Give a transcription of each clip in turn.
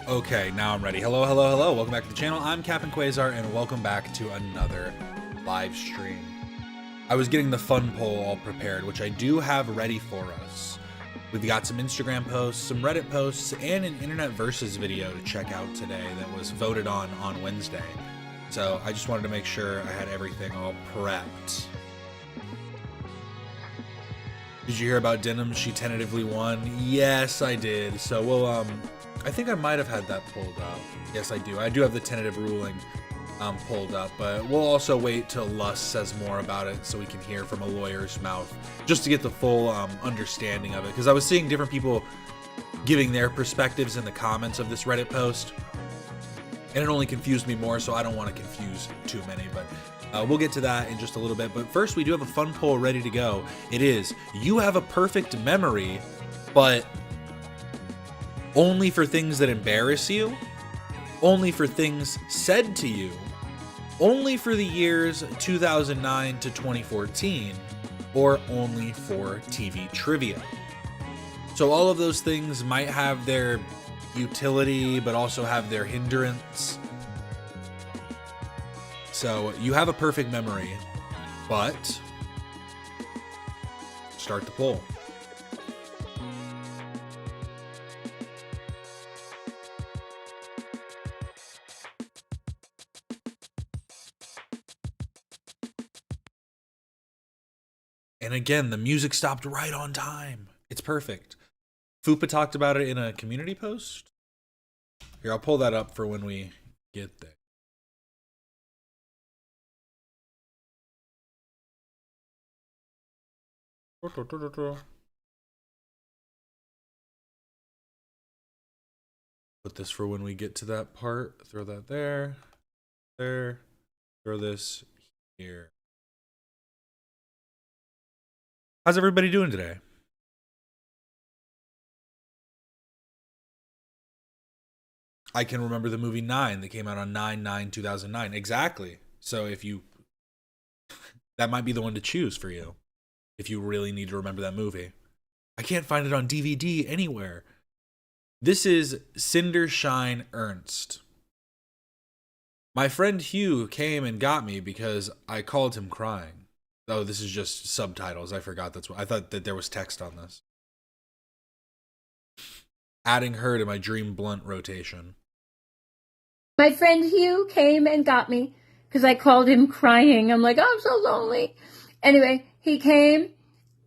Okay, now I'm ready. Hello, hello, hello. Welcome back to the channel. I'm Captain Quasar, and welcome back to another live stream. I was getting the fun poll all prepared, which I do have ready for us. We've got some Instagram posts, some Reddit posts, and an Internet Versus video to check out today that was voted on Wednesday. So I just wanted to make sure I had everything all prepped. Did you hear about Denim? She tentatively won. Yes, I did. So we'll I think I might have had that pulled up. Yes, I do. I do have the tentative ruling pulled up, but we'll also wait till Lust says more about it so we can hear from a lawyer's mouth, just to get the full understanding of it. Because I was seeing different people giving their perspectives in the comments of this Reddit post, and it only confused me more, so I don't want to confuse too many, but we'll get to that in just a little bit. But first, we do have a fun poll ready to go. It is, you have a perfect memory, but only for things that embarrass you, only for things said to you, only for the years 2009 to 2014, or only for TV trivia. So all of those things might have their utility, but also have their hindrance. So you have a perfect memory, but start the poll. And again, the music stopped right on time. It's perfect. Fupa talked about it in a community post. Here, I'll pull that up for when we get there. Put this for when we get to that part. Throw that there. There. Throw this here. How's everybody doing today? I can remember the movie 9 that came out on 9/9/2009. Exactly. So if you, that might be the one to choose for you, if you really need to remember that movie. I can't find it on DVD anywhere. This is Cinder Shine Ernst. My friend Hugh came and got me because I called him crying. Oh, this is just subtitles. I forgot that's what I thought, that there was text on this. Adding her to my Dream Blunt rotation. My friend Hugh came and got me because I called him crying. I'm like, oh, I'm so lonely. Anyway, he came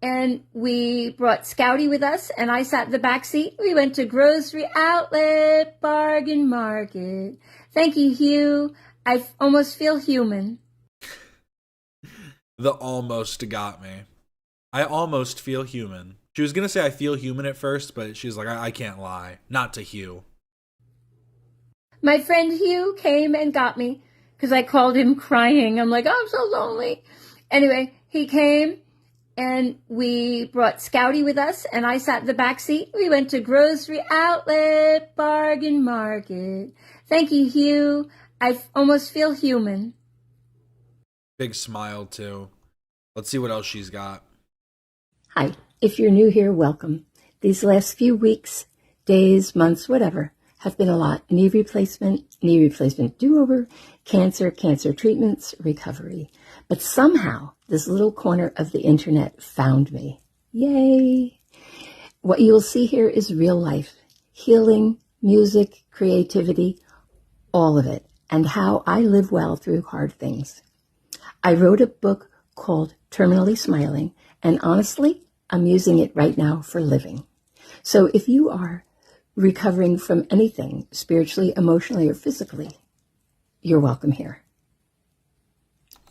and we brought Scouty with us, and I sat in the back seat. We went to Grocery Outlet, Bargain Market. Thank you, Hugh. I almost feel human. The almost got me. I almost feel human. She was going to say I feel human at first, but she's like, I can't lie. Not to Hugh. My friend Hugh came and got me because I called him crying. I'm like, oh, I'm so lonely. Anyway, he came and we brought Scouty with us, and I sat in the back seat. We went to Grocery Outlet, Bargain Market. Thank you, Hugh. I almost feel human. Big smile, too. Let's see what else she's got. Hi. If you're new here, welcome. These last few weeks, days, months, whatever, have been a lot. Knee replacement do-over, cancer treatments, recovery. But somehow, this little corner of the internet found me. Yay! What you will see here is real life. Healing, music, creativity, all of it. And how I live well through hard things. I wrote a book called Terminally Smiling, and honestly, I'm using it right now for living. So if you are recovering from anything, spiritually, emotionally, or physically, you're welcome here.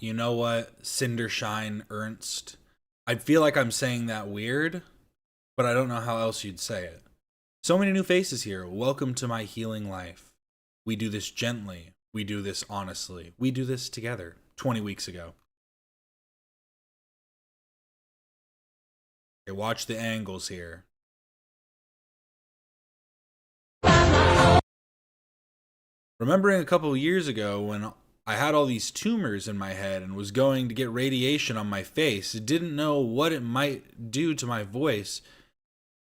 You know what? Cinder Shine Ernst. I feel like I'm saying that weird, but I don't know how else you'd say it. So many new faces here. Welcome to my healing life. We do this gently. We do this honestly. We do this together. 20 weeks ago. Okay, watch the angles here. Remembering a couple of years ago when I had all these tumors in my head and was going to get radiation on my face, didn't know what it might do to my voice.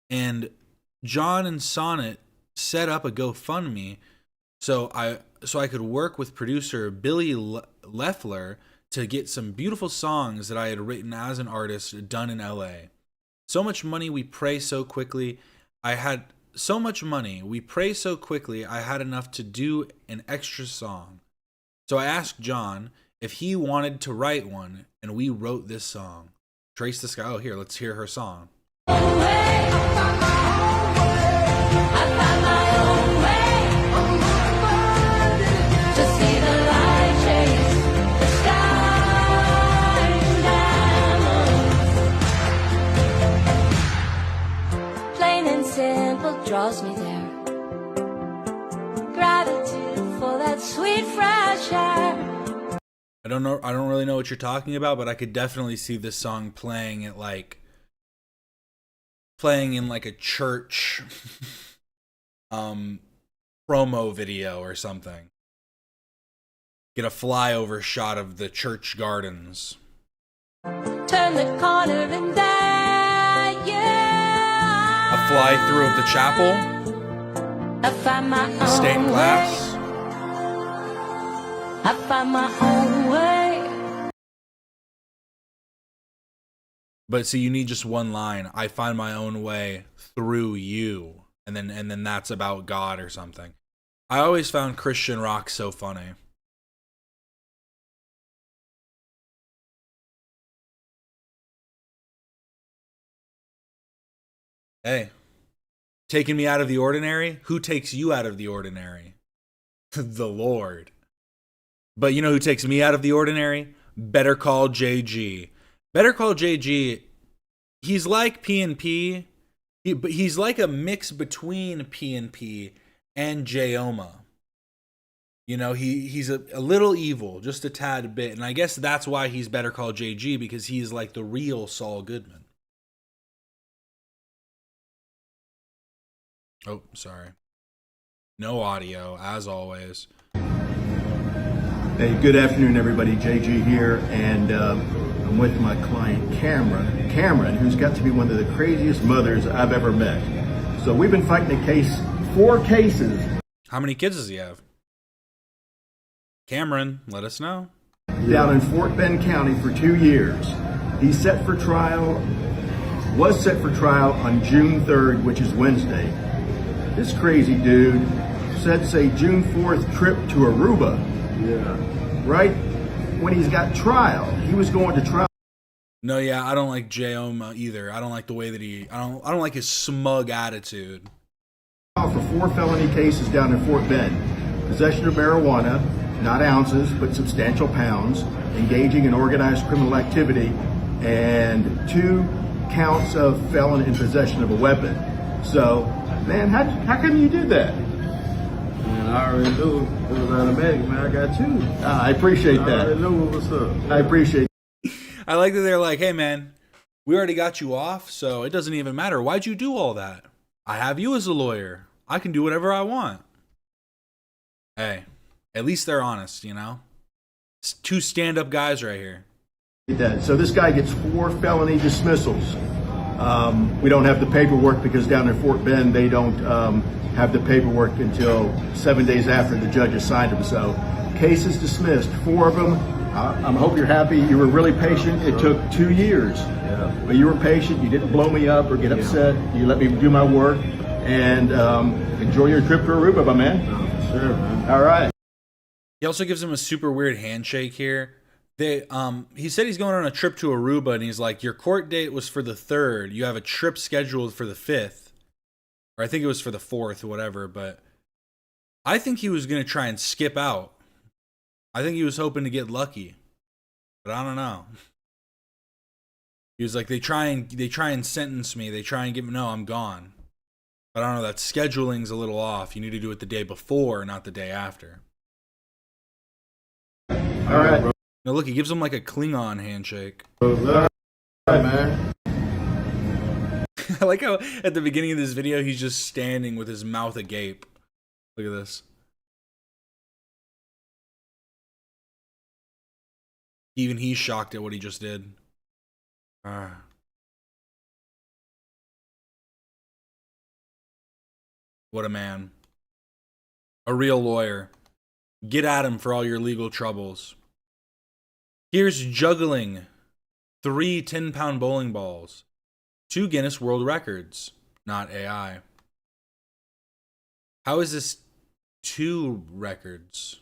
And John and Sonnet set up a GoFundMe so I could work with producer Billy Leffler to get some beautiful songs that I had written as an artist done in LA. So much money, we pray so quickly. I had so much money, we pray so quickly, I had enough to do an extra song. So I asked John if he wanted to write one, and we wrote this song. Trace the Sky. Oh, here, let's hear her song. Draws me there. Gratitude for that sweet fresh air. I don't really know what you're talking about, but I could definitely see this song playing in like a church promo video or something. Get a flyover shot of the church gardens. Turn the corner and there, yeah. A fly through of the chapel. I find my own Stained glass. way. I find my own way. But see, you need just one line. I find my own way through you. And then that's about God or something. I always found Christian rock so funny. Hey, taking me out of the ordinary? Who takes you out of the ordinary? The Lord. But you know who takes me out of the ordinary? Better Call JG. Better Call JG, he's like P&P, but he's like a mix between P&P and J-Oma. You know, he's a little evil, just a tad bit. And I guess that's why he's Better Call JG, because he's like the real Saul Goodman. Oh, sorry. No audio, as always. Hey, good afternoon, everybody. JG here, and I'm with my client, Cameron, who's got to be one of the craziest mothers I've ever met. So we've been fighting a case, 4 cases. How many kids does he have? Cameron, let us know. Down in Fort Bend County for 2 years. He's set for trial, was set for trial on June 3rd, which is Wednesday. This crazy dude said, say, June 4th trip to Aruba. Yeah. Right when he's got trial, he was going to trial. No, yeah, I don't like J-Oma either. I don't like the way that I don't like his smug attitude. For 4 felony cases down in Fort Bend. Possession of marijuana, not ounces, but substantial pounds, engaging in organized criminal activity, and 2 counts of felon in possession of a weapon. So, man, how come you did that? Man, I already knew it was automatic, man. I got 2. I appreciate that. I already knew what was up. I appreciate that. I like that they're like, hey, man, we already got you off, so it doesn't even matter. Why'd you do all that? I have you as a lawyer. I can do whatever I want. Hey, at least they're honest, you know? It's 2 stand-up guys right here. So this guy gets 4 felony dismissals. We don't have the paperwork because down in Fort Bend, they don't have the paperwork until 7 days after the judge has signed them. So case is dismissed, 4 of them. I hope you're happy. You were really patient. It took 2 years, but you were patient. You didn't blow me up or get upset. You let me do my work, and enjoy your trip to Aruba, my man. Sure, man. All right. He also gives him a super weird handshake here. He said he's going on a trip to Aruba, and he's like, your court date was for the 3rd. You have a trip scheduled for the 5th. Or I think it was for the 4th or whatever, but I think he was going to try and skip out. I think he was hoping to get lucky. But I don't know. He was like, they try and sentence me. They try and give me, no, I'm gone. But I don't know, that scheduling's a little off. You need to do it the day before, not the day after. All right. Now look, he gives him like a Klingon handshake. All right, man. I like how at the beginning of this video, he's just standing with his mouth agape. Look at this. Even he's shocked at what he just did. What a man. A real lawyer. Get at him for all your legal troubles. Here's juggling 3 10-pound bowling balls. 2 Guinness World Records. Not AI. How is this 2 records?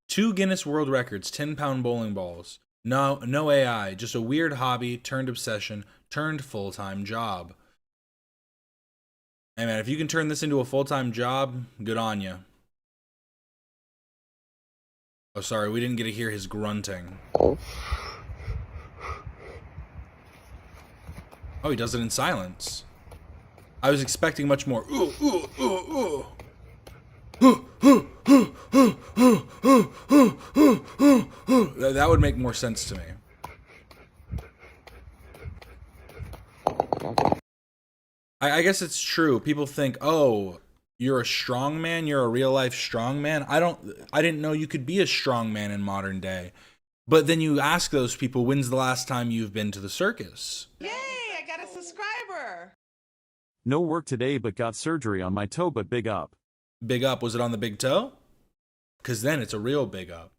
2 Guinness World Records, 10-pound bowling balls. No AI, just a weird hobby turned obsession turned full-time job. Hey man, if you can turn this into a full-time job, good on you. Oh, sorry, we didn't get to hear his grunting. Oh, he does it in silence. I was expecting much more. Ooh, ooh, ooh, ooh. That would make more sense to me. I guess it's true. People think, oh, you're a strong man, you're a real life strong man. I didn't know you could be a strong man in modern day. But then you ask those people, when's the last time you've been to the circus? Yay, I got a subscriber. No work today but got surgery on my toe, but big up. Big up, was it on the big toe? Because then it's a real big up.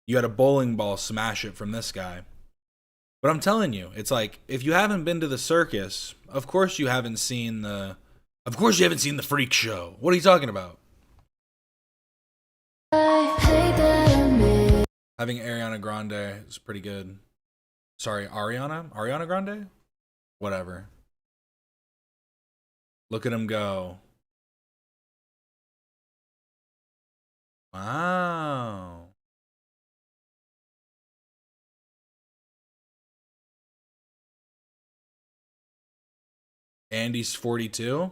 You had a bowling ball smash it from this guy. But I'm telling you, it's like, if you haven't been to the circus, of course you haven't seen the freak show. What are you talking about? Having Ariana Grande is pretty good. Sorry, Ariana Grande? Whatever. Look at him go. Wow. Andy's 42.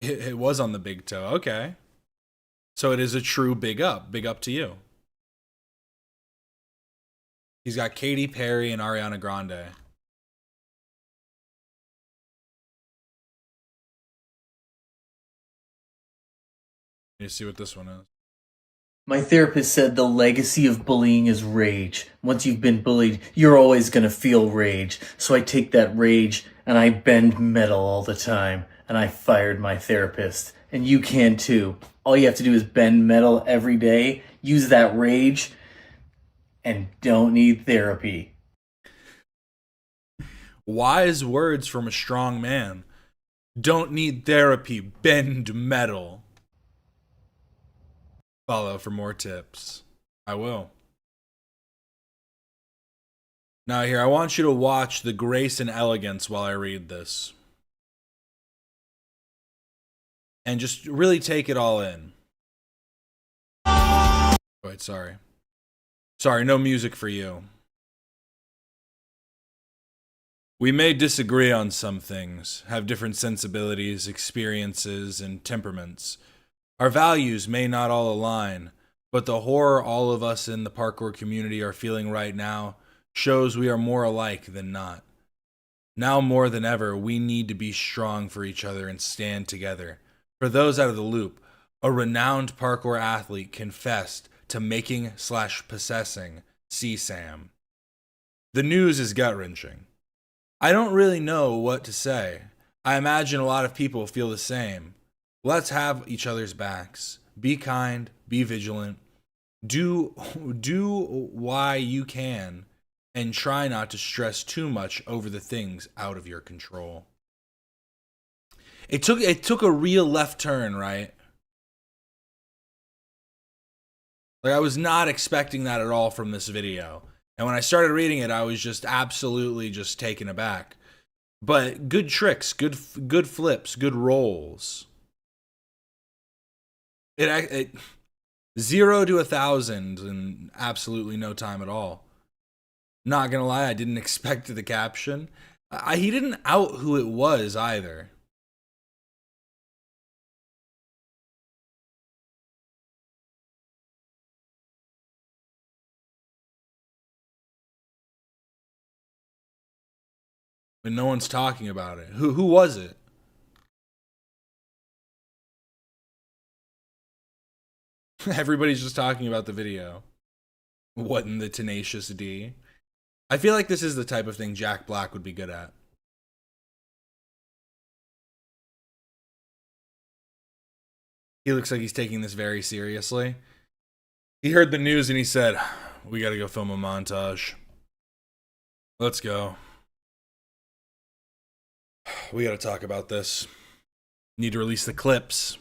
It was on the big toe. Okay. So it is a true big up. Big up to you. He's got Katy Perry and Ariana Grande. Let me see what this one is. My therapist said the legacy of bullying is rage. Once you've been bullied, you're always going to feel rage. So I take that rage and I bend metal all the time. And I fired my therapist. And you can too. All you have to do is bend metal every day, use that rage, and don't need therapy. Wise words from a strong man. Don't need therapy, bend metal. Follow for more tips. I will. Now here, I want you to watch the grace and elegance while I read this. And just really take it all in. Wait, sorry. Sorry, no music for you. We may disagree on some things, have different sensibilities, experiences, and temperaments. Our values may not all align, but the horror all of us in the parkour community are feeling right now shows we are more alike than not. Now more than ever, we need to be strong for each other and stand together. For those out of the loop, a renowned parkour athlete confessed to making/possessing CSAM. The news is gut-wrenching. I don't really know what to say. I imagine a lot of people feel the same. Let's have each other's backs. Be kind, be vigilant. Do why you can, and try not to stress too much over the things out of your control. It took a real left turn, right? Like, I was not expecting that at all from this video. And when I started reading it, I was just absolutely just taken aback. But good tricks, good flips, good rolls. It 0 to 1,000 in absolutely no time at all. Not gonna lie, I didn't expect the caption. He didn't out who it was either. And no one's talking about it. Who was it? Everybody's just talking about the video. What in the Tenacious D? I feel like this is the type of thing Jack Black would be good at. He looks like he's taking this very seriously. He heard the news and he said, we gotta go film a montage. Let's go. We gotta talk about this. Need to release the clips.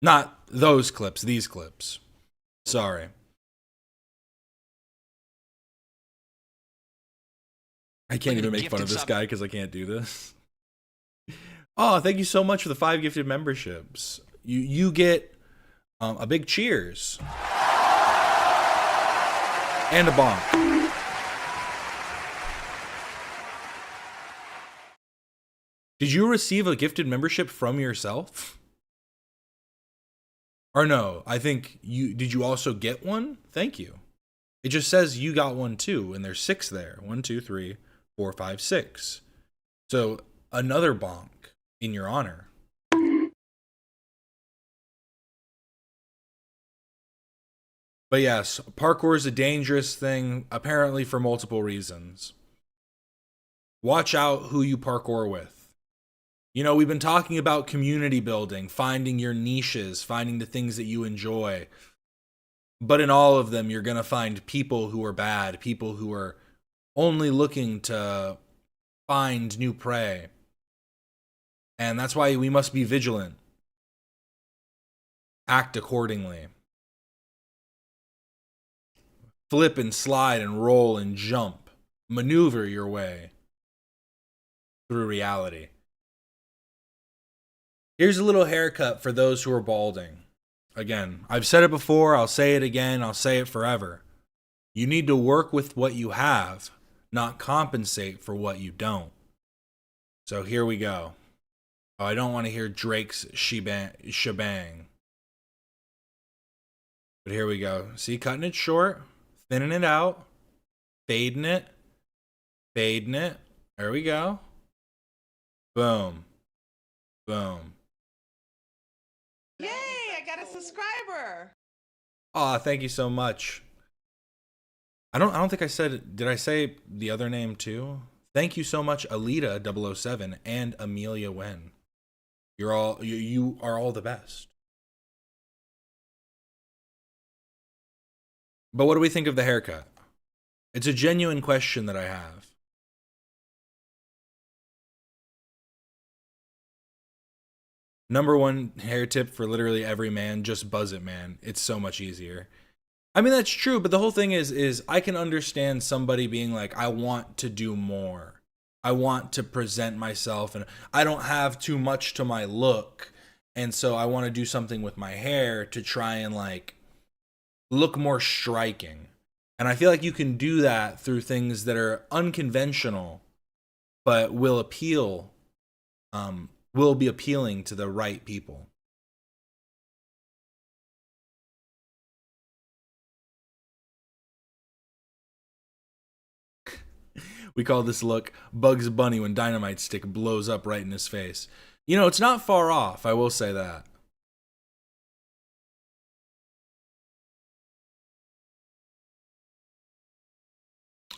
Not those clips, these clips. Sorry. I can't even make fun of this guy because I can't do this. Oh, thank you so much for the 5 gifted memberships. You get a big cheers. And a bonk. Did you receive a gifted membership from yourself? Or no, I think did you also get one? Thank you. It just says you got one too, and there's 6 there. 1, 2, 3, 4, 5, 6. So another bonk in your honor. But yes, parkour is a dangerous thing, apparently for multiple reasons. Watch out who you parkour with. You know, we've been talking about community building, finding your niches, finding the things that you enjoy. But in all of them, you're going to find people who are bad, people who are only looking to find new prey. And that's why we must be vigilant. Act accordingly. Flip and slide and roll and jump. Maneuver your way through reality. Here's a little haircut for those who are balding. Again, I've said it before, I'll say it again, I'll say it forever. You need to work with what you have, not compensate for what you don't. So here we go. Oh, I don't want to hear Drake's shebang. But here we go. See, cutting it short, thinning it out, fading it. There we go. Boom. Boom. Yay, I got a subscriber. Aw, thank you so much. I don't think I said, did I say the other name too? Thank you so much, Alita007 and Amelia Wen. You are all the best. But what do we think of the haircut? It's a genuine question that I have. Number 1 hair tip for literally every man, just buzz it, man. It's so much easier. I mean, that's true, but the whole thing is I can understand somebody being like, I want to do more. I want to present myself, and I don't have too much to my look, and so I want to do something with my hair to try and like look more striking. And I feel like you can do that through things that are unconventional, but will be appealing to the right people. We call this look Bugs Bunny when dynamite stick blows up right in his face. You know, it's not far off, I will say that.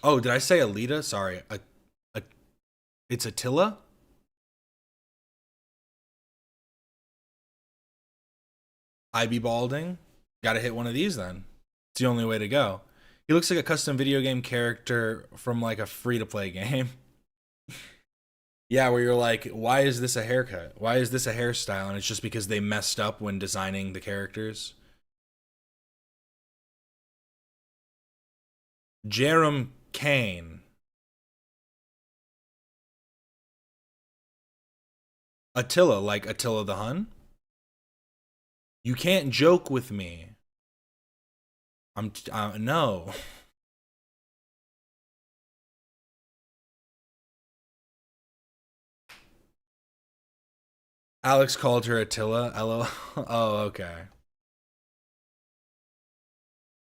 Oh, did I say Alita? Sorry. It's Attila? I be balding? Gotta hit one of these then. It's the only way to go. He looks like a custom video game character from like a free-to-play game. Yeah, where you're like, why is this a haircut? Why is this a hairstyle? And it's just because they messed up when designing the characters. Jerem Kane. Attila, like Attila the Hun? You can't joke with me. No. Alex called her Attila. LOL. Oh, okay.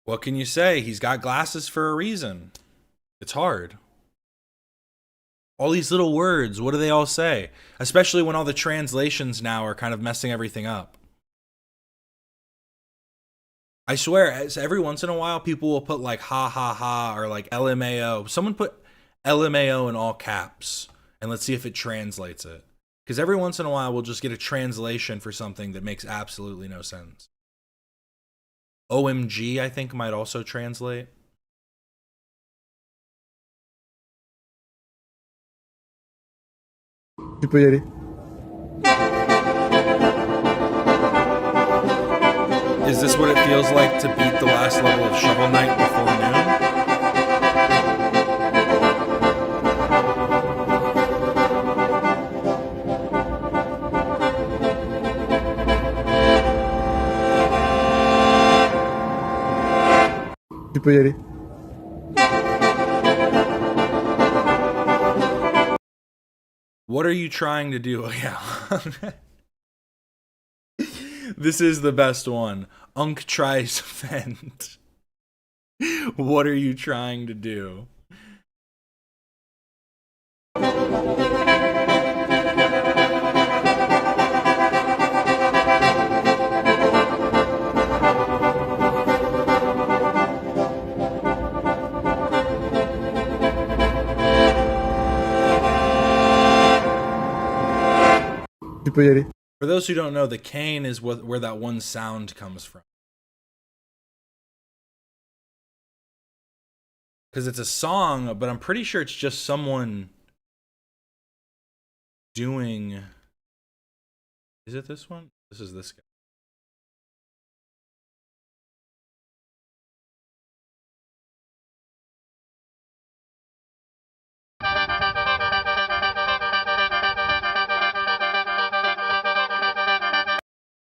What can you say? He's got glasses for a reason. It's hard. All these little words, what do they all say? Especially when all the translations now are kind of messing everything up. I swear, every once in a while, people will put like ha ha ha or like LMAO. Someone put LMAO in all caps, and let's see if it translates it. Because every once in a while, we'll just get a translation for something that makes absolutely no sense. OMG, I think, might also translate. Is this what it feels like to beat the last level of Shovel Knight before noon? What are you trying to do? Yeah. This is the best one. Unk tries to vent. What are you trying to do? For those who don't know, the cane is where that one sound comes from. Because it's a song, but I'm pretty sure it's just someone doing... Is it this one? This is this guy.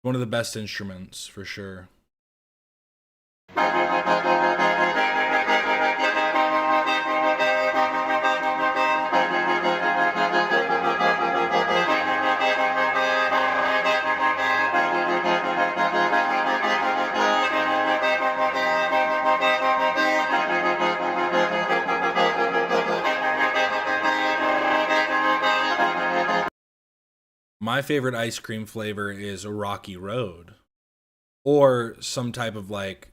One of the best instruments, for sure. My favorite ice cream flavor is a Rocky Road. Or some type of like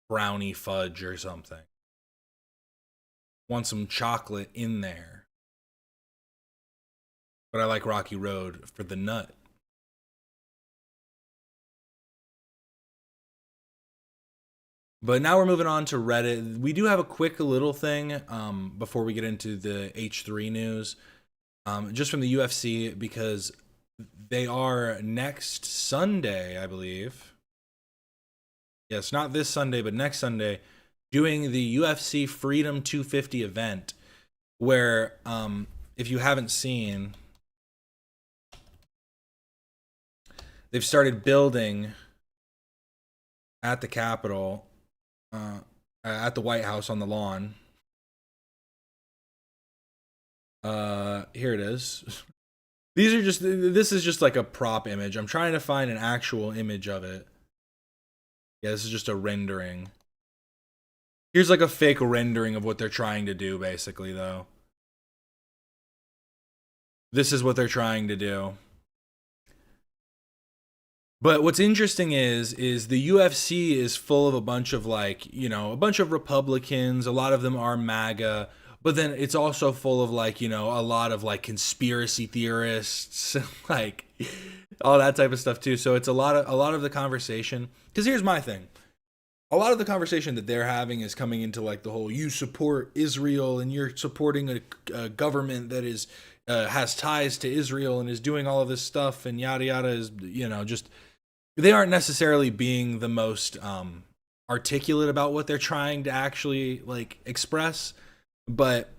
brownie fudge or something. Want some chocolate in there. But I like Rocky Road for the nut. But now we're moving on to Reddit. We do have a quick little thing before we get into the H3 news. Just from the UFC, because they are next Sunday, I believe. Yes, not this Sunday, but next Sunday, doing the UFC Freedom 250 event, where, if you haven't seen, they've started building at the Capitol, at the White House on the lawn. Here it is. This is just like a prop image. I'm trying to find an actual image of it. Yeah, this is just a rendering. Here's like a fake rendering of what they're trying to do, basically, though. This is what they're trying to do. But what's interesting is the UFC is full of a bunch of like, you know, a bunch of Republicans. A lot of them are MAGA. But then it's also full of like, you know, a lot of like conspiracy theorists, like all that type of stuff too. So it's a lot of the conversation. Because here's my thing. A lot of the conversation that they're having is coming into like the whole, you support Israel and you're supporting a government that is has ties to Israel and is doing all of this stuff and yada yada, is, you know, just, they aren't necessarily being the most articulate about what they're trying to actually like express. But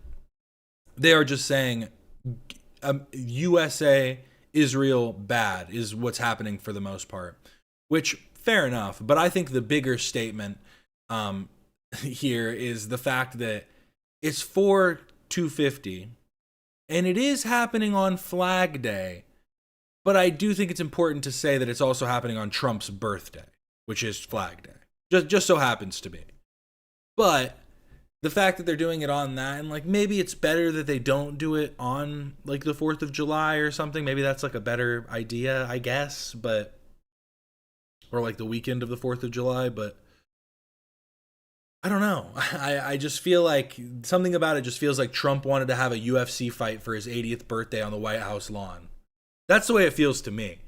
they are just saying USA, Israel, bad is what's happening for the most part, which fair enough. But I think the bigger statement here is the fact that it's for 250 and it is happening on Flag Day. But I do think it's important to say that it's also happening on Trump's birthday, which is Flag Day. Just so happens to be. But the fact that they're doing it on that, and like maybe it's better that they don't do it on like the 4th of July or something. Maybe that's like a better idea, I guess. But or like the weekend of the 4th of July, but I don't know. I just feel like something about it just feels like Trump wanted to have a UFC fight for his 80th birthday on the White House lawn. That's the way it feels to me.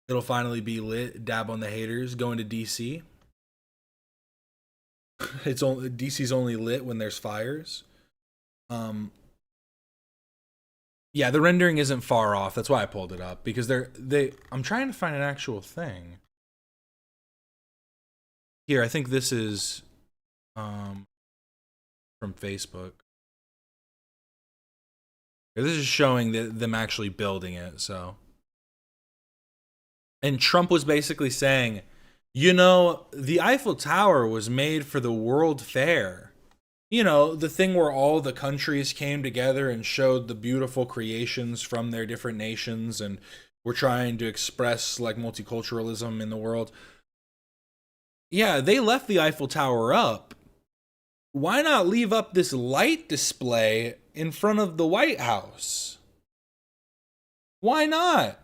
It'll finally be lit. Dab on the haters. Going to DC. It's only DC's only lit when there's fires. Yeah, the rendering isn't far off. That's why I pulled it up, because I'm trying to find an actual thing. Here, I think this is from Facebook. This is showing them actually building it, so. And Trump was basically saying, you know, the Eiffel Tower was made for the World Fair. You know, the thing where all the countries came together and showed the beautiful creations from their different nations, and were trying to express like multiculturalism in the world. Yeah, they left the Eiffel Tower up. Why not leave up this light display in front of the White House? Why not?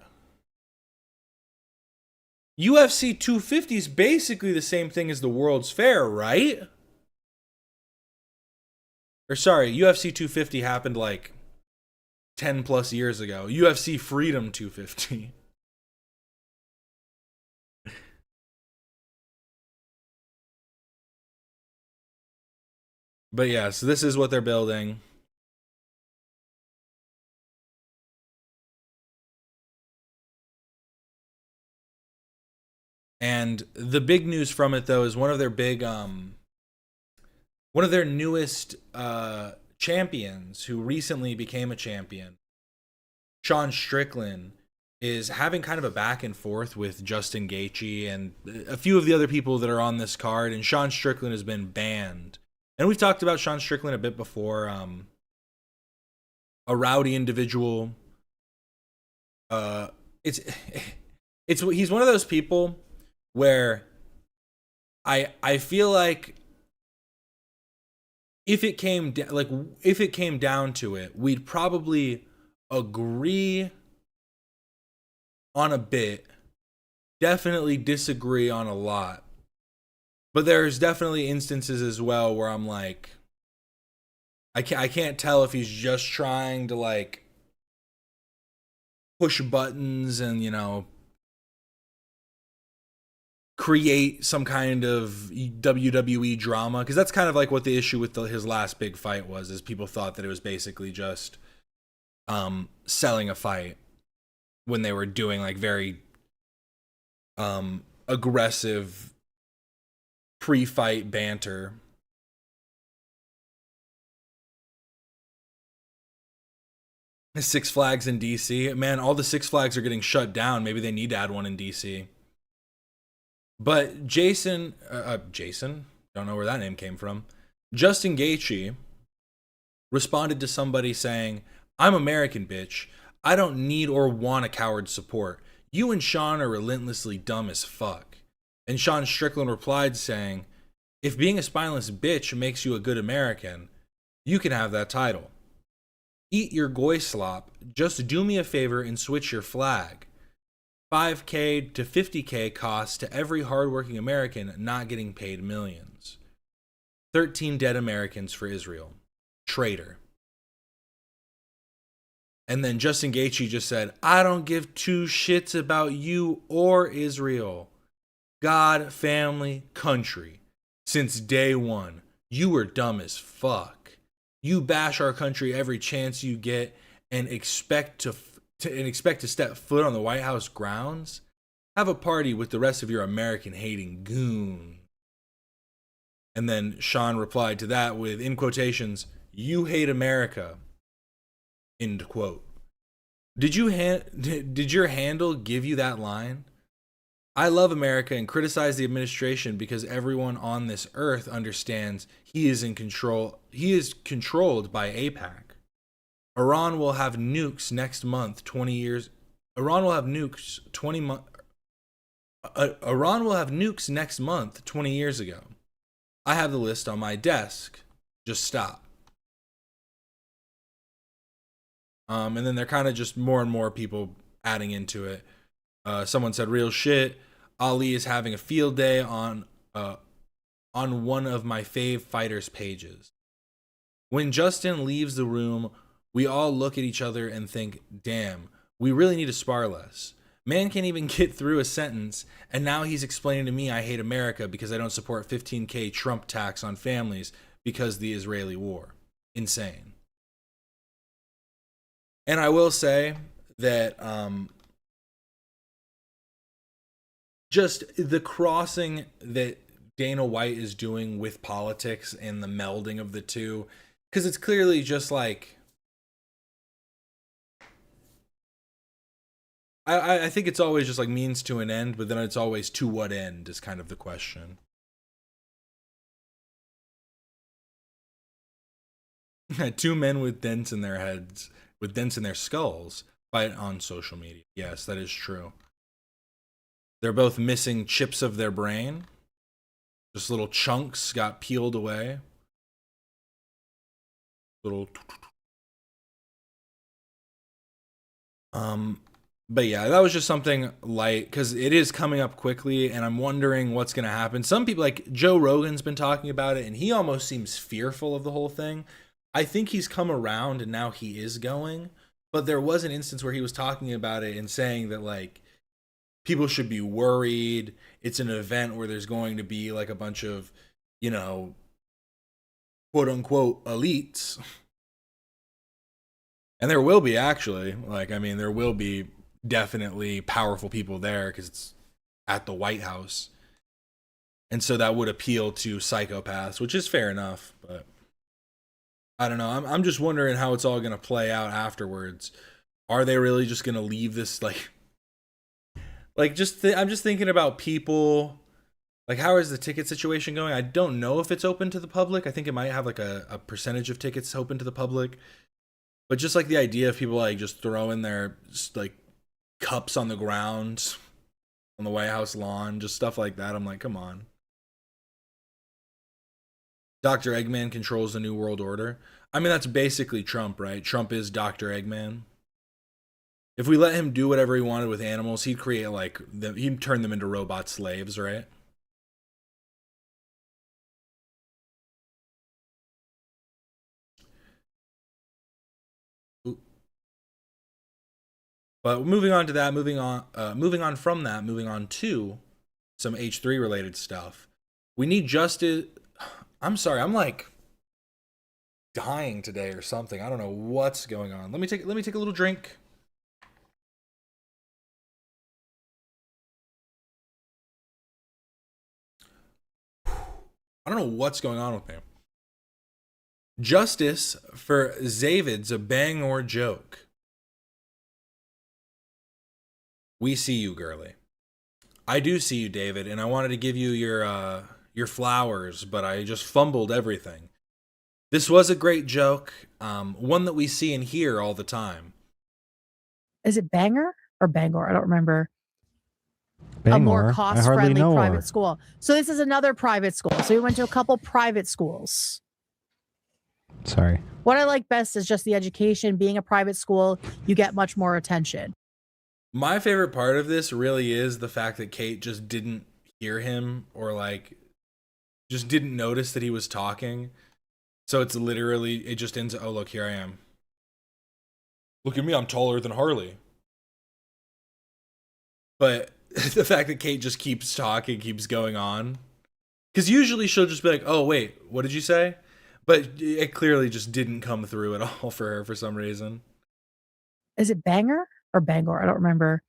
UFC 250 is basically the same thing as the World's Fair, right? Or sorry, UFC 250 happened like 10 plus years ago. UFC Freedom 250. But yeah, so this is what they're building. And the big news from it, though, is one of their newest champions who recently became a champion, Sean Strickland, is having kind of a back and forth with Justin Gaethje and a few of the other people that are on this card. And Sean Strickland has been banned. And we've talked about Sean Strickland a bit before. A rowdy individual. He's one of those people where I feel like if it came down to it, we'd probably agree on a bit, definitely disagree on a lot. But there's definitely instances as well where I'm like, I can't tell if he's just trying to like push buttons and, you know, create some kind of WWE drama, because that's kind of like what the issue with his last big fight was, is people thought that it was basically just selling a fight when they were doing like very aggressive pre-fight banter. Six Flags in DC, man, all the Six Flags are getting shut down. Maybe they need to add one in DC. But Jason, don't know where that name came from. Justin Gaethje responded to somebody saying, "I'm American, bitch. I don't need or want a coward's support. You and Sean are relentlessly dumb as fuck." And Sean Strickland replied saying, "If being a spineless bitch makes you a good American, you can have that title. Eat your goy slop. Just do me a favor and switch your flag. $5K to $50K costs to every hardworking American not getting paid millions. 13 dead Americans for Israel. Traitor." And then Justin Gaethje just said, "I don't give two shits about you or Israel. God, family, country. Since day one, you were dumb as fuck. You bash our country every chance you get and expect to step foot on the White House grounds? Have a party with the rest of your American-hating goon." And then Sean replied to that with, in quotations, "You hate America." End quote. Did your handle give you that line? I love America and criticize the administration because everyone on this earth understands he is in control. He is controlled by AIPAC. Iran will have nukes next month, 20 years. Iran will have nukes next month, 20 years ago. I have the list on my desk. Just stop. And then they're kind of just more and more people adding into it. Someone said, real shit, Ali is having a field day on one of my fave fighters pages. When Justin leaves the room, we all look at each other and think, damn, we really need to spar less. Man can't even get through a sentence, and now he's explaining to me I hate America because I don't support 15K Trump tax on families because the Israeli war. Insane. And I will say that just the crossing that Dana White is doing with politics and the melding of the two, because it's clearly just like, I think it's always just like means to an end, but then it's always to what end is kind of the question. Two men with dents in their heads, with dents in their skulls, fight on social media. Yes, that is true. They're both missing chips of their brain. Just little chunks got peeled away. Little. But yeah, that was just something light because it is coming up quickly, and I'm wondering what's going to happen. Some people, like Joe Rogan's been talking about it, and he almost seems fearful of the whole thing. I think he's come around, and now he is going. But there was an instance where he was talking about it and saying that, like, people should be worried. It's an event where there's going to be, like, a bunch of, you know, quote-unquote elites. And there will be, actually. Like, I mean, there will be definitely powerful people there because it's at the White House. And so that would appeal to psychopaths, which is fair enough. But I don't know. I'm just wondering how it's all going to play out afterwards. Are they really just going to leave this, like I'm just thinking about people. Like, how is the ticket situation going? I don't know if it's open to the public. I think it might have like a percentage of tickets open to the public. But just like the idea of people like just throwing their like cups on the ground on the White House lawn, just stuff like that. I'm like, come on. Dr. Eggman controls the New World Order. I mean, that's basically Trump, right? Trump is Dr. Eggman. If we let him do whatever he wanted with animals, he'd create like he'd turn them into robot slaves, right? But moving on to that, moving on from that, moving on to some H3 related stuff. We need justice. I'm sorry, I'm like dying today or something. I don't know what's going on. Let me take a little drink. I don't know what's going on with me. Justice for Zavid's a bang or joke. We see you, girly. I do see you, David, and I wanted to give you your flowers, but I just fumbled everything. This was a great joke, one that we see and hear all the time. Is it Banger or Bangor? I don't remember. Bangor? A more cost-friendly private her. school. So this is another private school. So we went to a couple private schools. Sorry. What I like best is just the education. Being a private school, you get much more attention. My favorite part of this really is the fact that Kate just didn't hear him or like just didn't notice that he was talking. So it's literally, it just ends, oh, look, here I am. Look at me, I'm taller than Harley. But the fact that Kate just keeps talking, keeps going on. Because usually she'll just be like, oh, wait, what did you say? But it clearly just didn't come through at all for her for some reason. Is it Banger or Bangor? I don't remember.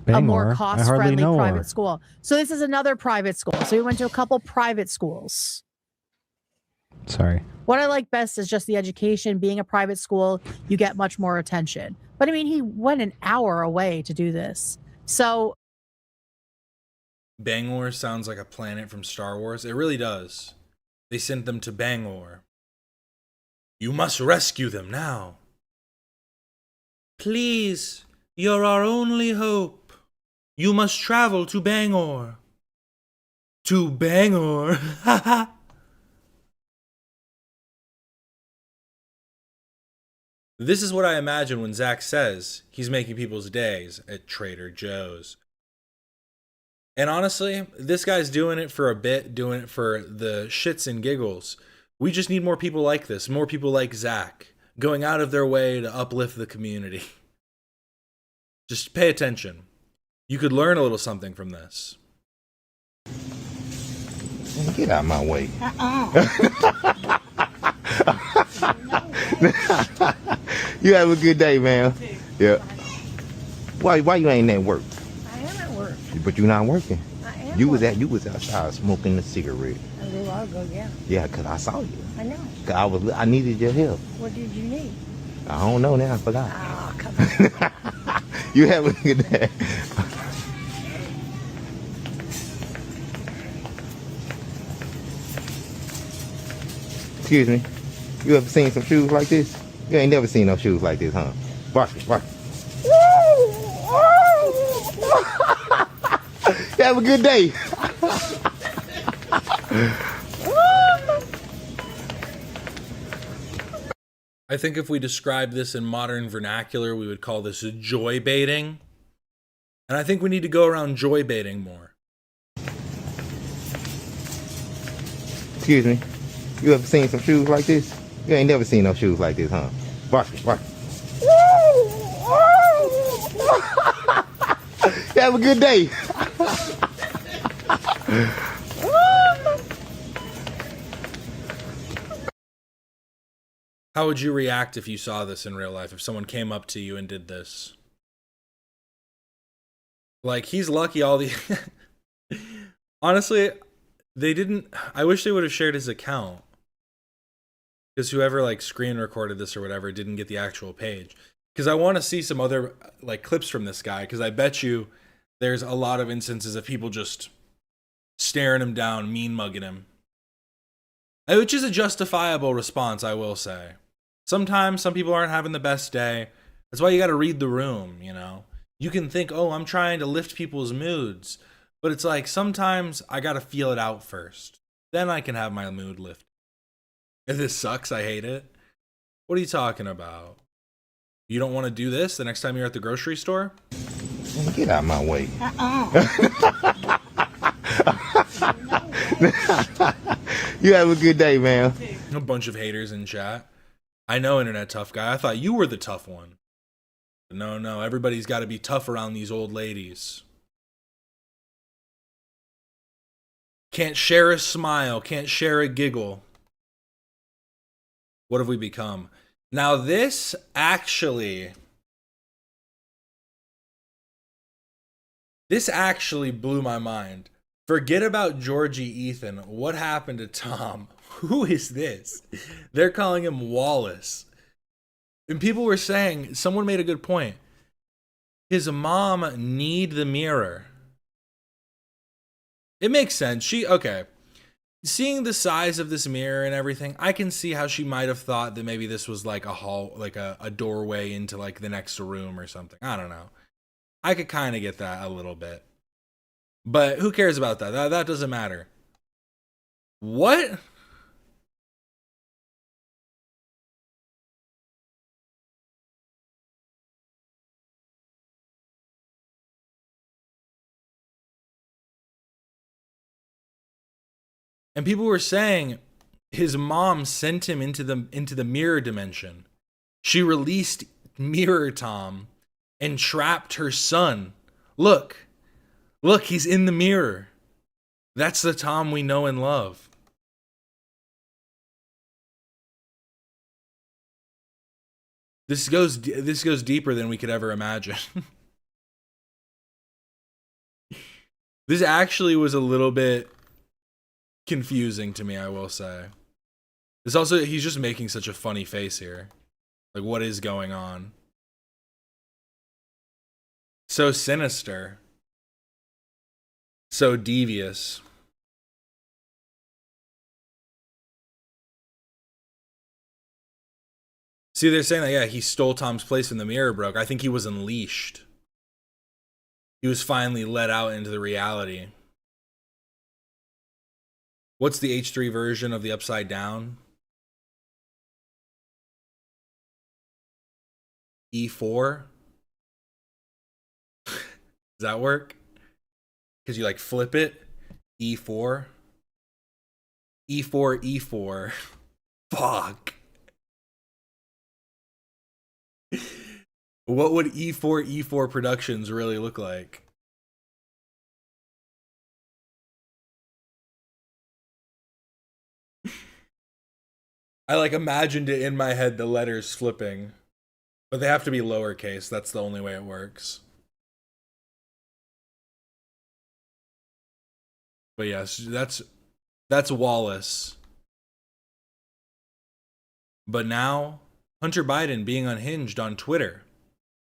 Bangor? A more cost-friendly private her. school. So this is another private school. So we went to a couple private schools. Sorry. What I like best is just the education. Being a private school, you get much more attention. But I mean, he went an hour away to do this. So Bangor sounds like a planet from Star Wars. It really does. They sent them to Bangor. You must rescue them now. Please, you're our only hope. You must travel to Bangor. To Bangor. Ha This is what I imagine when Zach says he's making people's days at Trader Joe's. And honestly, this guy's doing it for a bit, doing it for the shits and giggles. We just need more people like this, more people like Zach, going out of their way to uplift the community. Just pay attention. You could learn a little something from this. Get out of my way. You have a good day, man. Yeah. Why you ain't at work? I am at work. But you not working. I am. You was outside smoking a cigarette. A little while ago, yeah. Yeah, 'cause I saw you. I know. 'Cause I needed your help. What did you need? I don't know now. I forgot. Oh, come on. You have a good day. Excuse me. You ever seen some shoes like this? You ain't never seen no shoes like this, huh? Watch it. You have a good day. I think if we describe this in modern vernacular, we would call this joy baiting. And I think we need to go around joy baiting more. Excuse me. You ever seen some shoes like this? You ain't never seen no shoes like this, huh? Watch it. You have a good day. How would you react if you saw this in real life? If someone came up to you and did this? Like, he's lucky all the... Honestly, they didn't... I wish they would have shared his account. Because whoever, like, screen recorded this or whatever didn't get the actual page. Because I want to see some other, like, clips from this guy. Because I bet you there's a lot of instances of people just staring him down, mean mugging him. Which is a justifiable response, I will say. Sometimes some people aren't having the best day. That's why you got to read the room, you know. You can think, oh, I'm trying to lift people's moods. But it's like, sometimes I got to feel it out first. Then I can have my mood lifted. If this sucks, I hate it. What are you talking about? You don't want to do this the next time you're at the grocery store? Get out of my way. You have a good day, man. A bunch of haters in chat. I know, Internet Tough Guy. I thought you were the tough one. But no, everybody's got to be tough around these old ladies. Can't share a smile, can't share a giggle. What have we become? Now this actually blew my mind. Forget about Georgie Ethan. What happened to Tom? Who is this? They're calling him Wallace. And people were saying, someone made a good point. His mom need the mirror. It makes sense. Okay. Seeing the size of this mirror and everything, I can see how she might have thought that maybe this was like a hall, like a doorway into like the next room or something. I don't know. I could kind of get that a little bit. But who cares about that? That doesn't matter. What? And people were saying his mom sent him into the mirror dimension. She released Mirror Tom and trapped her son. Look, he's in the mirror. That's the Tom we know and love. This goes deeper than we could ever imagine. This actually was a little bit confusing to me, I will say. This also, he's just making such a funny face here. Like, what is going on? So sinister. So devious. See, they're saying that, yeah, he stole Tom's place when the mirror broke. I think he was unleashed. He was finally let out into the reality. What's the H3 version of the Upside Down? E4. Does that work? Because you like flip it. E4. E4, E4. Fuck. What would E4, E4 Productions really look like? I like imagined it in my head, the letters flipping. But they have to be lowercase. That's the only way it works. But yes, that's Wallace. But now, Hunter Biden being unhinged on Twitter.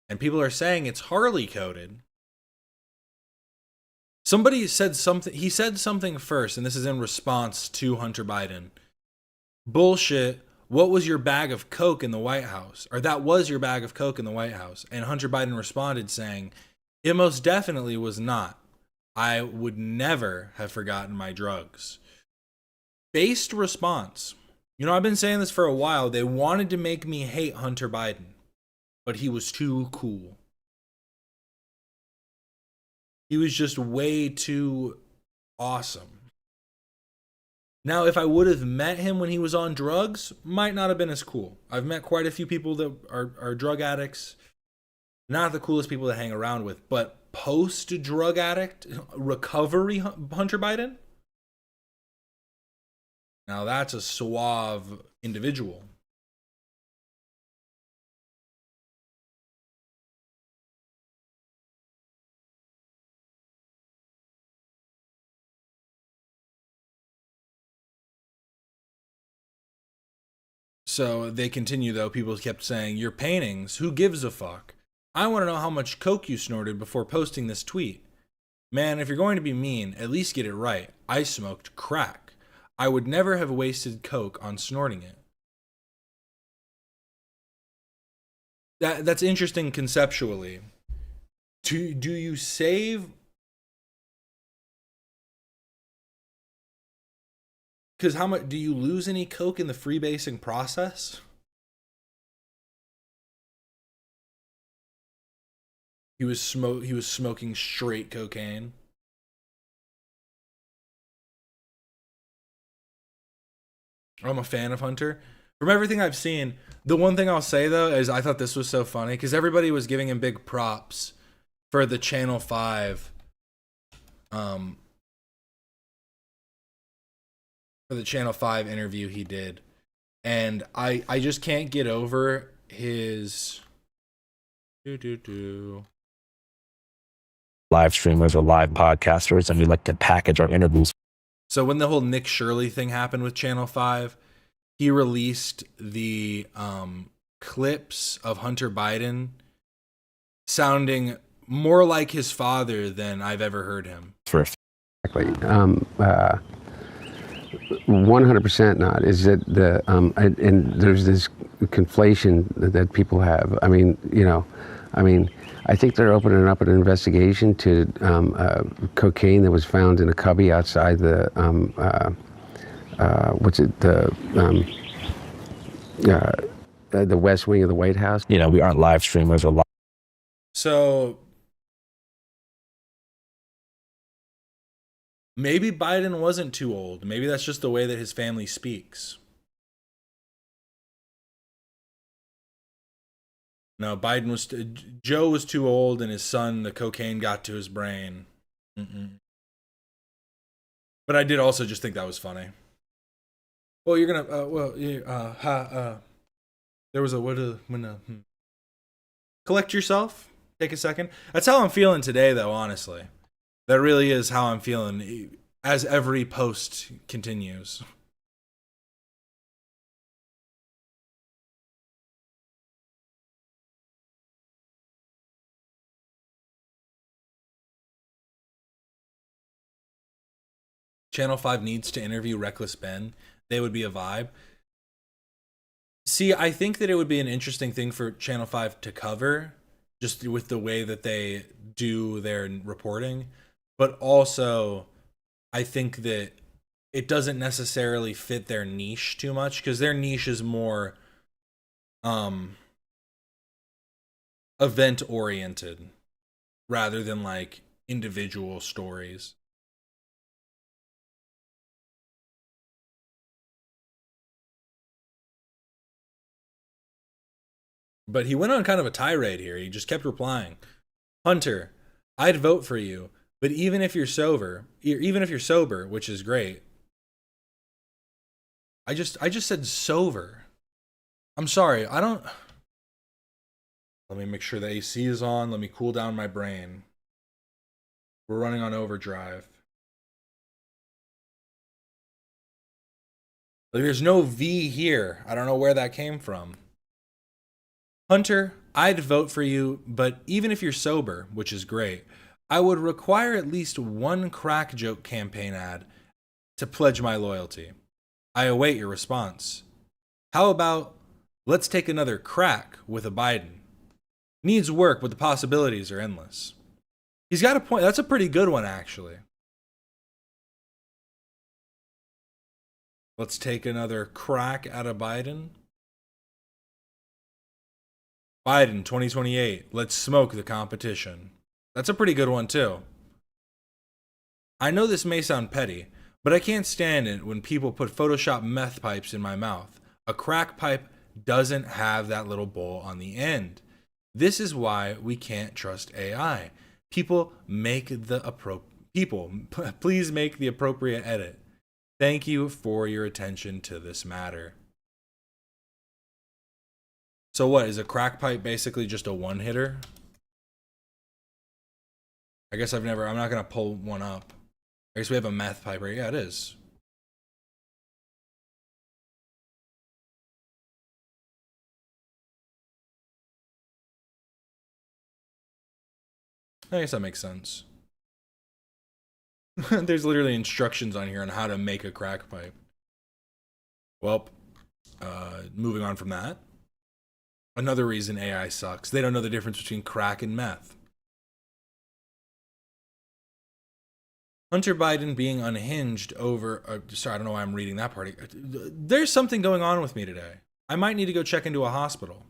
And people are saying it's Harley coded. Somebody said something. He said something first, and this is in response to Hunter Biden. Bullshit. What was your bag of Coke in the White House? Or that was your bag of Coke in the White House. And Hunter Biden responded saying, it most definitely was not. I would never have forgotten my drugs. Based response. You know, I've been saying this for a while. They wanted to make me hate Hunter Biden, but he was too cool. He was just way too awesome. Now, if I would have met him when he was on drugs, might not have been as cool. I've met quite a few people that are drug addicts. Not the coolest people to hang around with, but post-drug addict, recovery Hunter Biden? Now that's a suave individual. So they continue, though. People kept saying, your paintings, who gives a fuck? I want to know how much coke you snorted before posting this tweet. Man, if you're going to be mean, at least get it right. I smoked crack. I would never have wasted coke on snorting it. That's interesting conceptually. Do you save? Because how much do you lose any coke in the freebasing process? He was smoking straight cocaine. I'm a fan of Hunter. From everything I've seen, the one thing I'll say though is I thought this was so funny because everybody was giving him big props for the Channel 5 for the Channel 5 interview he did. And I just can't get over his live streamers or live podcasters, and we like to package our interviews. So when the whole Nick Shirley thing happened with Channel 5, he released the clips of Hunter Biden sounding more like his father than I've ever heard him. Exactly. 100% not. Is that the and there's this conflation that people have. I mean, I think they're opening up an investigation to cocaine that was found in a cubby outside the the West Wing of the White House. We aren't live streamers or live. So maybe Biden wasn't too old. Maybe that's just the way that his family speaks. No, Joe was too old, and his son, the cocaine got to his brain. But I did also just think that was funny. Well, you're gonna, there was collect yourself. Take a second. That's how I'm feeling today, though, honestly. That really is how I'm feeling as every post continues. Channel 5 needs to interview Reckless Ben. They would be a vibe. See, I think that it would be an interesting thing for Channel 5 to cover, just with the way that they do their reporting. But also, I think that it doesn't necessarily fit their niche too much, because their niche is more event oriented rather than like individual stories. But he went on kind of a tirade here. He just kept replying. Hunter, I'd vote for you, but even if you're sober, which is great. I just said sober. I'm sorry. I don't. Let me make sure the AC is on. Let me cool down my brain. We're running on overdrive. Like, there's no V here. I don't know where that came from. Hunter, I'd vote for you, but even if you're sober, which is great, I would require at least one crack joke campaign ad to pledge my loyalty. I await your response. How about, let's take another crack with a Biden? Needs work, but the possibilities are endless. He's got a point. That's a pretty good one, actually. Let's take another crack at a Biden. Biden 2028. Let's smoke the competition. That's a pretty good one, too. I know this may sound petty, but I can't stand it when people put Photoshop meth pipes in my mouth. A crack pipe doesn't have that little bowl on the end. This is why we can't trust AI. People, please make the appropriate edit. Thank you for your attention to this matter. So what, is a crack pipe basically just a one-hitter? I guess I'm not going to pull one up. I guess we have a meth pipe right? Yeah, it is. I guess that makes sense. There's literally instructions on here on how to make a crack pipe. Well, moving on from that. Another reason AI sucks. They don't know the difference between crack and meth. Hunter Biden being unhinged over... sorry, I don't know why I'm reading that part. There's something going on with me today. I might need to go check into a hospital.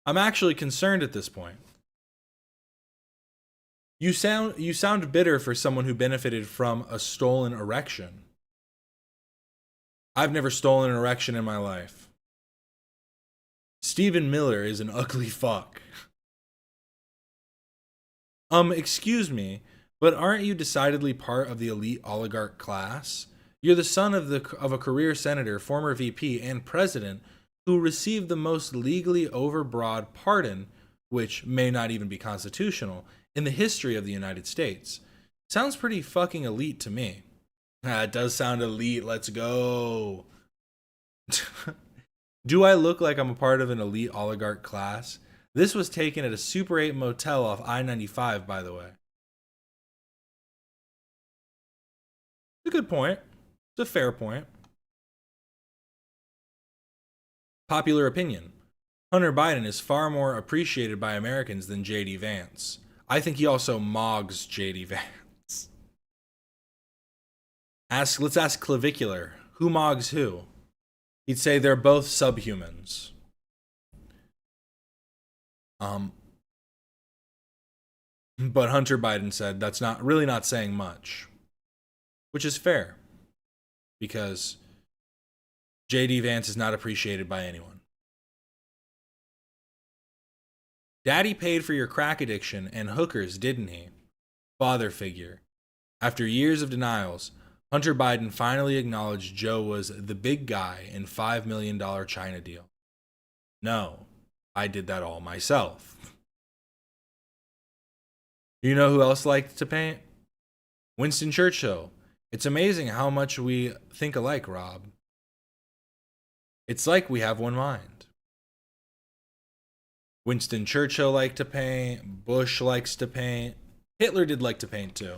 I'm actually concerned at this point. You sound bitter for someone who benefited from a stolen erection. I've never stolen an erection in my life. Stephen Miller is an ugly fuck. Excuse me, but aren't you decidedly part of the elite oligarch class? You're the son of a career senator, former VP, and president who received the most legally overbroad pardon, which may not even be constitutional, in the history of the United States. Sounds pretty fucking elite to me. It does sound elite. Let's go. Do I look like I'm a part of an elite oligarch class? This was taken at a Super 8 motel off I-95, by the way. It's a good point. It's a fair point. Popular opinion. Hunter Biden is far more appreciated by Americans than J.D. Vance. I think he also mogs J.D. Vance. Let's ask Clavicular. Who mogs who? He'd say they're both subhumans. But Hunter Biden said that's not saying much. Which is fair. Because J.D. Vance is not appreciated by anyone. Daddy paid for your crack addiction and hookers, didn't he? Father figure. After years of denials, Hunter Biden finally acknowledged Joe was the big guy in $5 million China deal. No, I did that all myself. You know who else liked to paint? Winston Churchill. It's amazing how much we think alike, Rob. It's like we have one mind. Winston Churchill liked to paint. Bush likes to paint. Hitler did like to paint too.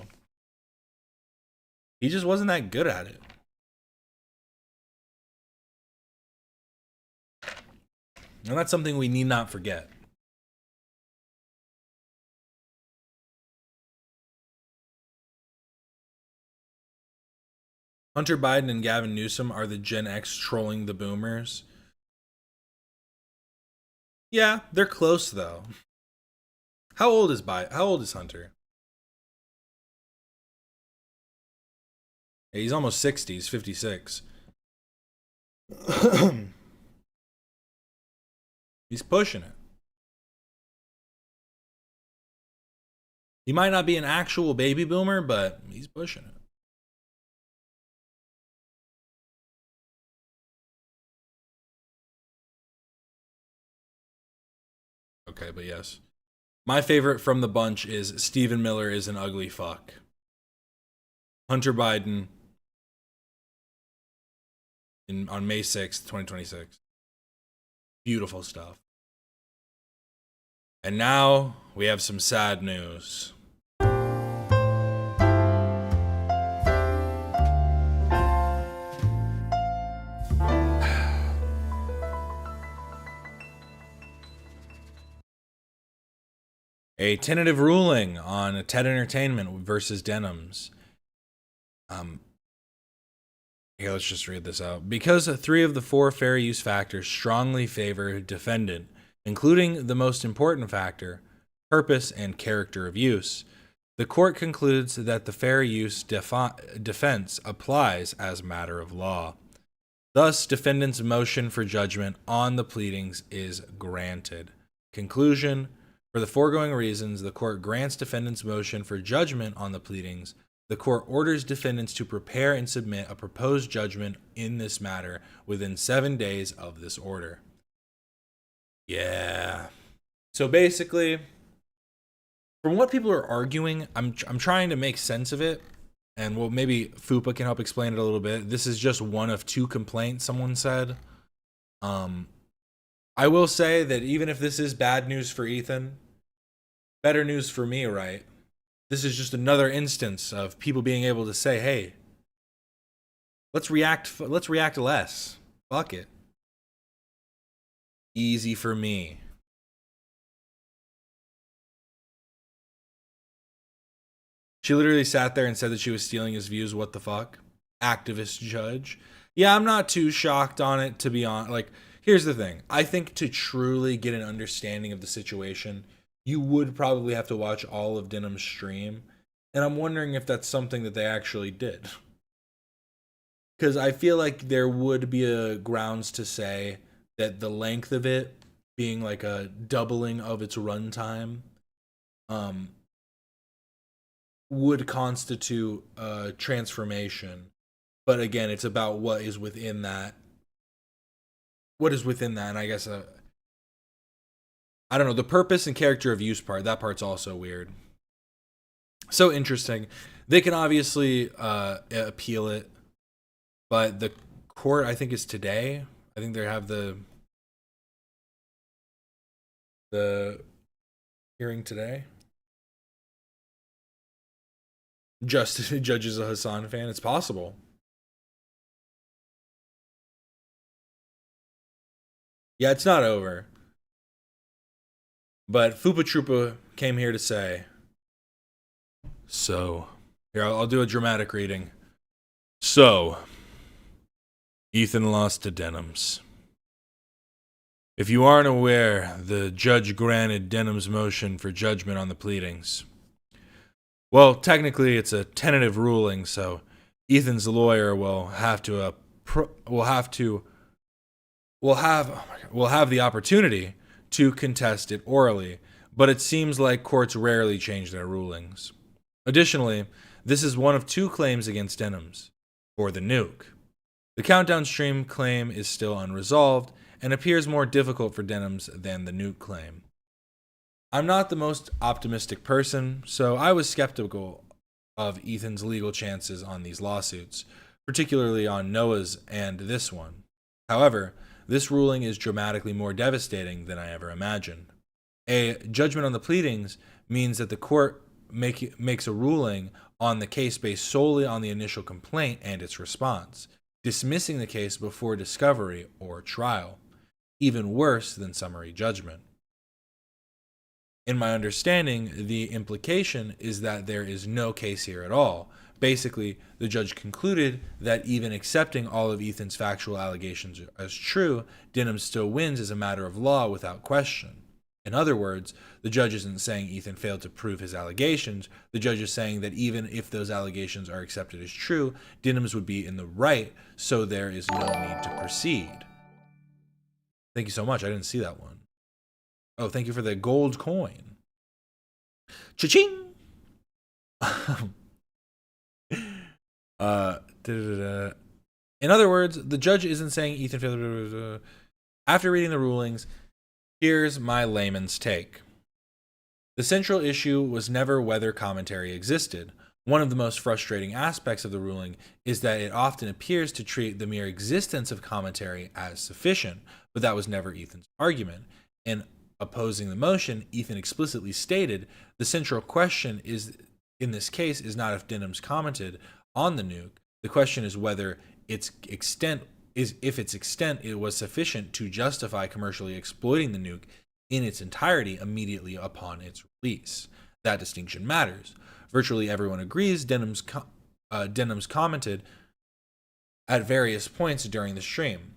He just wasn't that good at it. And that's something we need not forget. Hunter Biden and Gavin Newsom are the Gen X trolling the boomers. Yeah, they're close though. How old is Hunter? Yeah, he's almost 60. He's 56. He's pushing it. He might not be an actual baby boomer, but he's pushing it. Okay, but yes. My favorite from the bunch is Stephen Miller is an ugly fuck. Hunter Biden on May 6th, 2026. Beautiful stuff. And now we have some sad news. A tentative ruling on TED Entertainment versus Denims. Here, let's just read this out. Because 3 of the 4 fair use factors strongly favor defendant, including the most important factor, purpose and character of use, the court concludes that the fair use defense applies as matter of law. Thus, defendant's motion for judgment on the pleadings is granted. Conclusion: for the foregoing reasons, the court grants defendant's motion for judgment on the pleadings. The court orders defendants to prepare and submit a proposed judgment in this matter within 7 days of this order. Yeah. So basically, from what people are arguing, I'm trying to make sense of it, and well, maybe Fupa can help explain it a little bit. This is just one of 2 complaints, someone said. I will say that even if this is bad news for Ethan, better news for me, right? This is just another instance of people being able to say, hey, let's react less. Fuck it. Easy for me. She literally sat there and said that she was stealing his views. What the fuck? Activist judge. Yeah, I'm not too shocked on it, to be honest. Like, here's the thing. I think to truly get an understanding of the situation, you would probably have to watch all of Denham's stream. And I'm wondering if that's something that they actually did. Because I feel like there would be a grounds to say that the length of it being like a doubling of its runtime would constitute a transformation. But again, it's about what is within that. What is within that, and I guess I don't know, the purpose and character of use part, that part's also weird. So interesting. They can obviously appeal it, but the court, I think, is today. I think they have the hearing today. Judge is a Hasan fan. It's possible. Yeah, it's not over. But Fupa Troopa came here to say, so, here, I'll do a dramatic reading. So, Ethan lost to Denims. If you aren't aware, the judge granted Denham's motion for judgment on the pleadings. Well, technically, it's a tentative ruling, so Ethan's lawyer will have the opportunity to contest it orally, but it seems like courts rarely change their rulings. Additionally, this is one of 2 claims against Denims for the nuke. The Countdown stream claim is still unresolved and appears more difficult for Denims than the nuke claim. I'm not the most optimistic person, so I was skeptical of Ethan's legal chances on these lawsuits, particularly on Noah's and this one. However, this ruling is dramatically more devastating than I ever imagined. A judgment on the pleadings means that the court makes a ruling on the case based solely on the initial complaint and its response, dismissing the case before discovery or trial, even worse than summary judgment. In my understanding, the implication is that there is no case here at all, Basically, the judge concluded that even accepting all of Ethan's factual allegations as true, Denham still wins as a matter of law without question. In other words, the judge isn't saying Ethan failed to prove his allegations. The judge is saying that even if those allegations are accepted as true, Denham's would be in the right, so there is no need to proceed. Thank you so much. I didn't see that one. Oh, thank you for the gold coin. Cha-ching! In other words, the judge isn't saying Ethan failed. After reading the rulings, here's my layman's take. The central issue was never whether commentary existed. One of the most frustrating aspects of the ruling is that it often appears to treat the mere existence of commentary as sufficient, but that was never Ethan's argument. In opposing the motion, Ethan explicitly stated the central question is, in this case, is not if Denham's commented on the nuke. The question is whether its extent it was sufficient to justify commercially exploiting the nuke in its entirety immediately upon its release. That distinction matters. Virtually everyone agrees Denham's commented at various points during the stream.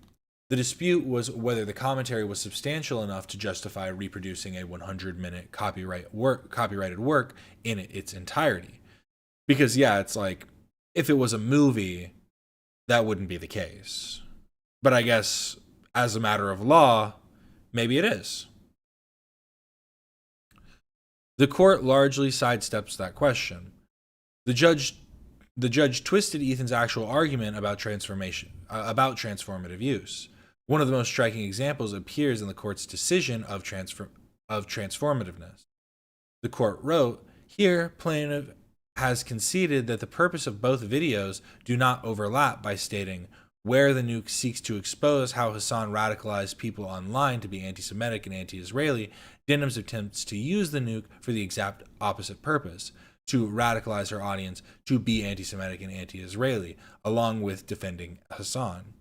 The dispute was whether the commentary was substantial enough to justify reproducing a 100-minute copyrighted work in its entirety. Because, yeah, it's like, if it was a movie, that wouldn't be the case. But I guess, as a matter of law, maybe it is. The court largely sidesteps that question. The judge twisted Ethan's actual argument about transformative use. One of the most striking examples appears in the court's decision of transformativeness. The court wrote, "Here, plaintiff has conceded that the purpose of both videos do not overlap by stating, where the nuke seeks to expose how Hasan radicalized people online to be anti-Semitic and anti-Israeli, Denham's attempts to use the nuke for the exact opposite purpose, to radicalize her audience to be anti-Semitic and anti-Israeli, along with defending Hasan."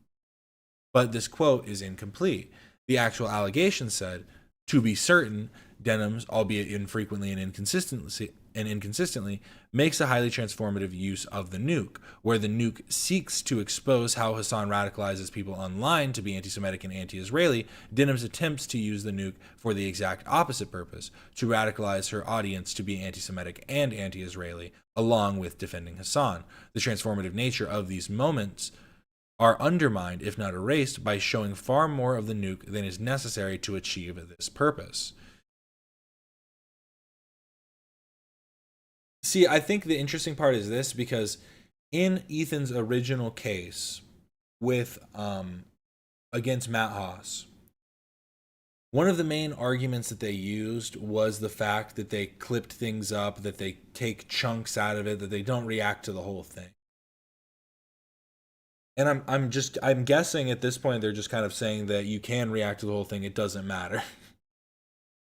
But this quote is incomplete. The actual allegation said, "To be certain, Denham's, albeit infrequently and inconsistently, makes a highly transformative use of the nuke, where the nuke seeks to expose how Hasan radicalizes people online to be anti-Semitic and anti-Israeli. Denham's attempts to use the nuke for the exact opposite purpose, to radicalize her audience to be anti-Semitic and anti-Israeli, along with defending Hasan. The transformative nature of these moments are undermined, if not erased, by showing far more of the nuke than is necessary to achieve this purpose." See, I think the interesting part is this, because in Ethan's original case with against Matt Haas, one of the main arguments that they used was the fact that they clipped things up, that they take chunks out of it, that they don't react to the whole thing. And I'm guessing at this point they're just kind of saying that you can react to the whole thing, it doesn't matter.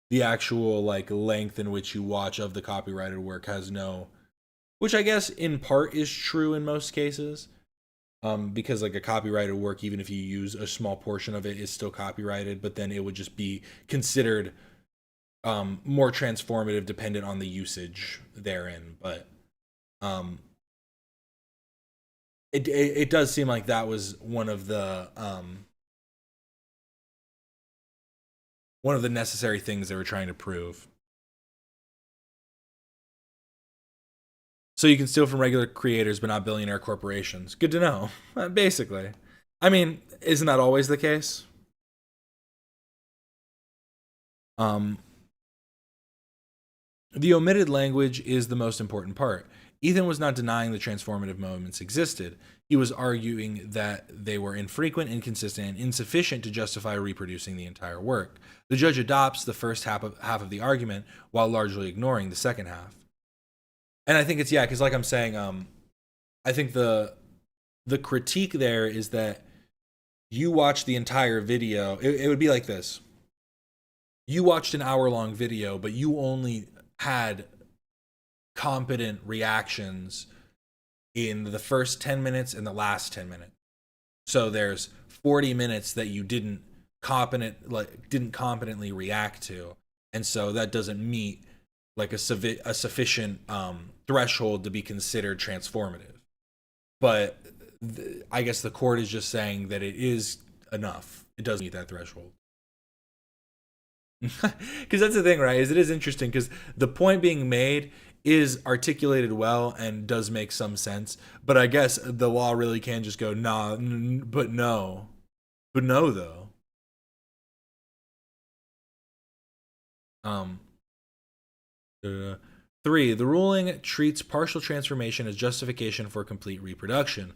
The actual length in which you watch of the copyrighted work has no, which I guess in part is true in most cases, because a copyrighted work, even if you use a small portion of it, is still copyrighted, but then it would just be considered more transformative dependent on the usage therein. But it does seem like that was one of the necessary things they were trying to prove. So you can steal from regular creators, but not billionaire corporations. Good to know, basically. I mean, isn't that always the case? The omitted language is the most important part. Ethan was not denying the transformative moments existed. He was arguing that they were infrequent, inconsistent, and insufficient to justify reproducing the entire work. The judge adopts the first half of the argument while largely ignoring the second half. And I think it's, yeah, because like I'm saying, I think the critique there is that you watch the entire video. It would be like this. You watched an hour-long video, but you only had competent reactions in the first 10 minutes and the last 10 minutes. So there's 40 minutes that you didn't competently react to. And so that doesn't meet like a sufficient threshold to be considered transformative. But I guess the court is just saying that it is enough. It does meet that threshold. Because that's the thing, right? Is it is interesting because the point being made is articulated well and does make some sense. But I guess the law really can just go, nah, but no. But no, though. Uh, 3. The ruling treats partial transformation as justification for complete reproduction.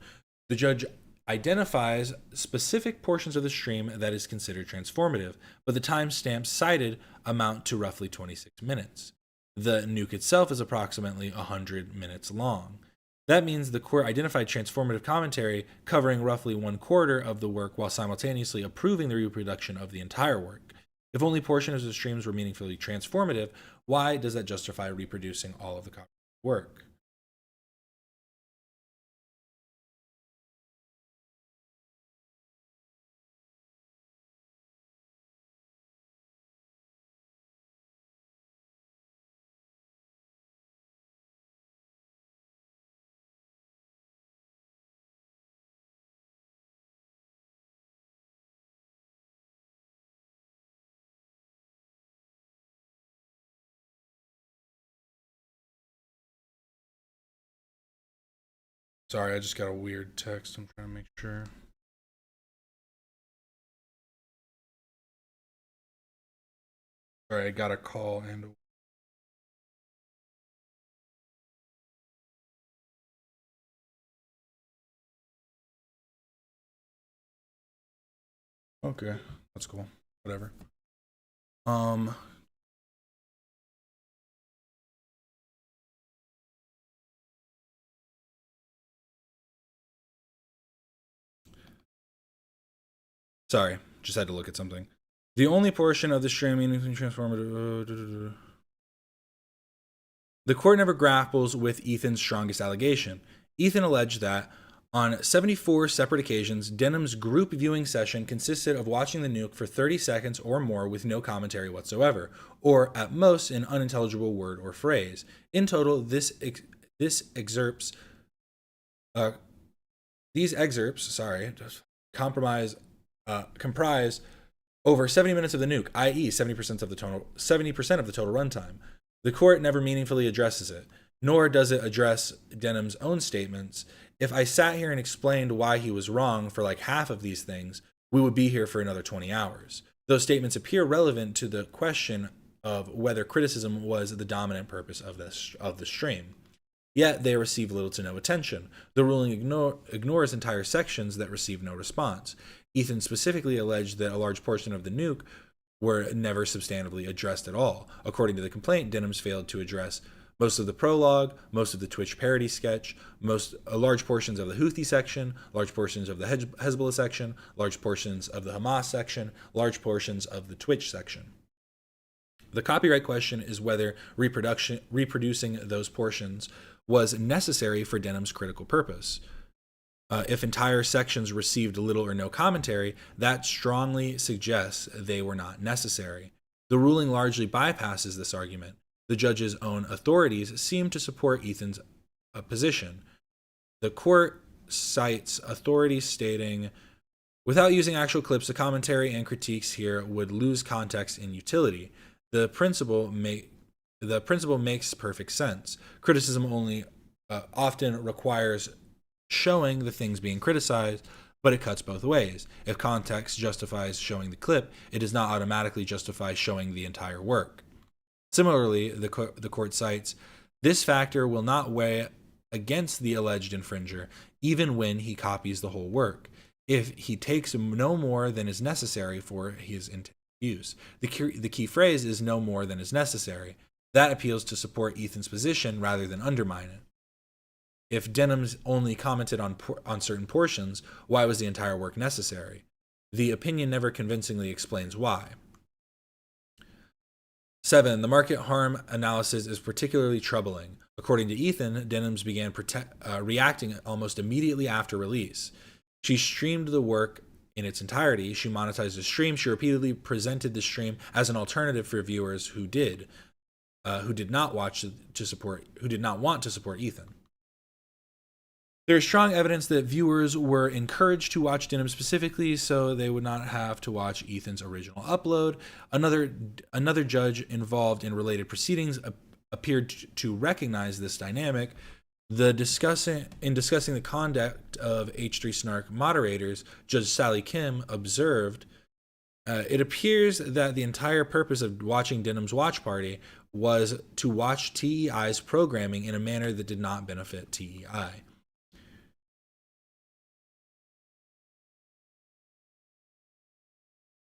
The judge identifies specific portions of the stream that is considered transformative, but the timestamps cited amount to roughly 26 minutes. The nuke itself is approximately 100 minutes long. That means the court identified transformative commentary covering roughly 1/4 of the work while simultaneously approving the reproduction of the entire work. If only portions of the streams were meaningfully transformative, why does that justify reproducing all of the copyrighted work? Sorry, I just got a weird text. I'm trying to make sure. Sorry, I got a call and... Okay, that's cool. Whatever. Sorry, just had to look at something. The only portion of the stream meaningfully transformative... The court never grapples with Ethan's strongest allegation. Ethan alleged that on 74 separate occasions, Denham's group viewing session consisted of watching the nuke for 30 seconds or more with no commentary whatsoever, or at most an unintelligible word or phrase. In total, these excerpts comprise over 70 minutes of the nuke, i.e., 70% of the total runtime. The court never meaningfully addresses it, nor does it address Denham's own statements. If I sat here and explained why he was wrong for like half of these things, we would be here for another 20 hours. Those statements appear relevant to the question of whether criticism was the dominant purpose of the stream. Yet they receive little to no attention. The ruling ignores entire sections that receive no response. Ethan specifically alleged that a large portion of the nuke were never substantively addressed at all. According to the complaint, Denham's failed to address most of the prologue, most of the Twitch parody sketch, large portions of the Houthi section, large portions of the Hezbollah section, large portions of the Hamas section, large portions of the Twitch section. The copyright question is whether reproducing those portions was necessary for Denham's critical purpose. If entire sections received little or no commentary, that strongly suggests they were not necessary. The ruling largely bypasses this argument. The judge's own authorities seem to support Ethan's position. The court cites authorities stating, without using actual clips, the commentary and critiques here would lose context and utility. The principle makes perfect sense. Criticism only often requires showing the things being criticized, but it cuts both ways. If context justifies showing the clip, it does not automatically justify showing the entire work. Similarly, the court cites, this factor will not weigh against the alleged infringer, even when he copies the whole work, if he takes no more than is necessary for his intended use. The key phrase is no more than is necessary. That appeals to support Ethan's position rather than undermine it. If Denham's only commented on certain portions, why was the entire work necessary? The opinion never convincingly explains why. 7. The market harm analysis is particularly troubling. According to Ethan, Denham's began reacting almost immediately after release. She streamed the work in its entirety. She monetized the stream. She repeatedly presented the stream as an alternative for viewers who did. who did not want to support Ethan. There is strong evidence that viewers were encouraged to watch Denham specifically so they would not have to watch Ethan's original upload. Another judge involved in related proceedings appeared to recognize this dynamic. In discussing the conduct of H3 Snark moderators, Judge Sally Kim observed, it appears that the entire purpose of watching Denham's watch party was to watch TEI's programming in a manner that did not benefit TEI.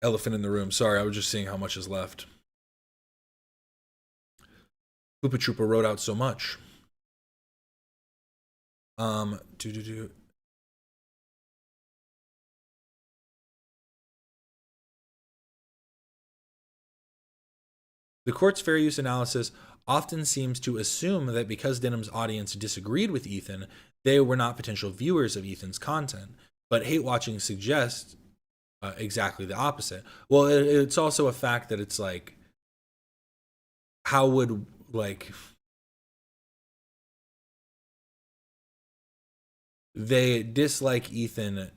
Elephant in the room. Sorry, I was just seeing how much is left. Koopa Troopa wrote out so much. The court's fair use analysis often seems to assume that because Denham's audience disagreed with Ethan, they were not potential viewers of Ethan's content. But hate watching suggests exactly the opposite. Well, it's also a fact that it's like, how would they dislike Ethan,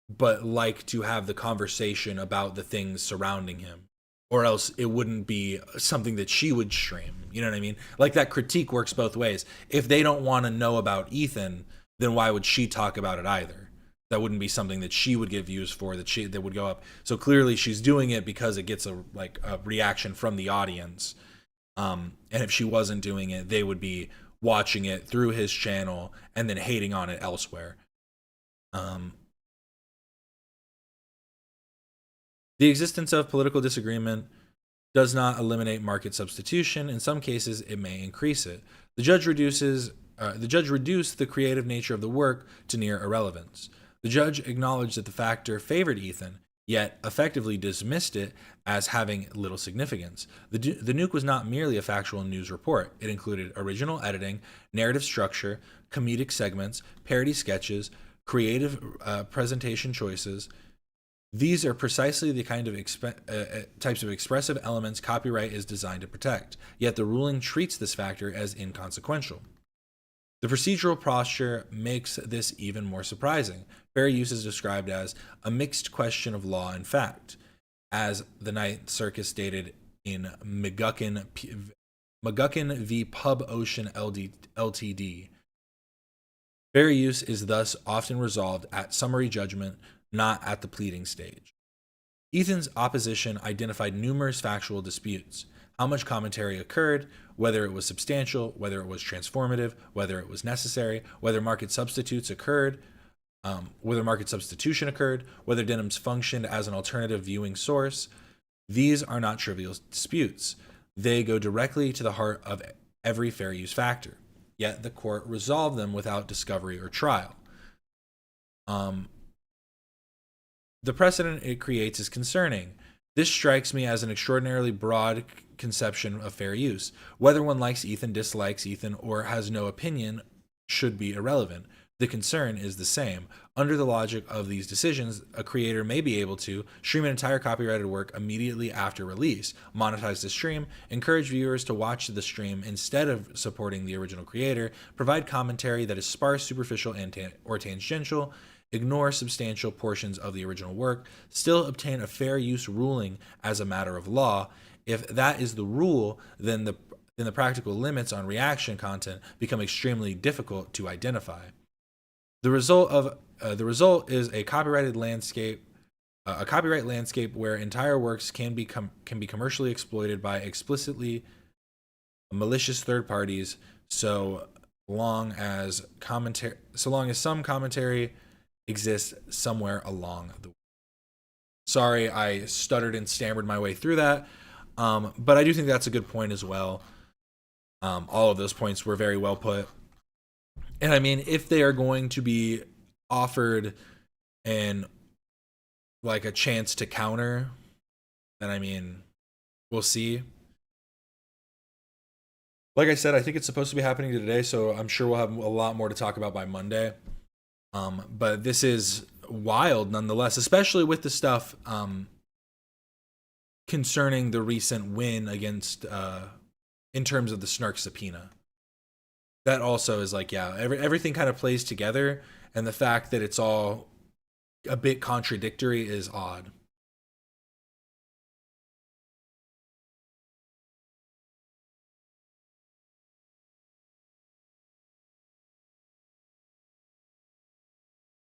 but like to have the conversation about the things surrounding him, or else it wouldn't be something that she would stream. You know what I mean? Like, that critique works both ways. If they don't want to know about Ethan, then why would she talk about it either? That wouldn't be something that she would get views for, that would go up. So clearly she's doing it because it gets a reaction from the audience. And if she wasn't doing it, they would be watching it through his channel and then hating on it elsewhere. The existence of political disagreement does not eliminate market substitution. In some cases, it may increase it. The judge reduced the creative nature of the work to near irrelevance. The judge acknowledged that the factor favored Ethan, yet effectively dismissed it as having little significance. The nuke was not merely a factual news report. It included original editing, narrative structure, comedic segments, parody sketches, creative presentation choices. These are precisely the kind of types of expressive elements copyright is designed to protect, yet the ruling treats this factor as inconsequential. The procedural posture makes this even more surprising. Fair use is described as a mixed question of law and fact, as the Ninth Circuit stated in McGuckin v. Pub Ocean Ltd. Fair use is thus often resolved at summary judgment, not at the pleading stage. Ethan's opposition identified numerous factual disputes. How much commentary occurred, whether it was substantial, whether it was transformative, whether it was necessary, whether market substitution occurred, whether Denham's functioned as an alternative viewing source. These are not trivial disputes. They go directly to the heart of every fair use factor. Yet the court resolved them without discovery or trial. The precedent it creates is concerning. This strikes me as an extraordinarily broad conception of fair use. Whether one likes Ethan, dislikes Ethan, or has no opinion should be irrelevant. The concern is the same. Under the logic of these decisions, a creator may be able to stream an entire copyrighted work immediately after release, monetize the stream, encourage viewers to watch the stream instead of supporting the original creator, provide commentary that is sparse, superficial, or tangential, ignore substantial portions of the original work, still obtain a fair use ruling as a matter of law. If that is the rule, then the practical limits on reaction content become extremely difficult to identify. The result is a copyright landscape where entire works can be commercially exploited by explicitly malicious third parties, so long as some commentary exists somewhere along the way. Sorry, I stuttered and stammered my way through that, but I do think that's a good point as well. All of those points were very well put. And I mean, if they are going to be offered a chance to counter, then I mean, we'll see. Like I said, I think it's supposed to be happening today, so I'm sure we'll have a lot more to talk about by Monday. But this is wild nonetheless, especially with the stuff concerning the recent win against, in terms of the snark subpoena. That also is like, yeah, everything kind of plays together, and the fact that it's all a bit contradictory is odd.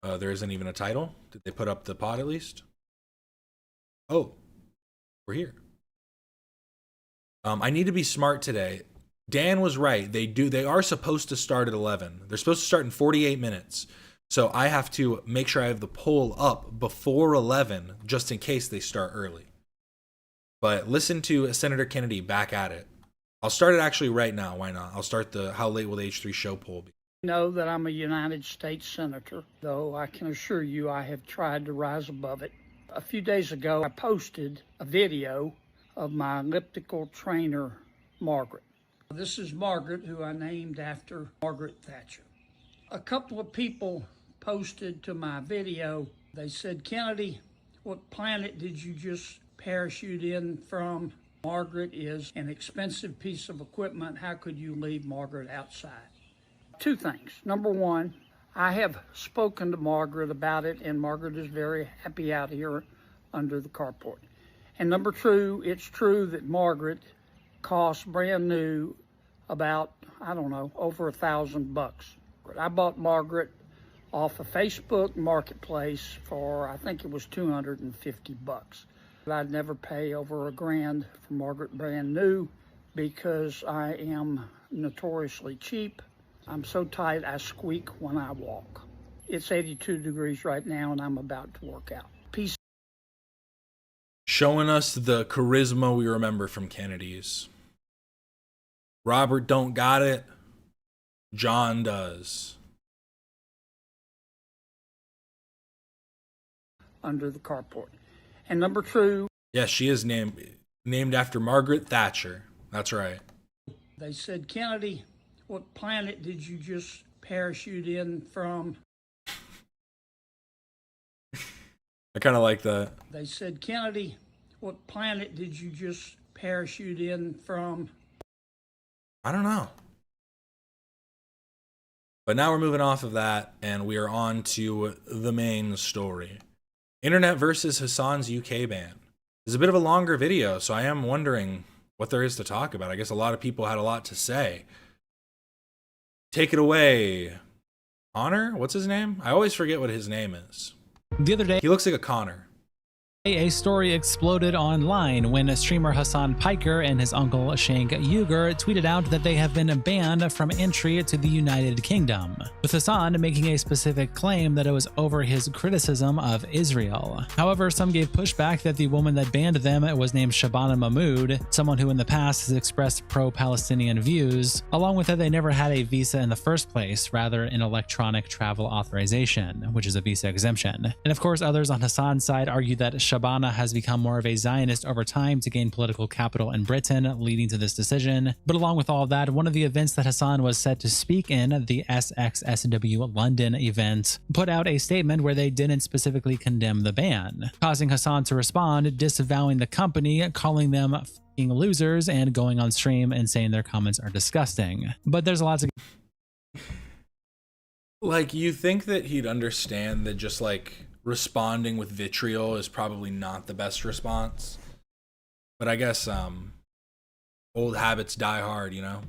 There isn't even a title. Did they put up the pod at least? Oh, we're here. I need to be smart today. Dan was right. They are supposed to start at 11. They're supposed to start in 48 minutes. So I have to make sure I have the poll up before 11, just in case they start early. But listen to Senator Kennedy back at it. I'll start it actually right now. Why not? I'll start the how late will the H3 show poll be? Know that I'm a United States Senator, though I can assure you I have tried to rise above it. A few days ago, I posted a video of my elliptical trainer, Margaret. This is Margaret, who I named after Margaret Thatcher. A couple of people posted to my video. They said, Kennedy, what planet did you just parachute in from? Margaret is an expensive piece of equipment. How could you leave Margaret outside? Two things. Number one, I have spoken to Margaret about it, and Margaret is very happy out here under the carport. And number two, it's true that Margaret costs brand new about, I don't know, over $1,000. I bought Margaret off of Facebook Marketplace for, I think it was $250. I'd never pay over $1,000 for Margaret brand new because I am notoriously cheap. I'm so tight I squeak when I walk. It's 82 degrees right now and I'm about to work out. Peace. Showing us the charisma we remember from Kennedy's. Robert don't got it. John does. Under the carport. And number two. Yes, she is named after Margaret Thatcher. That's right. They said, Kennedy, what planet did you just parachute in from? I kind of like that. They said, Kennedy, what planet did you just parachute in from? I don't know. But now we're moving off of that, and we are on to the main story. Internet versus Hasan's UK ban. It's a bit of a longer video, so I am wondering what there is to talk about. I guess a lot of people had a lot to say. Take it away. Connor? What's his name? I always forget what his name is. The other day, he looks like a Connor. A story exploded online when streamer Hasan Piker and his uncle Shank Uger tweeted out that they have been banned from entry to the United Kingdom, with Hasan making a specific claim that it was over his criticism of Israel. However, some gave pushback that the woman that banned them was named Shabana Mahmood, someone who in the past has expressed pro-Palestinian views, along with that they never had a visa in the first place, rather an electronic travel authorization, which is a visa exemption. And of course, others on Hasan's side argue that Shabana has become more of a Zionist over time to gain political capital in Britain, leading to this decision. But along with all that, one of the events that Hasan was set to speak in, the SXSW London event, put out a statement where they didn't specifically condemn the ban, causing Hasan to respond, disavowing the company, calling them f***ing losers, and going on stream and saying their comments are disgusting. But there's a lot to... Like, you think that he'd understand that just, like, responding with vitriol is probably not the best response, but I guess old habits die hard, you know.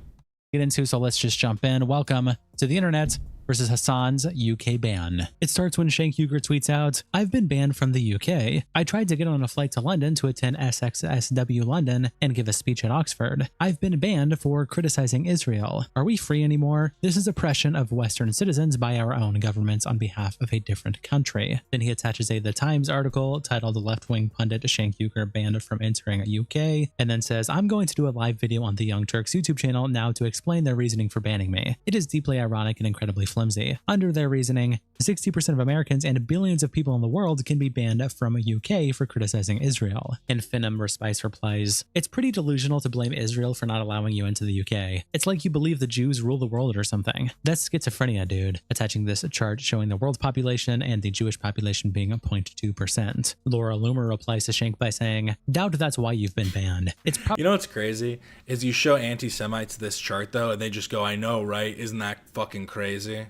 Get into, so let's just jump in. Welcome to the internet versus Hasan's UK ban. It starts when Shank Uger tweets out, "I've been banned from the UK. I tried to get on a flight to London to attend SXSW London and give a speech at Oxford. I've been banned for criticizing Israel. Are we free anymore? This is oppression of Western citizens by our own governments on behalf of a different country." Then he attaches a The Times article titled "The Left-Wing Pundit Shank Uger Banned from Entering UK," and then says, "I'm going to do a live video on the Young Turks YouTube channel now to explain their reasoning for banning me. It is deeply ironic and incredibly flimsy flimsy. Under their reasoning, 60% of Americans and billions of people in the world can be banned from UK for criticizing Israel. And Finham Respice replies, "It's pretty delusional to blame Israel for not allowing you into the UK. It's like you believe the Jews rule the world or something. That's schizophrenia, dude." Attaching this chart showing the world population and the Jewish population being 0.2%. Laura Loomer replies to Shank by saying, "Doubt that's why you've been banned. It's You know what's crazy is you show anti-Semites this chart though, and they just go, "I know, right? Isn't that fucking crazy?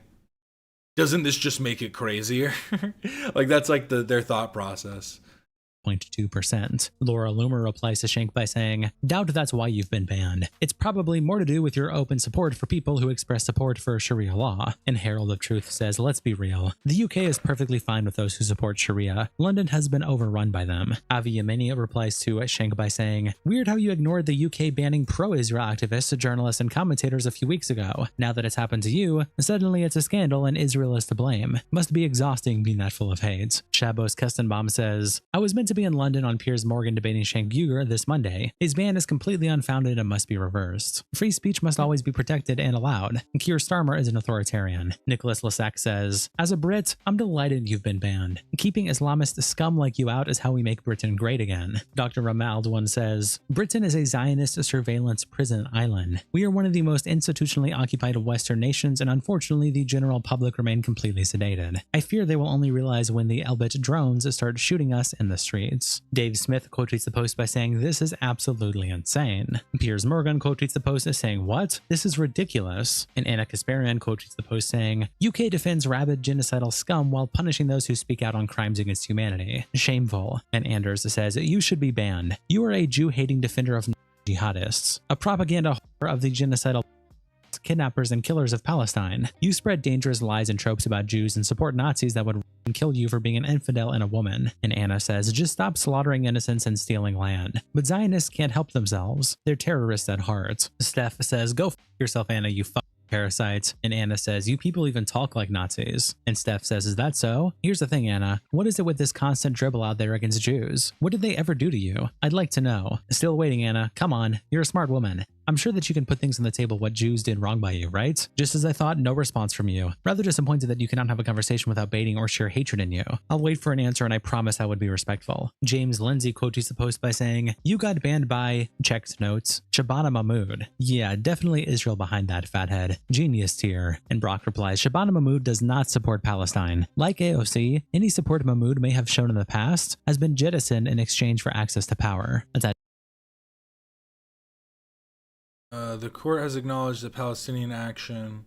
Doesn't this just make it crazier?" Like that's like their thought process. 0.2%. Laura Loomer replies to Shank by saying, "Doubt that's why you've been banned. It's probably more to do with your open support for people who express support for Sharia law." And Herald of Truth says, "Let's be real. The UK is perfectly fine with those who support Sharia. London has been overrun by them." Avi Yemeni replies to Shank by saying, "Weird how you ignored the UK banning pro-Israel activists, journalists, and commentators a few weeks ago. Now that it's happened to you, suddenly it's a scandal and Israel is to blame. Must be exhausting being that full of hate." Shabos Kestenbaum says, "I was meant to be in London on Piers Morgan debating Cenk Uygur this Monday. His ban is completely unfounded and must be reversed. Free speech must always be protected and allowed. Keir Starmer is an authoritarian." Nicholas Lasac says, "As a Brit, I'm delighted you've been banned. Keeping Islamist scum like you out is how we make Britain great again." Dr. Ramaldwan says, "Britain is a Zionist surveillance prison island. We are one of the most institutionally occupied Western nations, and unfortunately the general public remain completely sedated. I fear they will only realize when the Elbit drones start shooting us in the streets." Dave Smith quote tweets the post by saying, "This is absolutely insane." Piers Morgan quote tweets the post as saying, "What? This is ridiculous." And Anna Kasparian quote tweets the post saying, "UK defends rabid genocidal scum while punishing those who speak out on crimes against humanity. Shameful." And Anders says, "You should be banned. You are a Jew-hating defender of jihadists, a propaganda whore of the genocidal kidnappers and killers of Palestine. You spread dangerous lies and tropes about Jews and support Nazis that would kill you for being an infidel and a woman." And Anna says, "Just stop slaughtering innocents and stealing land." But Zionists can't help themselves. They're terrorists at heart. Steph says, "Go f yourself, Anna, you parasites." And Anna says, "You people even talk like Nazis." And Steph says, "Is that so? Here's the thing, Anna. What is it with this constant dribble out there against Jews? What did they ever do to you? I'd like to know." Still waiting, Anna. Come on. You're a smart woman. I'm sure that you can put things on the table what Jews did wrong by you, right? Just as I thought, no response from you. Rather disappointed that you cannot have a conversation without baiting or sheer hatred in you. I'll wait for an answer and I promise I would be respectful." James Lindsay quotes the post by saying, "You got banned by," checked notes, "Shabana Mahmood. Yeah, definitely Israel behind that fathead. Genius tier." And Brock replies, "Shabana Mahmood does not support Palestine. Like AOC, any support Mahmood may have shown in the past has been jettisoned in exchange for access to power." The court has acknowledged that Palestine action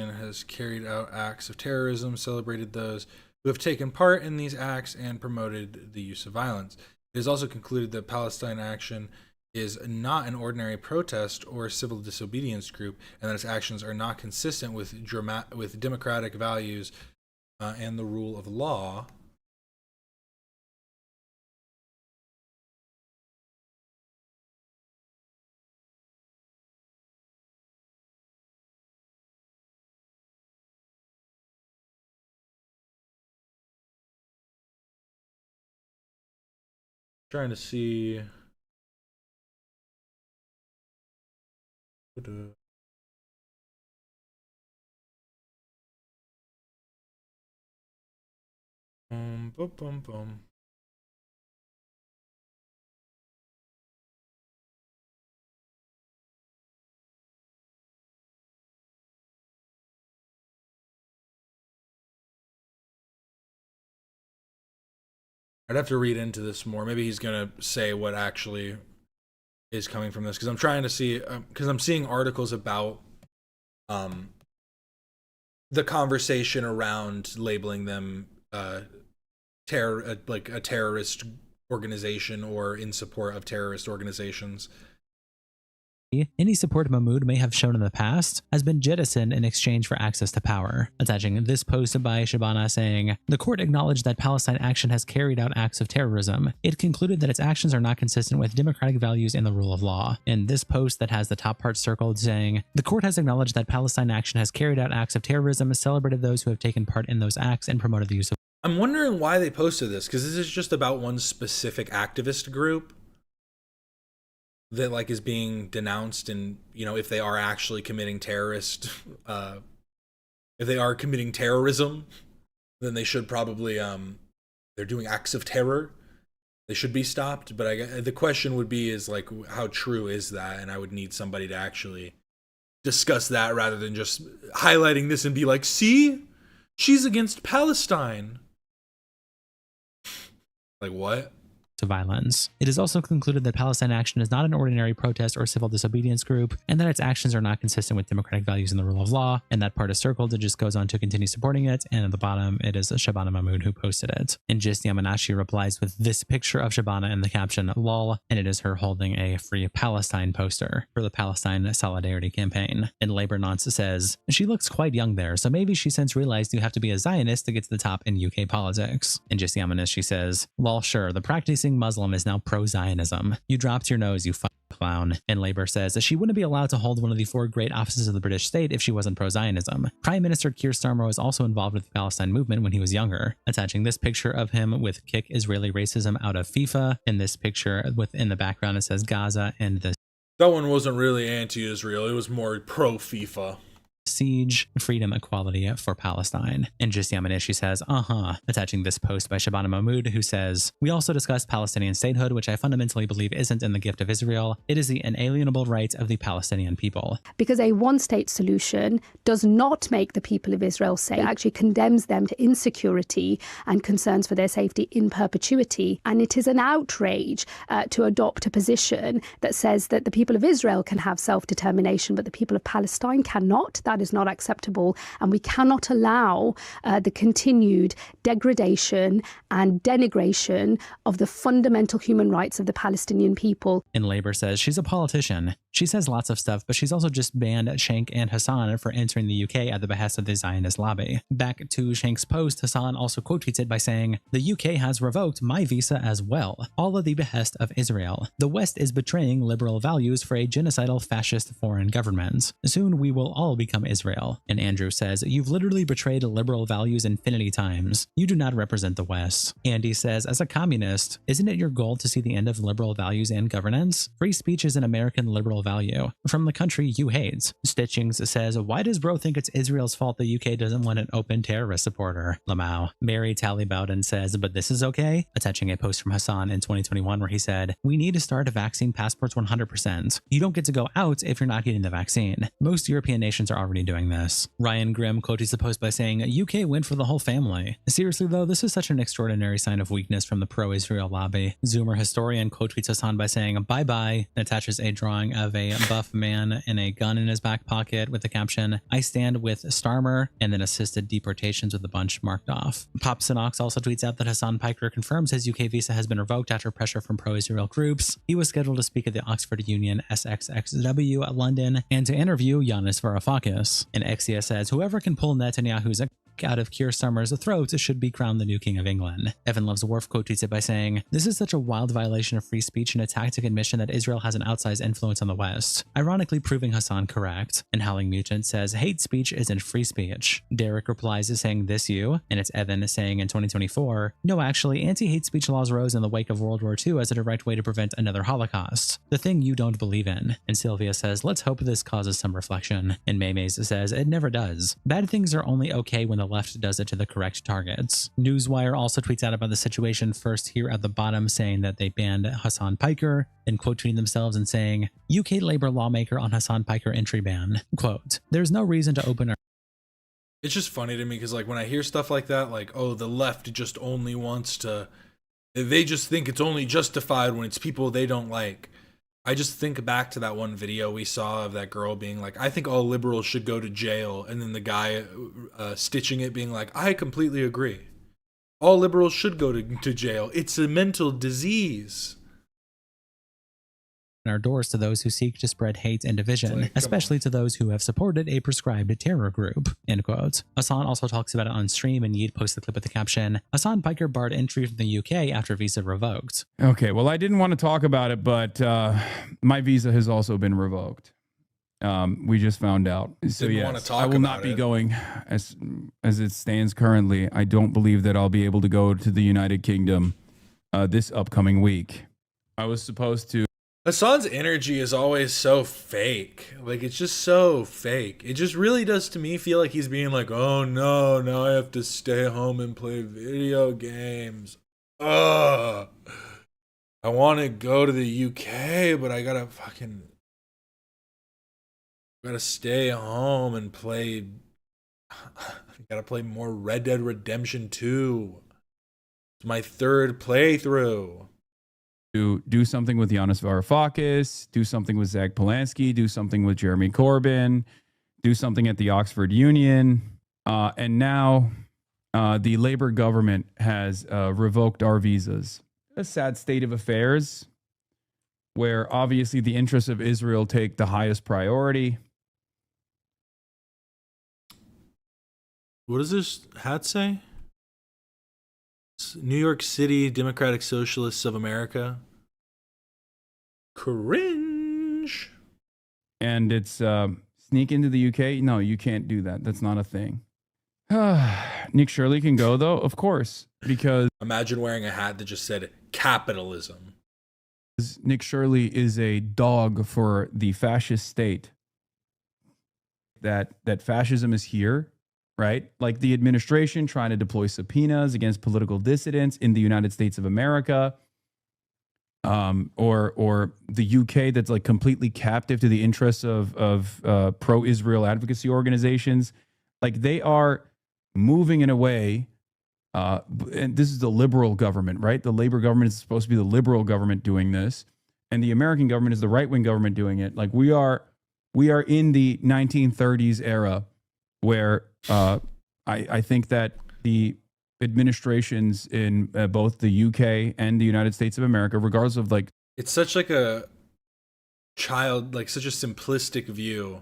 has carried out acts of terrorism, celebrated those who have taken part in these acts, and promoted the use of violence. It has also concluded that Palestine action is not an ordinary protest or civil disobedience group, and that its actions are not consistent with democratic values and the rule of law. Trying to see. Boom, boom, boom. I'd have to read into this more. Maybe he's gonna say what actually is coming from this, because I'm trying to see, because I'm seeing articles about the conversation around labeling them like a terrorist organization or in support of terrorist organizations. Any support Mahmoud may have shown in the past has been jettisoned in exchange for access to power. Attaching this post by Shabana saying, "The court acknowledged that Palestine action has carried out acts of terrorism. It concluded that its actions are not consistent with democratic values and the rule of law." And this post that has the top part circled saying, "The court has acknowledged that Palestine action has carried out acts of terrorism, celebrated those who have taken part in those acts, and promoted the use of..." I'm wondering why they posted this, because this is just about one specific activist group that like is being denounced, and if they are actually committing terrorist if they are committing terrorism, then they should probably they're doing acts of terror. They should be stopped. But the question would be is like, how true is that? And I would need somebody to actually discuss that rather than just highlighting this and be like, see, she's against Palestine. Like what? To violence. It is also concluded that Palestine Action is not an ordinary protest or civil disobedience group, and that its actions are not consistent with democratic values and the rule of law, and that part is circled. It just goes on to continue supporting it, and at the bottom it is Shabana Mahmood who posted it. And Gist Yamanashi replies with this picture of Shabana in the caption, lol, and it is her holding a Free Palestine poster for the Palestine Solidarity Campaign. And Labor Nonce says, she looks quite young there, so maybe she since realized you have to be a Zionist to get to the top in UK politics. And Gist Yamanashi says, lol, sure, the practicing Muslim is now pro-Zionism. You dropped your nose, you clown. And Labour says that she wouldn't be allowed to hold one of the 4 great offices of the British state if she wasn't pro-Zionism. Prime Minister Keir Starmer was also involved with the Palestine movement when he was younger, attaching this picture of him with kick Israeli racism out of FIFA. In this picture, within the background, it says Gaza and the That one wasn't really anti-Israel. It was more pro-FIFA. siege, freedom, equality for Palestine. And Gist Yamanashi says, attaching this post by Shabana Mahmood, who says, we also discussed Palestinian statehood, which I fundamentally believe isn't in the gift of Israel. It is the inalienable right of the Palestinian people. Because a one-state solution does not make the people of Israel safe. It actually condemns them to insecurity and concerns for their safety in perpetuity. And it is an outrage to adopt a position that says that the people of Israel can have self-determination, but the people of Palestine cannot. That is not acceptable, and we cannot allow the continued degradation and denigration of the fundamental human rights of the Palestinian people. And Labour says she's a politician. She says lots of stuff, but she's also just banned Shank and Hasan for entering the UK at the behest of the Zionist lobby. Back to Shank's post, Hasan also quote tweets it by saying, the UK has revoked my visa as well, all at the behest of Israel. The West is betraying liberal values for a genocidal fascist foreign government. Soon we will all become Israel. And Andrew says, you've literally betrayed liberal values infinity times. You do not represent the West. Andy says, as a communist, isn't it your goal to see the end of liberal values and governance? Free speech is an American liberal value from the country you hate. Stitchings says, why does bro think it's Israel's fault the UK doesn't want an open terrorist supporter? Lamau. Mary Talibowden says, but this is okay? Attaching a post from Hasan in 2021 where he said, we need to start vaccine passports 100%. You don't get to go out if you're not getting the vaccine. Most European nations are already doing this. Ryan Grimm quotes the post by saying, UK win for the whole family. Seriously though, this is such an extraordinary sign of weakness from the pro-Israel lobby. Zoomer historian quote tweets Hasan by saying, bye-bye, and attaches a drawing of a buff man and a gun in his back pocket with the caption, I stand with Starmer, and then assisted deportations with a bunch marked off. Pop Sinox also tweets out that Hasan Piker confirms his UK visa has been revoked after pressure from pro-Israel groups. He was scheduled to speak at the Oxford Union SXXW at London and to interview Yanis Varoufakis. And Exia says, whoever can pull Netanyahu's out of Keir Starmer's throat should be crowned the new king of England. Evan Loves Worf quote tweets it by saying, this is such a wild violation of free speech and a tactic admission that Israel has an outsized influence on the West, ironically proving Hasan correct. And Howling Mutant says, hate speech isn't free speech. Derek replies to saying, this you? And it's Evan saying in 2024, no, actually, anti-hate speech laws rose in the wake of World War II as a direct way to prevent another Holocaust, the thing you don't believe in. And Sylvia says, let's hope this causes some reflection. And Maymays says, it never does. Bad things are only okay when the left does it to the correct targets. Newswire also tweets out about the situation first here at the bottom, saying that they banned Hasan Piker, and quote tweeting themselves and saying, UK Labour lawmaker on Hasan Piker entry ban. Quote, there's no reason to open our... It's just funny to me because like when I hear stuff like that, like, oh, the left just only wants to, they just think it's only justified when it's people they don't like. I just think back to that one video we saw of that girl being like, I think all liberals should go to jail. And then the guy stitching it being like, I completely agree. All liberals should go to jail. It's a mental disease. Our doors to those who seek to spread hate and division, especially to those who have supported a prescribed terror group. End quote. Hasan also talks about it on stream, and Yeet posts the clip with the caption, Hasan Piker barred entry from the UK after visa revoked. Okay, well, I didn't want to talk about it, but my visa has also been revoked. We just found out. So yes, I will not be going as it stands currently. I don't believe that I'll be able to go to the United Kingdom this upcoming week. I was supposed to Hasan's energy is always so fake. Like, it's just so fake. It just really does to me feel like he's being like, oh no, now I have to stay home and play video games. Ugh. I want to go to the UK, but I gotta stay home and play. I gotta play more Red Dead Redemption 2. It's my third playthrough. To do something with Giannis Varoufakis, do something with Zach Polanski, do something with Jeremy Corbyn, do something at the Oxford Union. And now the Labor government has revoked our visas. A sad state of affairs where obviously the interests of Israel take the highest priority. What does this hat say? New York City Democratic Socialists of America. Cringe. And it's sneak into the UK. No, you can't do that. That's not a thing. Nick Shirley can go, though, of course, because imagine wearing a hat that just said capitalism. Nick Shirley is a dog for the fascist state. That fascism is here, right? Like the administration trying to deploy subpoenas against political dissidents in the United States of America, or the UK that's like completely captive to the interests of pro-Israel advocacy organizations. Like they are moving in a way, and this is the liberal government, right? The Labor government is supposed to be the liberal government doing this, and the American government is the right-wing government doing it. Like we are in the 1930s era where I think that the administrations in both the UK and the United States of America, regardless of like, it's such like a child, like such a simplistic view.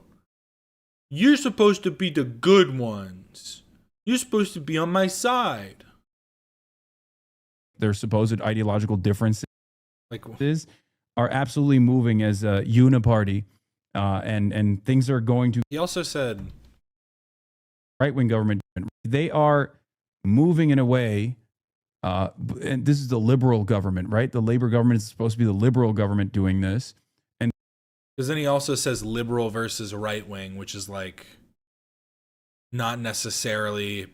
You're supposed to be the good ones. You're supposed to be on my side. Their supposed ideological differences are absolutely moving as a uniparty, and things are going to. He also said, right-wing government. They are moving in a way, and this is the liberal government, right? The Labor government is supposed to be the liberal government doing this. And because then he also says liberal versus right-wing, which is like not necessarily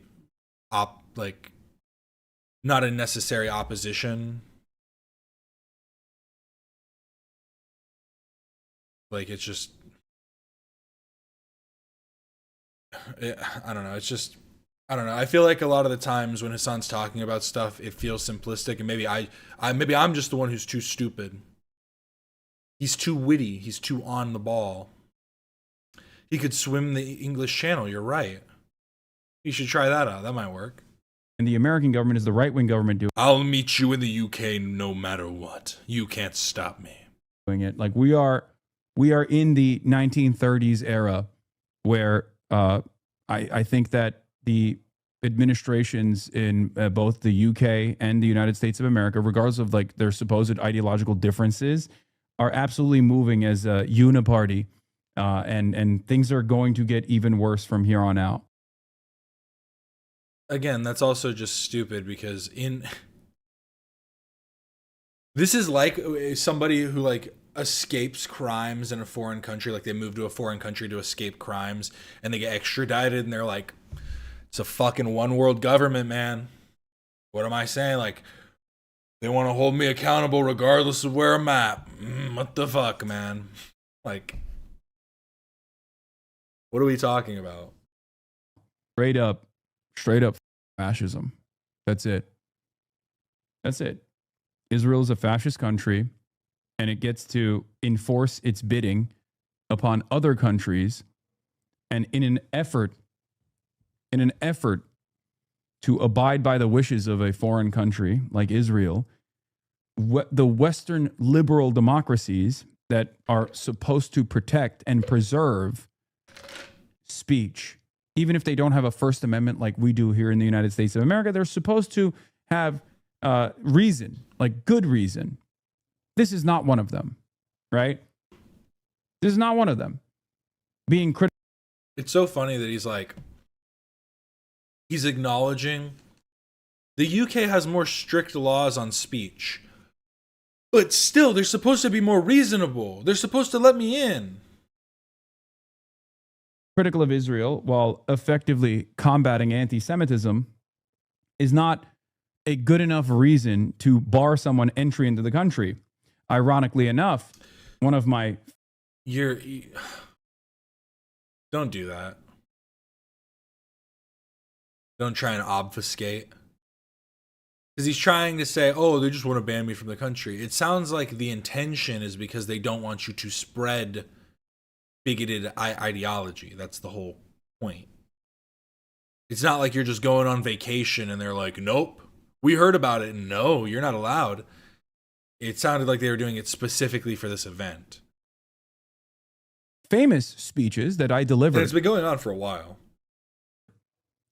not a necessary opposition. Like it's just, I don't know. It's just, I don't know. I feel like a lot of the times when Hasan's talking about stuff, it feels simplistic, and maybe maybe I'm just the one who's too stupid. He's too witty. He's too on the ball. He could swim the English Channel. You're right. You should try that out. That might work. And the American government is the right-wing government doing. I'll meet you in the UK no matter what. You can't stop me. Doing it. Like we are in the 1930s era where I think that the administrations in both the UK and the United States of America, regardless of like their supposed ideological differences, are absolutely moving as a uniparty, and things are going to get even worse from here on out. Again, that's also just stupid because this is like somebody who like escapes crimes in a foreign country, like they move to a foreign country to escape crimes and they get extradited and they're like, it's a fucking one world government, man. What am I saying? Like, they want to hold me accountable regardless of where I'm at. What the fuck, man? Like, what are we talking about? Straight up fascism. That's it. Israel is a fascist country, and it gets to enforce its bidding upon other countries. And in an effort to abide by the wishes of a foreign country like Israel, the Western liberal democracies that are supposed to protect and preserve speech, even if they don't have a First Amendment like we do here in the United States of America, they're supposed to have reason, like good reason. This is not one of them, right? This is not one of them. Being critical. It's so funny that he's acknowledging the UK has more strict laws on speech. But still, they're supposed to be more reasonable. They're supposed to let me in. Critical of Israel while effectively combating anti-Semitism is not a good enough reason to bar someone entry into the country. Ironically enough, one of my... Don't do that. Don't try and obfuscate. Because he's trying to say, oh, they just want to ban me from the country. It sounds like the intention is because they don't want you to spread bigoted ideology. That's the whole point. It's not like you're just going on vacation and they're like, nope, we heard about it. No, you're not allowed. It sounded like they were doing it specifically for this event. Famous speeches that I delivered. And it's been going on for a while.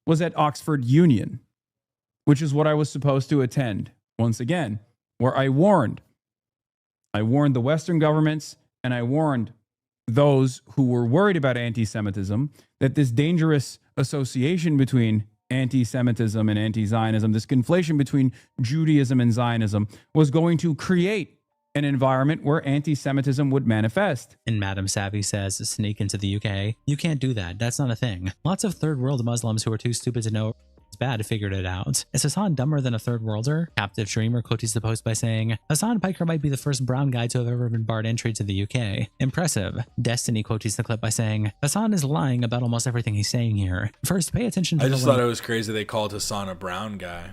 Was at Oxford Union, which is what I was supposed to attend once again, where I warned the Western governments and I warned those who were worried about anti-Semitism that this dangerous association between anti-Semitism and anti-Zionism, this conflation between Judaism and Zionism, was going to create an environment where anti-Semitism would manifest. And Madam Savvy says, sneak into the UK. You can't do that. That's not a thing. Lots of third world Muslims who are too stupid to know it's bad figured it out. Is Hasan dumber than a third worlder? Captive Dreamer quotes the post by saying, Hasan Piker might be the first brown guy to have ever been barred entry to the UK. Impressive. Destiny quotes the clip by saying, Hasan is lying about almost everything he's saying here. First, pay attention to I just thought it was crazy they called Hasan a brown guy.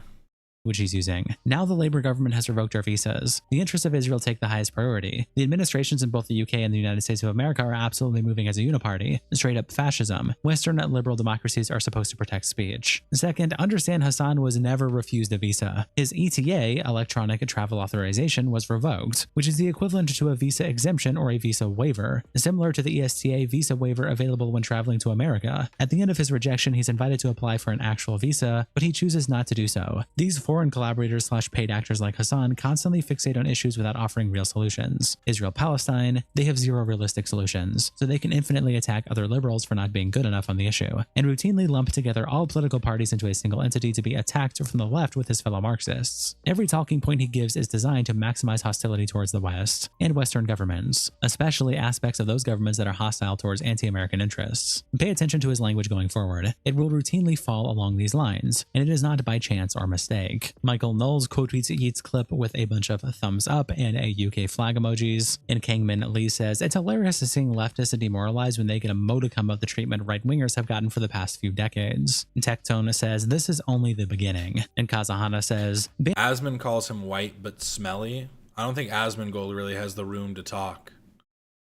Which he's using. Now the Labour government has revoked our visas. The interests of Israel take the highest priority. The administrations in both the UK and the United States of America are absolutely moving as a uniparty. Straight up fascism. Western liberal democracies are supposed to protect speech. Second, understand Hasan was never refused a visa. His ETA, electronic travel authorization, was revoked, which is the equivalent to a visa exemption or a visa waiver, similar to the ESTA visa waiver available when traveling to America. At the end of his rejection, he's invited to apply for an actual visa, but he chooses not to do so. These foreign collaborators / paid actors like Hasan constantly fixate on issues without offering real solutions. Israel-Palestine, they have zero realistic solutions, so they can infinitely attack other liberals for not being good enough on the issue, and routinely lump together all political parties into a single entity to be attacked from the left with his fellow Marxists. Every talking point he gives is designed to maximize hostility towards the West and Western governments, especially aspects of those governments that are hostile towards anti-American interests. Pay attention to his language going forward. It will routinely fall along these lines, and it is not by chance or mistake. Michael Knowles quote tweets Yeats' clip with a bunch of thumbs up and a UK flag emojis. And Kangman Lee says, it's hilarious to seeing leftists demoralized when they get a modicum of the treatment right-wingers have gotten for the past few decades. Tectone says, this is only the beginning. And Kazahana says, Asmund calls him white but smelly. I don't think Asmongold really has the room to talk.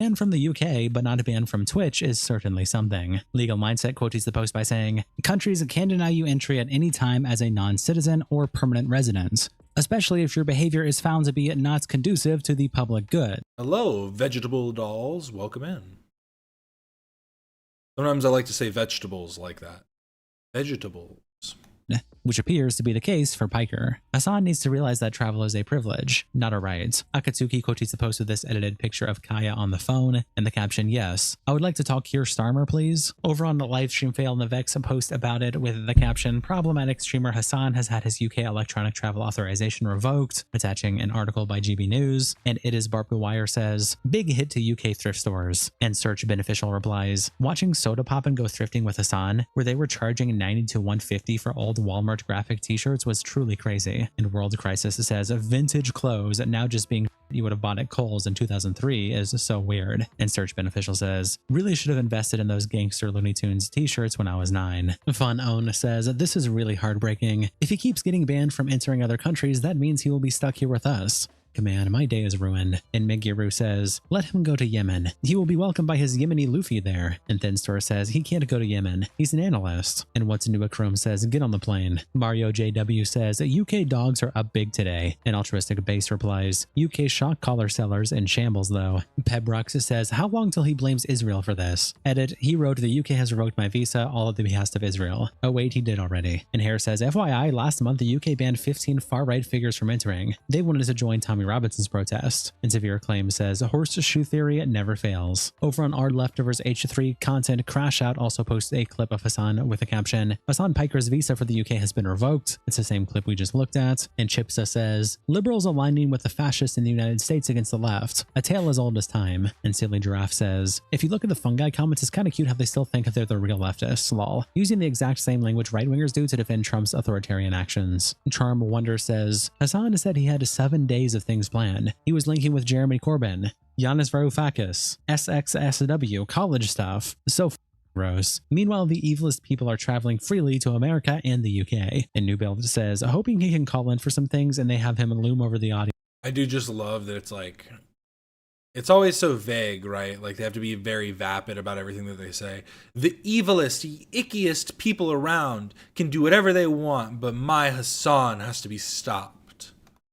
Banned from the UK, but not banned from Twitch is certainly something. Legal Mindset quotes the post by saying, countries can deny you entry at any time as a non-citizen or permanent resident, especially if your behavior is found to be not conducive to the public good. Hello, vegetable dolls. Welcome in. Sometimes I like to say vegetables like that. Vegetables. Which appears to be the case for Piker. Hasan needs to realize that travel is a privilege, not a right. Akatsuki quotes the post with this edited picture of Kaya on the phone, and the caption, yes, I would like to talk Keir Starmer, please. Over on the livestream fail, Navex post about it with the caption, problematic streamer Hasan has had his UK electronic travel authorization revoked, attaching an article by GB News, and It Is Barbed Wire says, big hit to UK thrift stores, and Search Beneficial replies, watching Soda Pop and go thrifting with Hasan, where they were charging $90 to $150 for old Walmart graphic t-shirts was truly crazy. And World Crisis says vintage clothes now just being you would have bought at Kohl's in 2003 is so weird. And Search Beneficial says, really should have invested in those gangster Looney Tunes t-shirts when I was 9. Fun Own says, this is really heartbreaking. If he keeps getting banned from entering other countries, that means he will be stuck here with us. Command, my day is ruined. And Migiru says, let him go to Yemen. He will be welcomed by his Yemeni Luffy there. And Thin Store says, he can't go to Yemen. He's an analyst. And What's New Chrome says, get on the plane. Mario JW says, UK dogs are up big today. And Altruistic Base replies, UK shock collar sellers in shambles though. Pebrox says, how long till he blames Israel for this? Edit, he wrote, the UK has revoked my visa, all at the behest of Israel. Oh wait, he did already. And Hare says, FYI, last month the UK banned 15 far-right figures from entering. They wanted to join Tommy Tommy Robinson's protest. And Severe Claim says, horseshoe theory never fails. Over on our Leftovers H3 content, Crash Out also posted a clip of Hasan with the caption, Hasan Piker's visa for the UK has been revoked. It's the same clip we just looked at. And Chipsa says, liberals aligning with the fascists in the United States against the left. A tale as old as time. And Silly Giraffe says, if you look at the fungi comments, it's kind of cute how they still think they're the real leftists, lol. Using the exact same language right-wingers do to defend Trump's authoritarian actions. Charm Wonder says, Hasan said he had 7 days of things planned. He was linking with Jeremy Corbyn, Yanis Varoufakis, SXSW, college stuff. So gross. Meanwhile, the evilest people are traveling freely to America and the UK. And New Build says, hoping he can call in for some things and they have him loom over the audio. I do just love that it's like, it's always so vague, right? Like they have to be very vapid about everything that they say. The evilest, ickiest people around can do whatever they want, but my Hasan has to be stopped.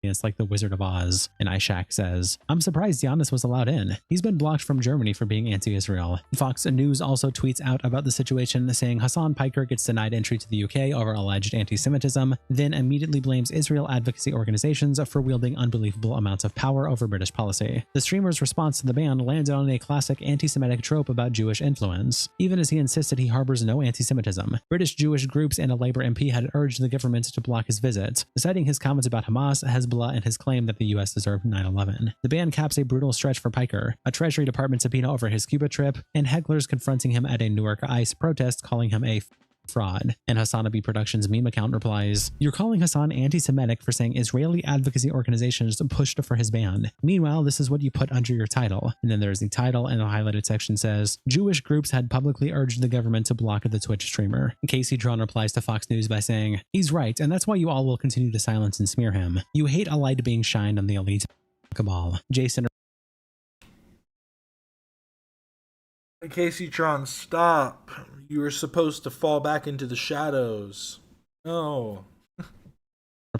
It's like the Wizard of Oz. And Ishak says, I'm surprised Giannis was allowed in. He's been blocked from Germany for being anti-Israel. Fox News also tweets out about the situation, saying Hasan Piker gets denied entry to the UK over alleged anti-Semitism, then immediately blames Israel advocacy organizations for wielding unbelievable amounts of power over British policy. The streamer's response to the ban landed on a classic anti-Semitic trope about Jewish influence, even as he insisted he harbors no anti-Semitism. British Jewish groups and a Labour MP had urged the government to block his visit, citing his comments about Hamas, Hezbollah, and his claim that the US deserved 9/11. The ban caps a brutal stretch for Piker, a Treasury Department subpoena over his Cuba trip, and hecklers confronting him at a Newark ICE protest calling him a fraud. And Hassanabi Productions meme account replies, you're calling Hasan anti-Semitic for saying Israeli advocacy organizations pushed for his ban. Meanwhile, this is what you put under your title. And then there's the title, and the highlighted section says, Jewish groups had publicly urged the government to block the Twitch streamer. Casey Tron replies to Fox News by saying, he's right, and that's why you all will continue to silence and smear him. You hate a light being shined on the elite cabal. Jason Casey Tron, stop. You were supposed to fall back into the shadows. No.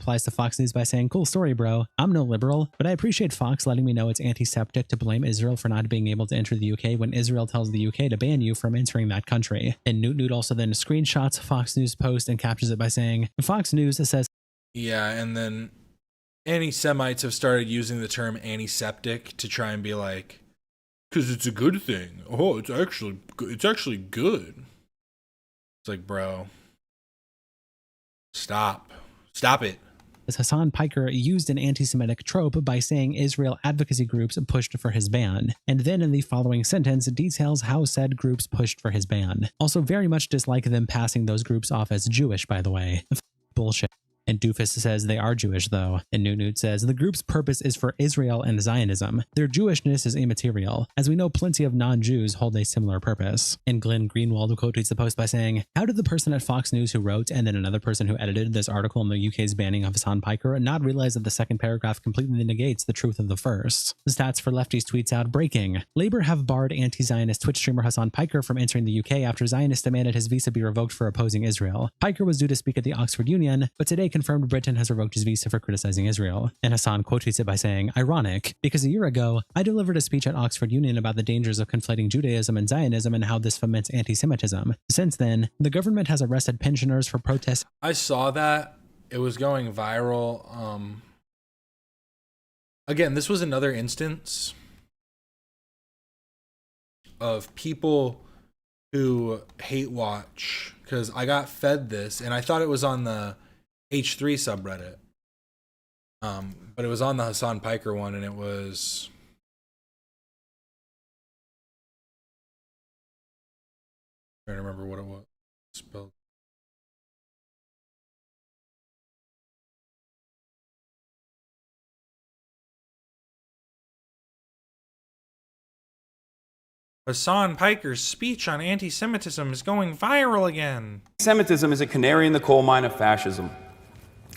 replies to Fox News by saying, cool story, bro. I'm no liberal, but I appreciate Fox letting me know it's antiseptic to blame Israel for not being able to enter the UK when Israel tells the UK to ban you from entering that country. And Newt Newt also then screenshots Fox News post and captures it by saying, Fox News says, yeah, and then anti-Semites have started using the term antiseptic to try and be like, because it's a good thing. Oh, it's actually good. It's like, bro, stop it. As Hasan Piker used an anti-Semitic trope by saying Israel advocacy groups pushed for his ban, and then in the following sentence details how said groups pushed for his ban. Also very much dislike them passing those groups off as Jewish, by the way. Bullshit. And Doofus says they are Jewish, though. And Newt says the group's purpose is for Israel and Zionism. Their Jewishness is immaterial, as we know plenty of non-Jews hold a similar purpose. And Glenn Greenwald quotes the post by saying, how did the person at Fox News who wrote and then another person who edited this article on the UK's banning of Hasan Piker not realize that the second paragraph completely negates the truth of the first? Stats for Lefties tweets out, breaking. Labour have barred anti-Zionist Twitch streamer Hasan Piker from entering the UK after Zionists demanded his visa be revoked for opposing Israel. Piker was due to speak at the Oxford Union, but today confirmed Britain has revoked his visa for criticizing Israel. And Hasan quote tweets it by saying, ironic, because a year ago, I delivered a speech at Oxford Union about the dangers of conflating Judaism and Zionism and how this foments anti-Semitism. Since then, the government has arrested pensioners for protests. I saw that. It was going viral. Again, this was another instance of people who hate watch, because I got fed this and I thought it was on the H3 subreddit, but it was on the Hasan Piker one, and it was trying to remember what it was spelled. Hasan Piker's speech on anti-Semitism is going viral again. Anti-Semitism is a canary in the coal mine of fascism.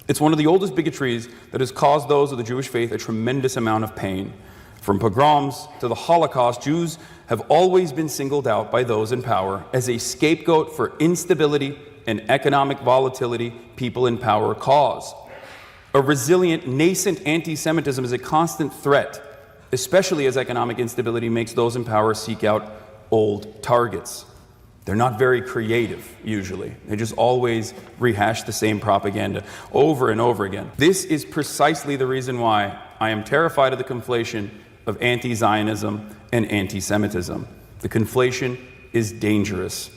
It's one of the oldest bigotries that has caused those of the Jewish faith a tremendous amount of pain. From pogroms to the Holocaust, Jews have always been singled out by those in power as a scapegoat for instability and economic volatility people in power cause. A resilient, nascent anti-Semitism is a constant threat, especially as economic instability makes those in power seek out old targets. They're not very creative, usually. They just always rehash the same propaganda over and over again. This is precisely the reason why I am terrified of the conflation of anti-Zionism and anti-Semitism. The conflation is dangerous.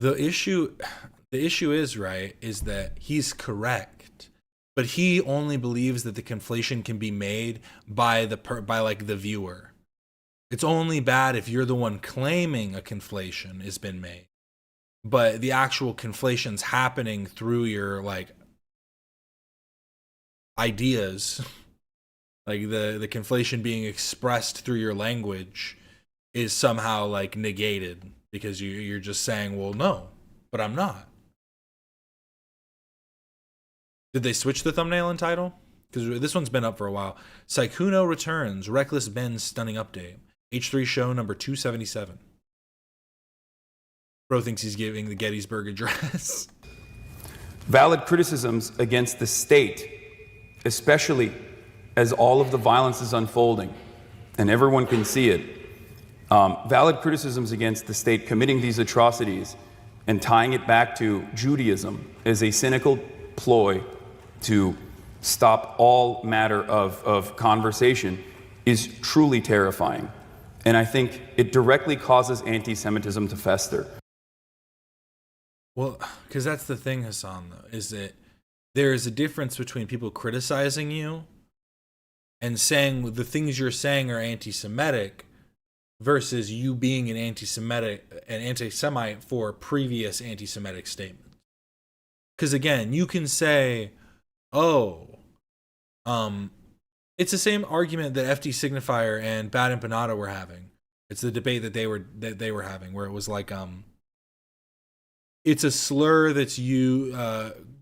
The issue is, right, is that he's correct, but he only believes that the conflation can be made by the viewer. It's only bad if you're the one claiming a conflation has been made, but the actual conflation's happening through your like ideas, like the conflation being expressed through your language is somehow like negated because you're just saying, well, no, but I'm not. Did they switch the thumbnail and title? Because this one's been up for a while. Saikuno returns, Reckless Ben's stunning update. H3 show number 277. Bro thinks he's giving the Gettysburg Address. Valid criticisms against the state, especially as all of the violence is unfolding, and everyone can see it. Valid criticisms against the state committing these atrocities and tying it back to Judaism is a cynical ploy to stop all matter of conversation is truly terrifying. And I think it directly causes anti-Semitism to fester. Well, because that's the thing, Hasan, though, is that there is a difference between people criticizing you and saying the things you're saying are anti-Semitic versus you being an anti-Semite for previous anti-Semitic statements. Because again, you can say, it's the same argument that FD Signifier and Bad Empanada were having. It's the debate that they were having, where it was like, it's a slur that's you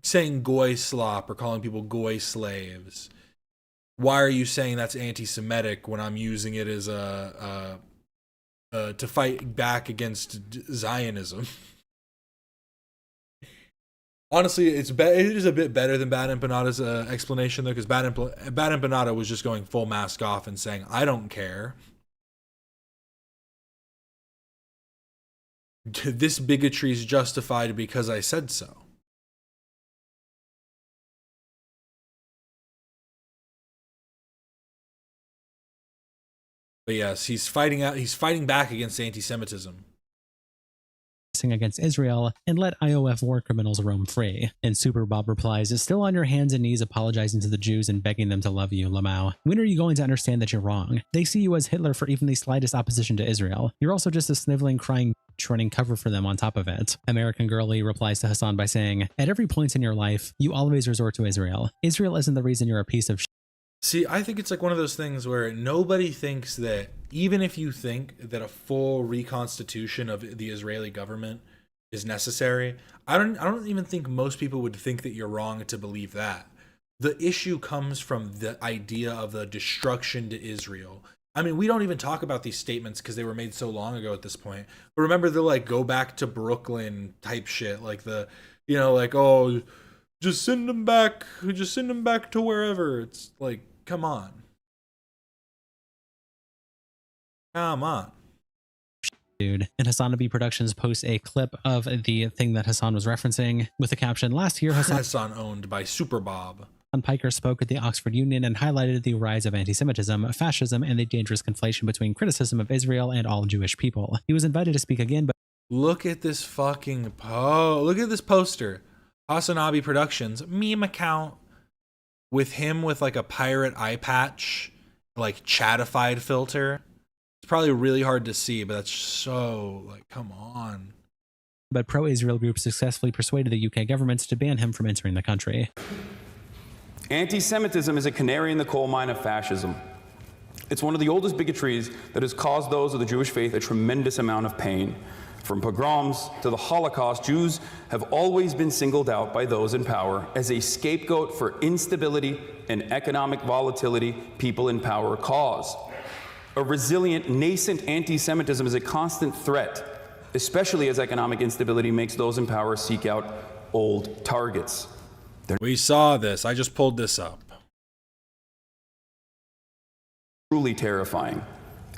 saying goy slop or calling people goy slaves. Why are you saying that's anti-Semitic when I'm using it as to fight back against Zionism? Honestly, it is a bit better than Bad Empanada's explanation, though, because Bad Empanada was just going full mask off and saying, I don't care. This bigotry is justified because I said so. But yes, he's fighting back against anti-Semitism. Against Israel and let IOF war criminals roam free. And Super Bob replies, is still on your hands and knees apologizing to the Jews and begging them to love you, Lamau. When are you going to understand that you're wrong? They see you as Hitler for even the slightest opposition to Israel. You're also just a sniveling, crying bitch running cover for them on top of it. American Girly replies to Hasan by saying, at every point in your life, you always resort to Israel. Israel isn't the reason you're a piece of shit. See, I think it's like one of those things where nobody thinks that, even if you think that a full reconstitution of the Israeli government is necessary, I don't even think most people would think that you're wrong to believe that. The issue comes from the idea of the destruction to Israel. I mean, we don't even talk about these statements because they were made so long ago at this point. But remember the like go back to Brooklyn type shit, like the, you know, like, oh, just send them back to wherever. It's like, come on. Dude. And Hasanabi Productions posts a clip of the thing that Hasan was referencing with the caption, last year Hasan owned by Super Bob. Piker spoke at the Oxford Union and highlighted the rise of anti-Semitism, fascism, and the dangerous conflation between criticism of Israel and all Jewish people. He was invited to speak again, but look at this fucking look at this poster. Hasanabi Productions meme account with him with like a pirate eye patch, like chatified filter. It's probably really hard to see, but that's so like, come on. But pro-Israel groups successfully persuaded the UK government to ban him from entering the country. Anti-Semitism is a canary in the coal mine of fascism. It's one of the oldest bigotries that has caused those of the Jewish faith a tremendous amount of pain. From pogroms to the Holocaust, Jews have always been singled out by those in power as a scapegoat for instability and economic volatility people in power cause. A resilient, nascent anti-Semitism is a constant threat, especially as economic instability makes those in power seek out old targets. We saw this. I just pulled this up. Truly terrifying.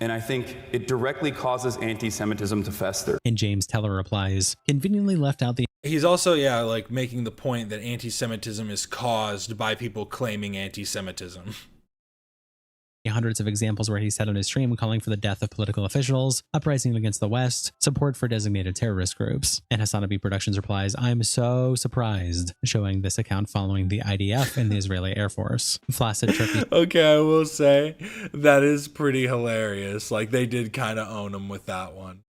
And I think it directly causes anti-Semitism to fester. And James Teller replies, conveniently left out the... He's also, yeah, like making the point that anti-Semitism is caused by people claiming anti-Semitism. Hundreds of examples where he said on his stream calling for the death of political officials, uprising against the West, support for designated terrorist groups. And Hasanabi Productions replies, "I'm so surprised," showing this account following the IDF and the Israeli Air Force. Flaccid Turkey. Okay, I will say that is pretty hilarious. Like, they did kind of own him with that one.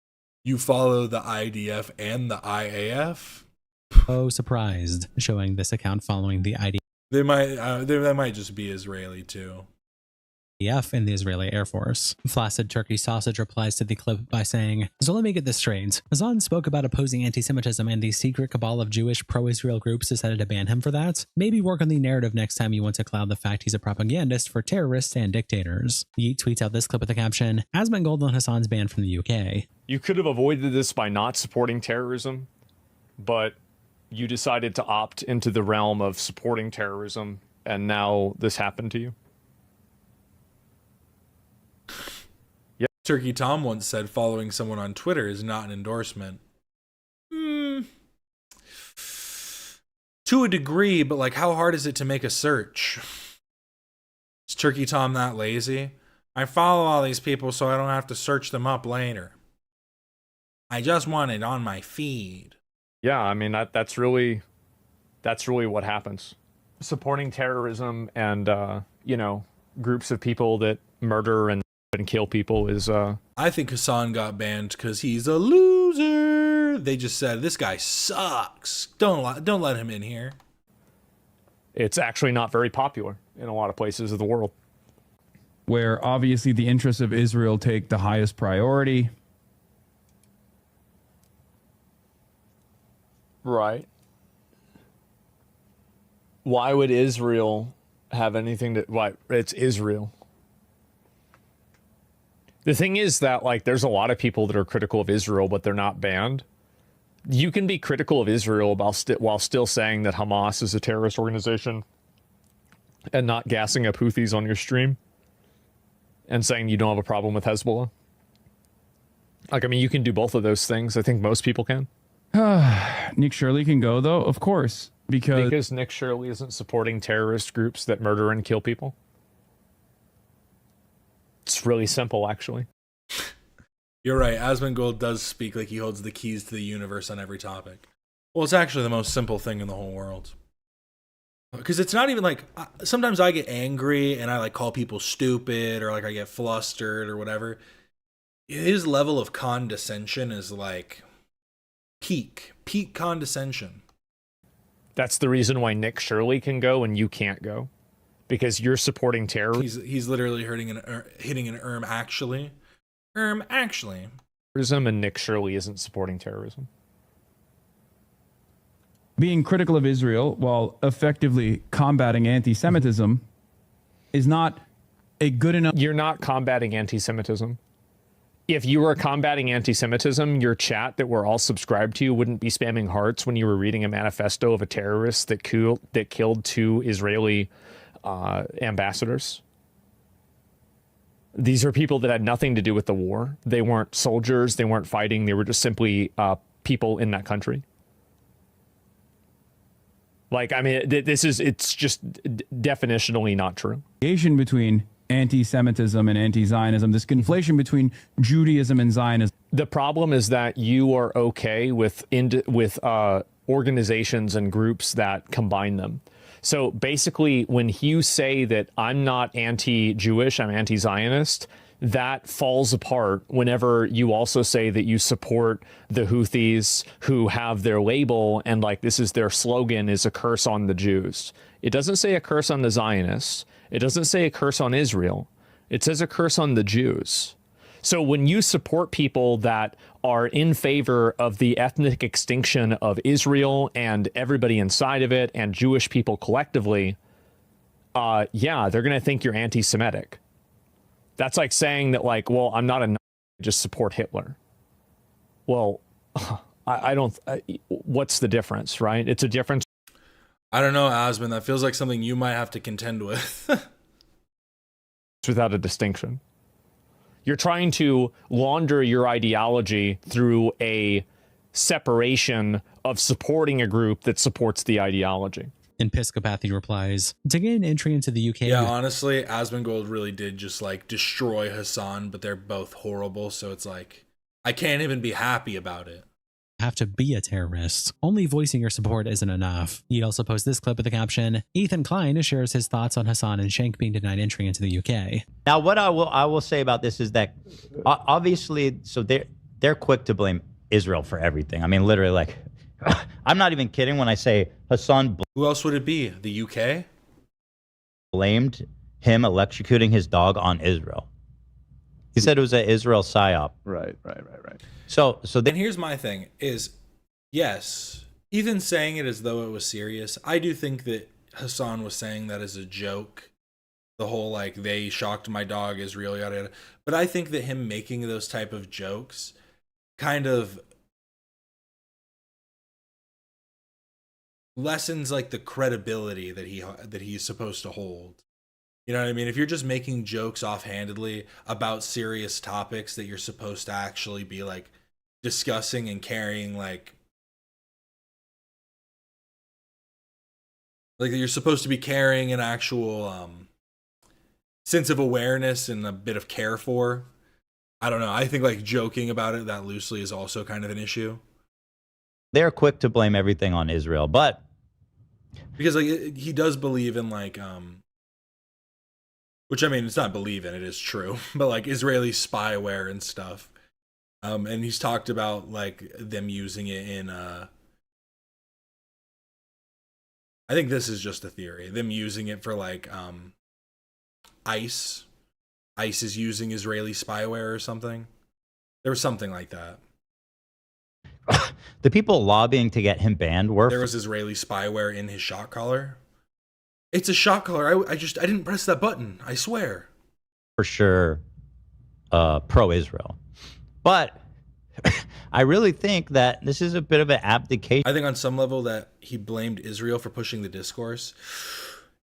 You follow the IDF and the IAF? So surprised, showing this account following the IDF. They might just be Israeli too. In the Israeli Air Force. Flaccid Turkey Sausage replies to the clip by saying, "So let me get this straight. Hasan spoke about opposing anti-Semitism and the secret cabal of Jewish pro-Israel groups decided to ban him for that? Maybe work on the narrative next time you want to cloud the fact he's a propagandist for terrorists and dictators." Yeet tweets out this clip with the caption, "Asmongold on Hasan's banned from the UK." You could have avoided this by not supporting terrorism, but you decided to opt into the realm of supporting terrorism, and now this happened to you? Turkey Tom once said following someone on Twitter is not an endorsement. To a degree, but like, how hard is it to make a search? Is Turkey Tom that lazy? I follow all these people so I don't have to search them up later. I just want it on my feed. Yeah, I mean, that's really what happens. Supporting terrorism and, groups of people that murder and kill people is I think Hasan got banned because he's a loser. They just said, this guy sucks. Don't let him in here. It's actually not very popular in a lot of places of the world. Where obviously the interests of Israel take the highest priority. Right. Why would Israel have anything to... Why? It's Israel. The thing is that, like, there's a lot of people that are critical of Israel, but they're not banned. You can be critical of Israel while still saying that Hamas is a terrorist organization and not gassing up Houthis on your stream and saying you don't have a problem with Hezbollah. Like, I mean, you can do both of those things. I think most people can. Nick Shirley can go, though, of course. Because Nick Shirley isn't supporting terrorist groups that murder and kill people. It's really simple, actually. You're right. Asmongold does speak like he holds the keys to the universe on every topic. Well, it's actually the most simple thing in the whole world. Because it's not even like... Sometimes I get angry and I like call people stupid or like I get flustered or whatever. His level of condescension is like peak condescension. That's the reason why Nick Shirley can go and you can't go. Because you're supporting terror. He's literally hitting an actually. Actually. Terrorism, and Nick Shirley isn't supporting terrorism. Being critical of Israel while effectively combating anti-Semitism is not a good enough... You're not combating anti-Semitism. If you were combating anti-Semitism, your chat that we're all subscribed to wouldn't be spamming hearts when you were reading a manifesto of a terrorist that killed 2 Israeli ambassadors. These are people that had nothing to do with the war. They weren't soldiers. They weren't fighting. They were just simply people in that country. Like, I mean, it's just definitionally not true. Between anti-Semitism and anti-Zionism, this conflation between Judaism and Zionism. The problem is that you are okay with organizations and groups that combine them. So basically, when you say that I'm not anti-Jewish, I'm anti-Zionist, that falls apart whenever you also say that you support the Houthis who have their label and like this is their slogan is a curse on the Jews. It doesn't say a curse on the Zionists. It doesn't say a curse on Israel. It says a curse on the Jews. So when you support people that are in favor of the ethnic extinction of Israel and everybody inside of it and Jewish people collectively, yeah, they're going to think you're anti-Semitic. That's like saying that, like, well, I'm not a Nazi, I just support Hitler. Well, I don't, what's the difference, right? It's a difference. I don't know, Asmon, that feels like something you might have to contend with. Without a distinction. You're trying to launder your ideology through a separation of supporting a group that supports the ideology. Episcopathy replies, to gain entry into the UK. Yeah, honestly, Asmongold really did just like destroy Hasan, but they're both horrible. So it's like, I can't even be happy about it. Have to be a terrorist. Only voicing your support isn't enough. He also posts this clip with the caption, Ethan Klein shares his thoughts on Hasan and Shank being denied entry into the UK. Now, what I will say about this is that obviously, so they're quick to blame Israel for everything. I mean, literally, like, I'm not even kidding when I say Hasan. Who else would it be? The UK? Blamed him electrocuting his dog on Israel. He said it was an Israel psyop. Right. So then here's my thing is, yes, Ethan saying it as though it was serious. I do think that Hasan was saying that as a joke. The whole, like, they shocked my dog, Israel, yada, yada. But I think that him making those type of jokes kind of lessens, like, the credibility that he's supposed to hold. You know what I mean? If you're just making jokes offhandedly about serious topics that you're supposed to actually be, like, discussing and carrying, like you're supposed to be carrying an actual sense of awareness and a bit of care for. I don't know. I think, like, joking about it that loosely is also kind of an issue. They're quick to blame everything on Israel, but because, like, he does believe in, like, which, I mean, it's not believe in, it is true, but, like, Israeli spyware and stuff. And he's talked about, like, them using it in, I think this is just a theory, them using it for, like, ICE. ICE is using Israeli spyware or something. There was something like that. The people lobbying to get him banned were... There was Israeli spyware in his shock collar. It's a shock collar. I didn't press that button. I swear. For sure, pro-Israel. But I really think that this is a bit of an abdication. I think on some level that he blamed Israel for pushing the discourse.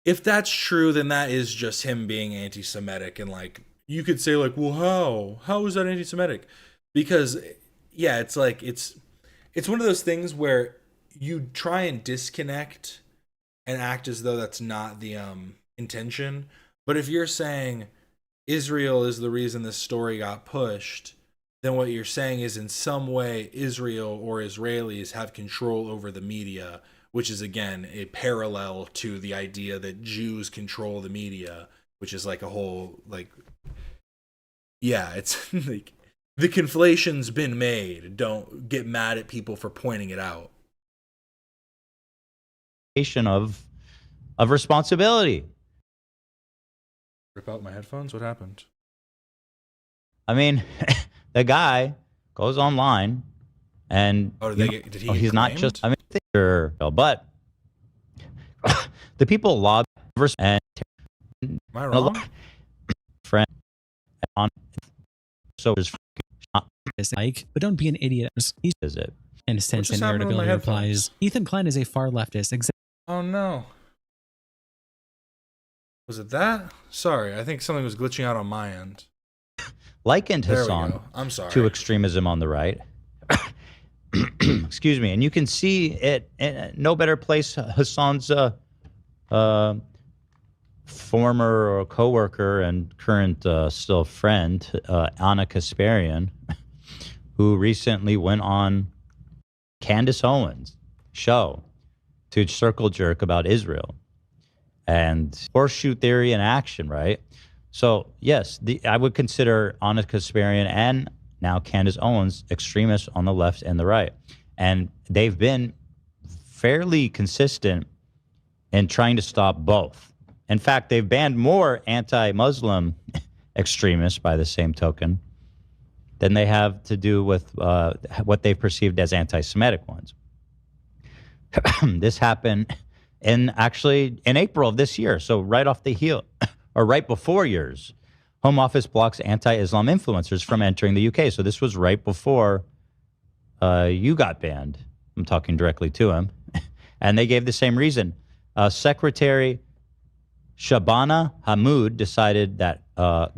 If that's true, then that is just him being anti-Semitic. And, like, you could say, like, well, how is that anti-Semitic? Because, yeah, it's like, it's one of those things where you try and disconnect and act as though that's not the intention. But if you're saying Israel is the reason this story got pushed, then what you're saying is in some way Israel or Israelis have control over the media, which is, again, a parallel to the idea that Jews control the media, which is like a whole, like, yeah, it's like the conflation's been made. Don't get mad at people for pointing it out. Of responsibility. Rip out my headphones? What happened? I mean, the guy goes online and did he he's get not claimed? just, I mean, sure, but the people lobby and am I wrong? Friend on so there's like, but don't be an idiot. He is it? And his sense and irritability replies, Ethan Klein is a far leftist. Oh no. Was it that? Sorry, I think something was glitching out on my end. Likened Hasan to extremism on the right. Excuse me. And you can see it in no better place. Hasan's former or co-worker and current still friend, Anna Kasparian, who recently went on Candace Owens' show to circle jerk about Israel and horseshoe theory in action, right? So, yes, I would consider Anna Kasparian and now Candace Owens extremists on the left and the right. And they've been fairly consistent in trying to stop both. In fact, they've banned more anti-Muslim extremists by the same token than they have to do with what they've perceived as anti-Semitic ones. This happened in April of this year. So right off the heel, or right before yours, Home Office blocks anti-Islam influencers from entering the UK. So this was right before you got banned. I'm talking directly to him. And they gave the same reason. Secretary Shabana Hammoud decided that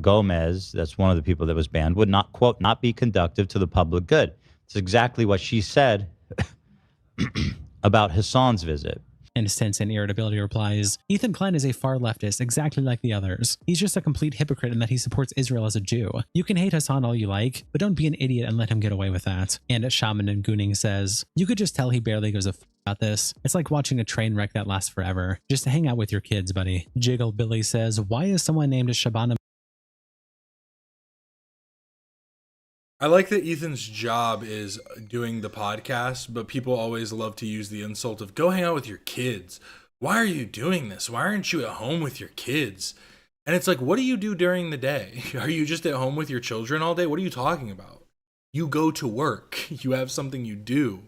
Gomez, that's one of the people that was banned, would not, quote, not be conducive to the public good. It's exactly what she said about Hasan's visit. And Sense and Irritability replies, Ethan Klein is a far leftist, exactly like the others. He's just a complete hypocrite in that he supports Israel as a Jew. You can hate Hasan all you like, but don't be an idiot and let him get away with that. And Shaman and Gooning says, you could just tell he barely gives a f about this. It's like watching a train wreck that lasts forever. Just hang out with your kids, buddy. Jiggle Billy says, why is someone named Shabana? I like that Ethan's job is doing the podcast, but people always love to use the insult of go hang out with your kids. Why are you doing this? Why aren't you at home with your kids? And it's like, what do you do during the day? Are you just at home with your children all day? What are you talking about? You go to work. You have something you do.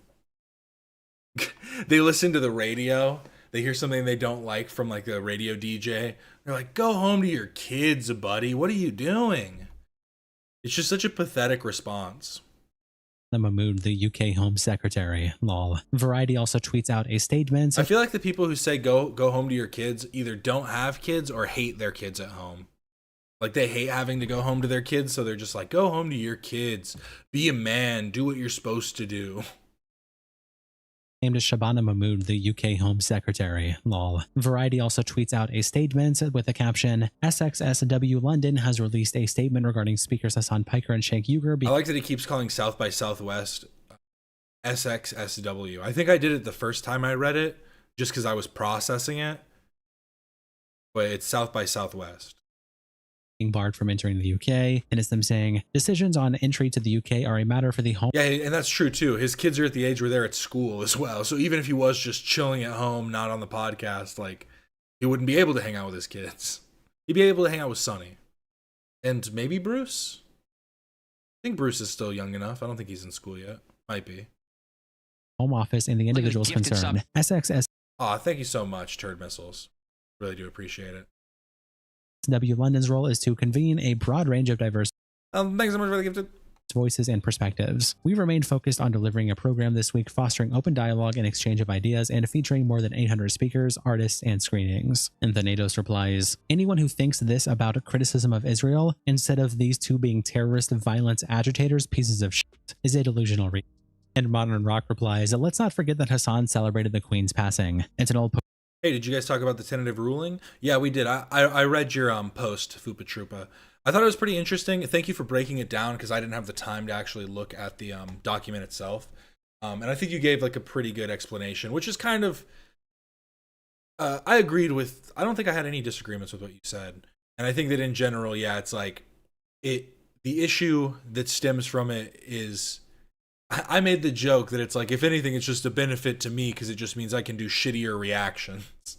They listen to the radio. They hear something they don't like from like a radio DJ. They're like, go home to your kids, buddy. What are you doing? It's just such a pathetic response. Mahmood, the UK Home Secretary, lol. Variety also tweets out a statement. I feel like the people who say go home to your kids either don't have kids or hate their kids at home. Like they hate having to go home to their kids, so they're just like, go home to your kids. Be a man. Do what you're supposed to do. Named as Shabana Mahmood, the UK Home Secretary, lol. Variety also tweets out a statement with the caption, SXSW London has released a statement regarding speakers Hasan Piker and Cenk Uygur. I like that he keeps calling South by Southwest SXSW. I think I did it the first time I read it, just because I was processing it. But it's South by Southwest. Being barred from entering the UK, and it's them saying decisions on entry to the UK are a matter for the home. Yeah, and that's true too. His kids are at the age where they're at school as well. So even if he was just chilling at home, not on the podcast, like he wouldn't be able to hang out with his kids. He'd be able to hang out with Sonny. And maybe Bruce? I think Bruce is still young enough. I don't think he's in school yet. Might be. Home office and the individuals concerned. SXSW Aw, thank you so much, Turd Missiles. Really do appreciate it. London's role is to convene a broad range of diverse thanks so much for the gifted voices and perspectives. We remained focused on delivering a program this week fostering open dialogue and exchange of ideas and featuring more than 800 speakers, artists, and screenings. And the Natos replies, anyone who thinks this about a criticism of Israel, instead of these two being terrorist violence agitators, pieces of shit, is a delusional reason. And Modern Rock replies, let's not forget that Hasan celebrated the Queen's passing. It's an old Hey, did you guys talk about the tentative ruling? Yeah, we did. I read your post, Fupa Troopa. I thought it was pretty interesting. Thank you for breaking it down because I didn't have the time to actually look at the document itself. And I think you gave like a pretty good explanation, which is kind of, I agreed with, I don't think I had any disagreements with what you said. And I think that in general, yeah, it's like, the issue that stems from it is, I made the joke that it's like, if anything, it's just a benefit to me because it just means I can do shittier reactions.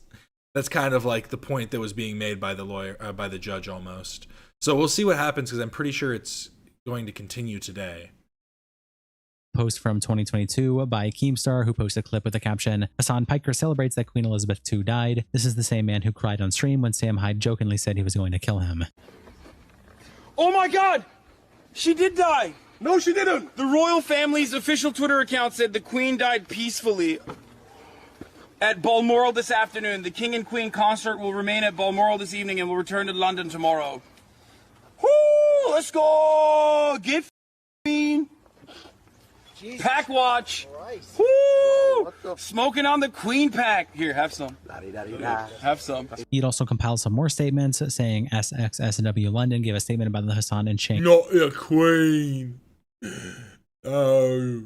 That's kind of like the point that was being made by the lawyer, by the judge almost. So we'll see what happens because I'm pretty sure it's going to continue today. Post from 2022 by Keemstar, who posted a clip with the caption, Hasan Piker celebrates that Queen Elizabeth II died. This is the same man who cried on stream when Sam Hyde jokingly said he was going to kill him. Oh my God! She did die! No, she didn't! The royal family's official Twitter account said the Queen died peacefully at Balmoral this afternoon. The King and Queen consort will remain at Balmoral this evening and will return to London tomorrow. Woo! Let's go! Get Queen! Pack watch! Woo! Smoking on the Queen pack. Here, have some. Have some. He'd also compiled some more statements saying SXSW London gave a statement about the Hasan and Cenk. Not a Queen. Oh.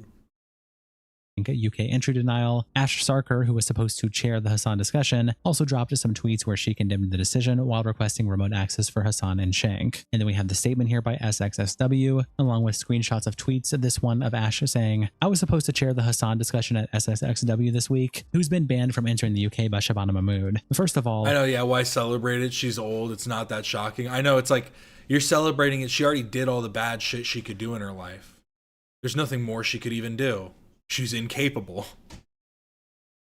UK entry denial. Ash Sarkar, who was supposed to chair the Hasan discussion, also dropped some tweets where she condemned the decision while requesting remote access for Hasan and Cenk. And then we have the statement here by SXSW, along with screenshots of tweets. This one of Ash saying, I was supposed to chair the Hasan discussion at SXSW this week. Who's been banned from entering the UK by Shabana Mahmood? First of all, I know, yeah, why celebrate it? She's old. It's not that shocking. I know, it's like, you're celebrating it. She already did all the bad shit she could do in her life. There's nothing more she could even do. She's incapable.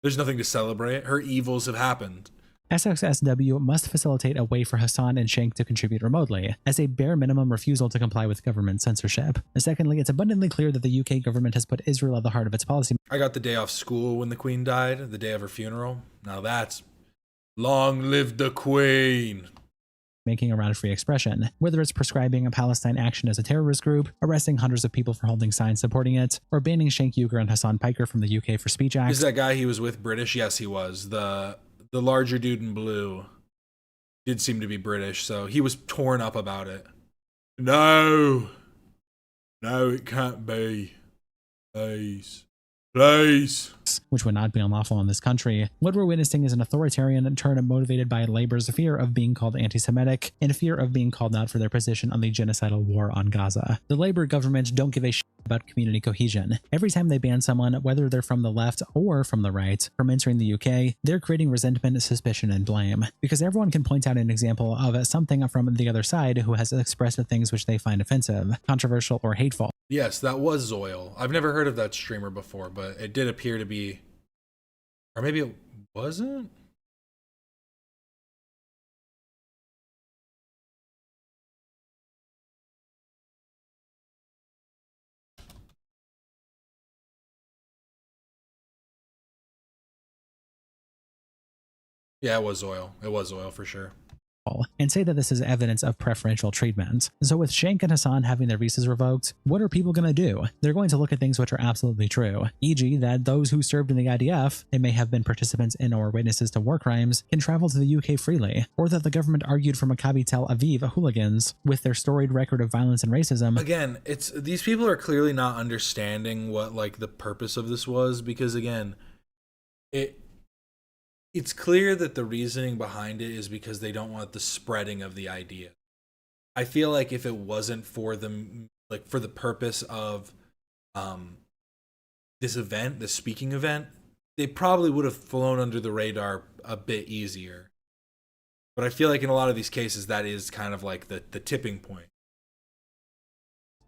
There's nothing to celebrate. Her evils have happened. SXSW must facilitate a way for Hasan and Cenk to contribute remotely, as a bare minimum refusal to comply with government censorship. Secondly, it's abundantly clear that the UK government has put Israel at the heart of its policy. I got the day off school when the Queen died, the day of her funeral. Now that's long live the Queen. making around free expression, whether it's prescribing a Palestine Action as a terrorist group, arresting hundreds of people for holding signs supporting it, or banning Cenk Uygur and Hasan Piker from the UK for speech acts. Is that guy he was with British? Yes, he was. The larger dude in blue did seem to be British, so he was torn up about it. No, it can't be. Please. Which would not be unlawful in this country. What we're witnessing is an authoritarian turn motivated by Labor's fear of being called anti-Semitic and fear of being called out for their position on the genocidal war on Gaza. The Labor government don't give a shit about community cohesion. Every time they ban someone, whether they're from the left or from the right, from entering the UK, they're creating resentment, suspicion, and blame. Because everyone can point out an example of something from the other side who has expressed things which they find offensive, controversial, or hateful. Yes, that was Zoil. I've never heard of that streamer before, but it did appear to be, or maybe it wasn't? Yeah, it was Zoil. It was Zoil for sure. And say that this is evidence of preferential treatment. So with Cenk and Hasan having their visas revoked, what are people going to do? They're going to look at things which are absolutely true, e.g. that those who served in the IDF, they may have been participants in or witnesses to war crimes, can travel to the UK freely, or that the government argued for Maccabi Tel Aviv hooligans with their storied record of violence and racism. Again, it's these people are clearly not understanding what like the purpose of this was, because again, it's clear that the reasoning behind it is because they don't want the spreading of the idea. I feel like if it wasn't for them, like for the purpose of this event, this speaking event, they probably would have flown under the radar a bit easier. But I feel like in a lot of these cases, that is kind of like the tipping point.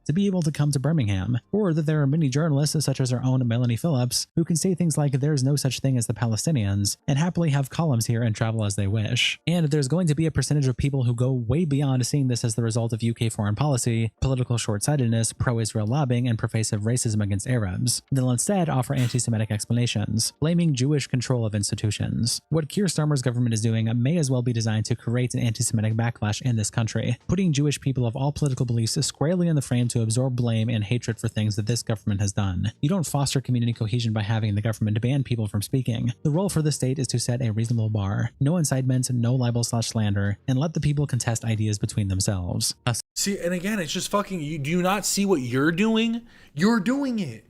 To be able to come to Birmingham, or that there are many journalists such as our own Melanie Phillips who can say things like there's no such thing as the Palestinians and happily have columns here and travel as they wish. And there's going to be a percentage of people who go way beyond seeing this as the result of UK foreign policy, political short-sightedness, pro-Israel lobbying, and pervasive racism against Arabs. They'll instead offer anti-Semitic explanations, blaming Jewish control of institutions. What Keir Starmer's government is doing may as well be designed to create an anti-Semitic backlash in this country, putting Jewish people of all political beliefs squarely in the frame to absorb blame and hatred for things that this government has done. You don't foster community cohesion by having the government ban people from speaking. The role for the state is to set a reasonable bar. No incitement, no libel/slander, and let the people contest ideas between themselves. See, and again, it's just fucking, you do you not see what you're doing? You're doing it.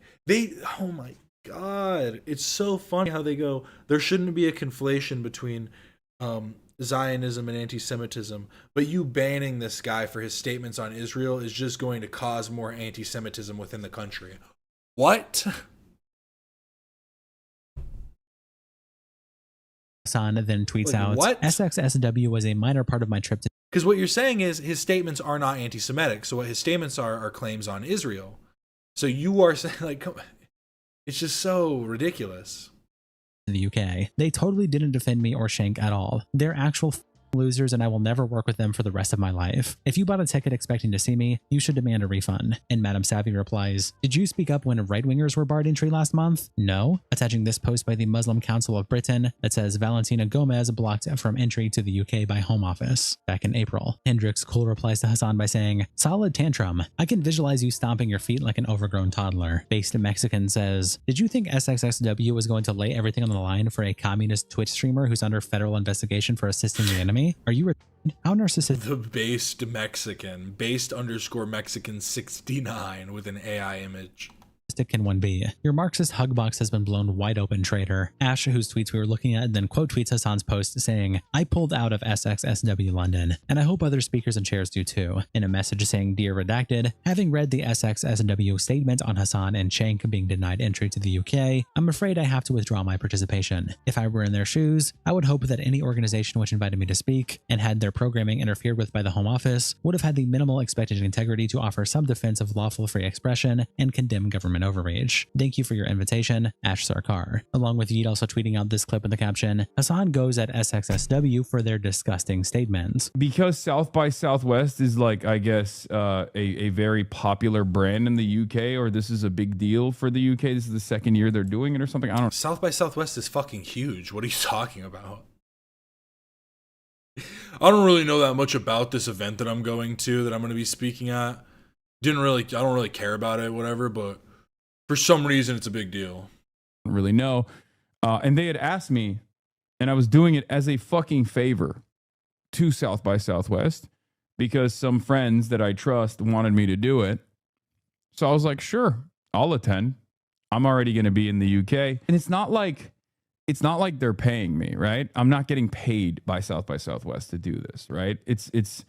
Oh my God. It's so funny how they go, there shouldn't be a conflation between Zionism and anti-Semitism, but you banning this guy for his statements on Israel is just going to cause more anti-Semitism within the country. What? Hasan then tweets out, what? SXSW was a minor part of my trip to... Because what you're saying is his statements are not anti-Semitic, so what his statements are claims on Israel. So you are saying, like, it's just so ridiculous. In the UK. They totally didn't defend me or Cenk at all. They're actual losers and I will never work with them for the rest of my life. If you bought a ticket expecting to see me, you should demand a refund. And Madam Savvy replies, did you speak up when right-wingers were barred entry last month? No. Attaching this post by the Muslim Council of Britain that says Valentina Gomez blocked from entry to the UK by Home Office back in April. Hendricks cool replies to Hasan by saying, solid tantrum. I can visualize you stomping your feet like an overgrown toddler. Based Mexican says, did you think SXSW was going to lay everything on the line for a communist Twitch streamer who's under federal investigation for assisting the enemy? Are you how narcissistic? The based Mexican, based_Mexican 69 with an AI image. Can one be? Your Marxist hug box has been blown wide open, traitor. Ash, whose tweets we were looking at, then quote tweets Hasan's post saying, I pulled out of SXSW London, and I hope other speakers and chairs do too. In a message saying, Dear Redacted, having read the SXSW statement on Hasan and Cenk being denied entry to the UK, I'm afraid I have to withdraw my participation. If I were in their shoes, I would hope that any organization which invited me to speak and had their programming interfered with by the Home Office would have had the minimal expected integrity to offer some defense of lawful free expression and condemn government overreach. Thank you for your invitation, Ash Sarkar. Along with Yeet also tweeting out this clip in the caption, Hasan goes at SXSW for their disgusting statements. Because South by Southwest is like, I guess, a very popular brand in the UK, or this is a big deal for the UK. This is the second year they're doing it or something. I don't know. South by Southwest is fucking huge. What are you talking about? I don't really know that much about this event that I'm going to be speaking at. I don't really care about it, whatever, but for some reason it's a big deal. I don't really know. And they had asked me, and I was doing it as a fucking favor to South by Southwest because some friends that I trust wanted me to do it. So I was like, sure, I'll attend. I'm already going to be in the UK. And it's not like they're paying me, right? I'm not getting paid by Southwest to do this, right? It's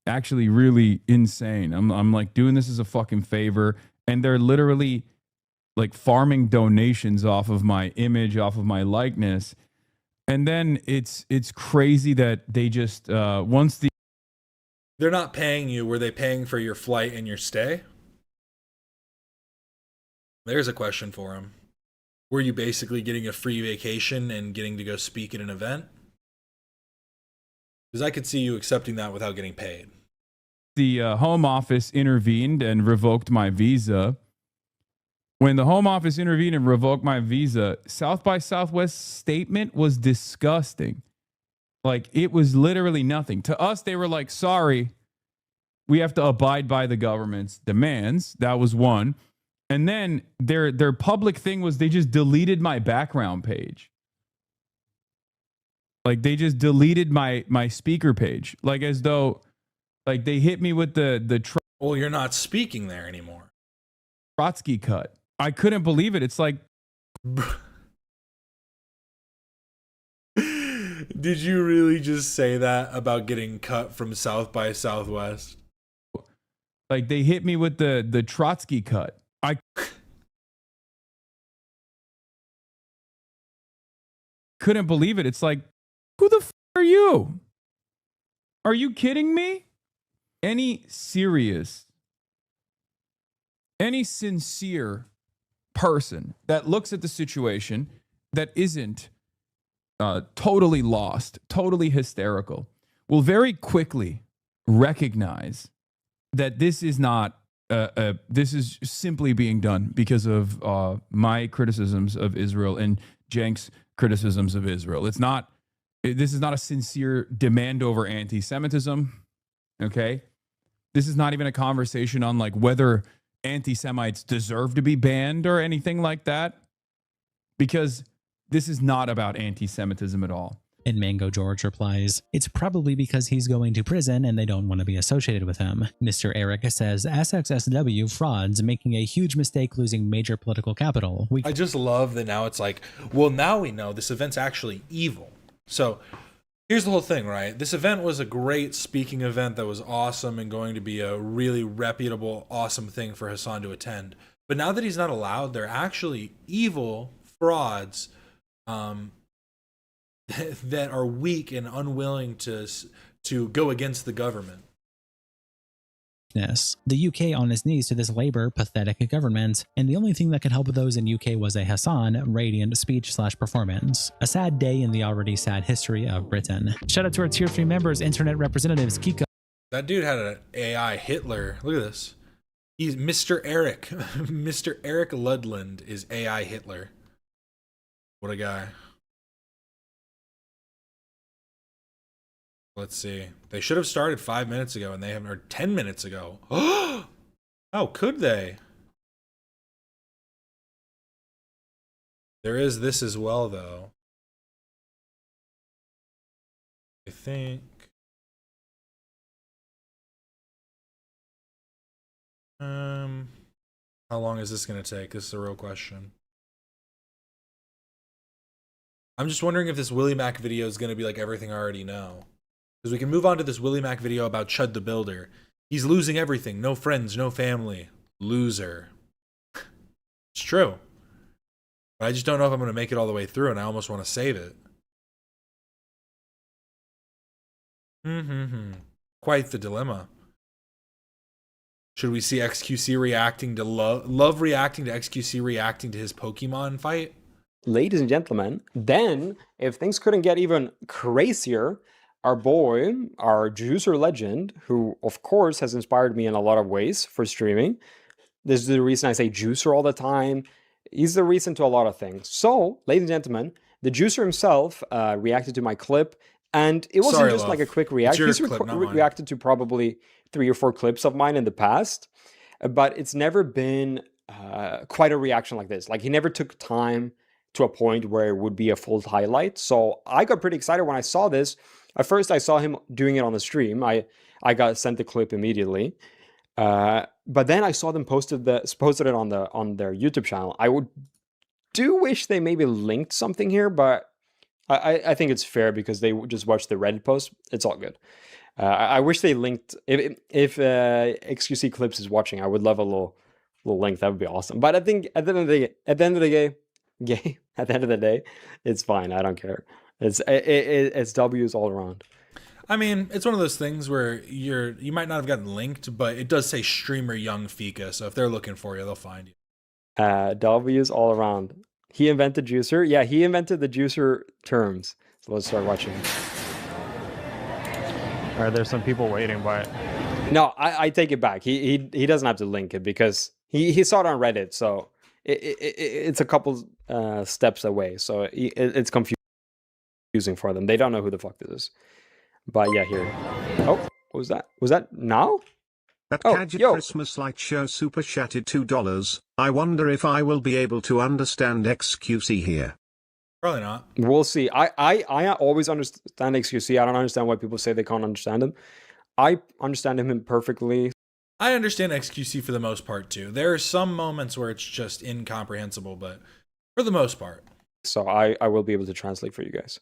actually really insane. I'm like doing this as a fucking favor, and they're literally like farming donations off of my image, off of my likeness. And then it's crazy that they just they're not paying you. Were they paying for your flight and your stay? There's a question for him. Were you basically getting a free vacation and getting to go speak at an event? Because I could see you accepting that without getting paid. The Home Office intervened and revoked my visa. When the Home Office intervened and revoked my visa, South by Southwest's statement was disgusting. Like, it was literally nothing. To us, they were like, sorry, we have to abide by the government's demands. That was one. And then their public thing was they just deleted my background page. Like, they just deleted my speaker page. Like, as though, like, they hit me with the well, you're not speaking there anymore. Trotsky cut. I couldn't believe it. It's like, did you really just say that about getting cut from South by Southwest? Like, they hit me with the Trotsky cut. I couldn't believe it. It's like, who the f are you? Are you kidding me? Any sincere person that looks at the situation that isn't totally lost, totally hysterical, will very quickly recognize that this is not this is simply being done because of my criticisms of Israel and Cenk's criticisms of Israel. This is not a sincere demand over anti-Semitism. Okay, this is not even a conversation on like whether anti-Semites deserve to be banned or anything like that, because this is not about anti-Semitism at all. And Mango George replies, it's probably because he's going to prison and they don't want to be associated with him. Mr. Eric says, SXSW frauds, making a huge mistake losing major political capital. I just love that now it's like, well, now we know this event's actually evil. So here's the whole thing, right? This event was a great speaking event that was awesome and going to be a really reputable, awesome thing for Hasan to attend. But now that he's not allowed, they're actually evil frauds that are weak and unwilling to go against the government. The UK on his knees to this Labour pathetic government, and the only thing that could help those in UK was a Hasan radiant speech/performance. A sad day in the already sad history of Britain. Shout out to our tier 3 members, internet representatives Kiko. That dude had an AI Hitler. Look at this. He's Mr. Eric. Mr. Eric Ludland is AI Hitler. What a guy. Let's see. They should have started 5 minutes ago, and they haven't, or 10 minutes ago. How could they? There is this as well, though. I think. How long is this going to take? This is a real question. I'm just wondering if this Willie Mac video is going to be like everything I already know. Because we can move on to this Willie Mac video about Chud the Builder. He's losing everything. No friends, no family. Loser. It's true. But I just don't know if I'm going to make it all the way through, and I almost want to save it. Quite the dilemma. Should we see XQC reacting to Love reacting to XQC reacting to his Pokemon fight? Ladies and gentlemen, then, if things couldn't get even crazier, our boy, our juicer legend, who of course has inspired me in a lot of ways for streaming. This is the reason I say juicer all the time. He's the reason to a lot of things. So, ladies and gentlemen, the juicer himself reacted to my clip And it wasn't Sorry, just love. like a quick It's reaction. your He's clip, not mine. reacted to probably 3 or 4 clips of mine in the past, but it's never been quite a reaction like this. Like, he never took time to a point where it would be a full highlight. So I got pretty excited when I saw this. At first, I saw him doing it on the stream. I got sent the clip immediately. But then I saw them posted it on their YouTube channel. I do wish they maybe linked something here, but I think it's fair because they just watched the Reddit post. It's all good. I wish they linked. If XQC Clips is watching, I would love a little link. That would be awesome. But I think at the end of the day, it's fine. I don't care. It's W's all around. I mean, it's one of those things where you might not have gotten linked, but it does say streamer Young Fika, so if they're looking for you, they'll find you. W's all around. He invented juicer. Yeah, he invented the juicer terms. So let's start watching. All right, there's some people waiting, but no, I take it back. He doesn't have to link it because he saw it on Reddit, so it's a couple steps away. So it's confusing for them. They don't know who the fuck this is. But yeah, here. Oh, what was that? Was that now? That Gadget Christmas Light Show super chatted $2. I wonder if I will be able to understand XQC here. Probably not. We'll see. I always understand XQC. I don't understand why people say they can't understand him. I understand him perfectly. I understand XQC for the most part too. There are some moments where it's just incomprehensible, but for the most part. So I will be able to translate for you guys.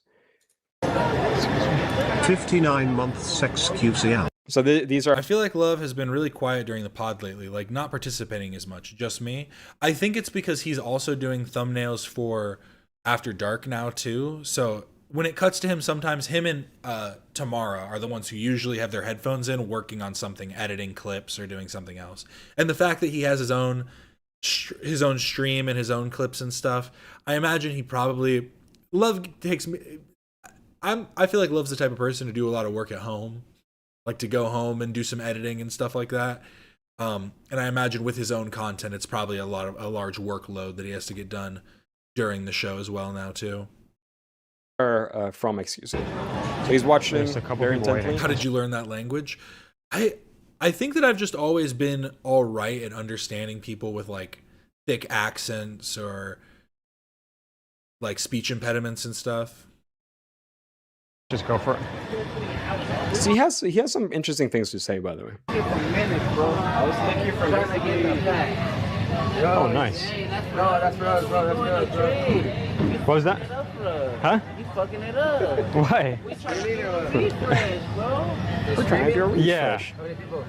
59 months XQC out. So these are... I feel like Love has been really quiet during the pod lately, like not participating as much, just me. I think it's because he's also doing thumbnails for After Dark now too. So when it cuts to him, sometimes him and Tamara are the ones who usually have their headphones in working on something, editing clips or doing something else. And the fact that he has his own stream and his own clips and stuff, I imagine he probably... Love takes me... I feel like Love's the type of person to do a lot of work at home, like to go home and do some editing and stuff like that. And I imagine with his own content, it's probably a large workload that he has to get done during the show as well now too. From XQC. So he's watching very intently. How did you learn that language? I think that I've just always been all right at understanding people with like thick accents or like speech impediments and stuff. Just go for it. So he has some interesting things to say, by the way. Oh, nice. What was that? Huh? You fucking it up. Why? We trying to be friends, bro. We're trying to be a refresh. Yeah. How many people?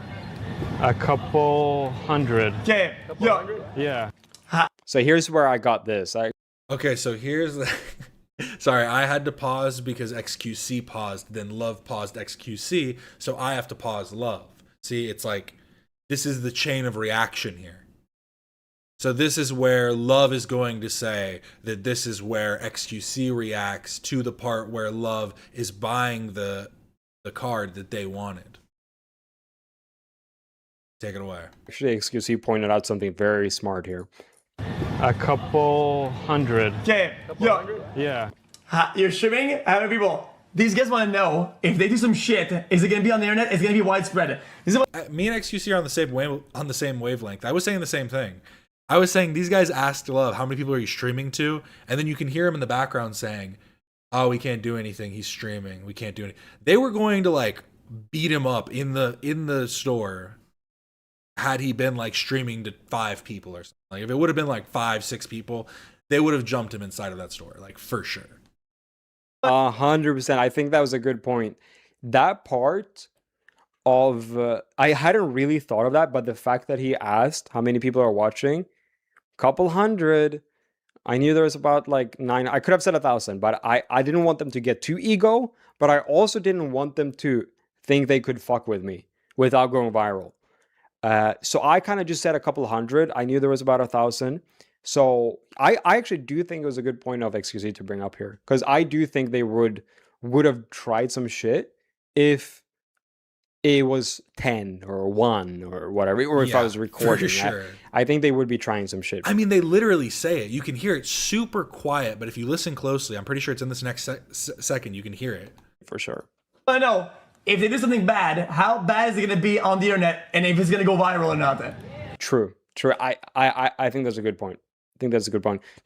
A couple hundred. Okay. Yo. Yeah. So here's where I got this. Okay, so here's the... Sorry, I had to pause because XQC paused, then Love paused XQC, so I have to pause Love. See, it's like, this is the chain of reaction here. So this is where Love is going to say that this is where XQC reacts to the part where Love is buying the card that they wanted. Take it away. Actually, XQC pointed out something very smart here. A couple hundred. Okay. Yo. Yeah. You're streaming? How many people? These guys want to know if they do some shit, is it going to be on the internet? Is it going to be widespread? Me and XQC are on the same wavelength. I was saying the same thing. I was saying these guys asked Love, how many people are you streaming to? And then you can hear him in the background saying, oh, we can't do anything. He's streaming. We can't do anything. They were going to like beat him up in the store had he been like streaming to 5 people or something. Like if it would have been like 5-6 people, they would have jumped him inside of that store, like for sure. 100%. I think that was a good point. That part of I hadn't really thought of that, but the fact that he asked how many people are watching, couple hundred. I knew there was about like 9. I could have said 1,000, but I didn't want them to get too ego, but I also didn't want them to think they could fuck with me without going viral. So I kind of just said a couple hundred. I knew there was about 1,000. So I actually do think it was a good point of XQC to bring up here, because I do think they would have tried some shit if it was 10 or 1 or whatever, or if I was recording. For sure. I think they would be trying some shit. I mean, they literally say it. You can hear it super quiet, but if you listen closely, I'm pretty sure it's in this next second. You can hear it. For sure. I know. If they do something bad, how bad is it going to be on the internet, and if it's going to go viral or not? True. I think that's a good point. Did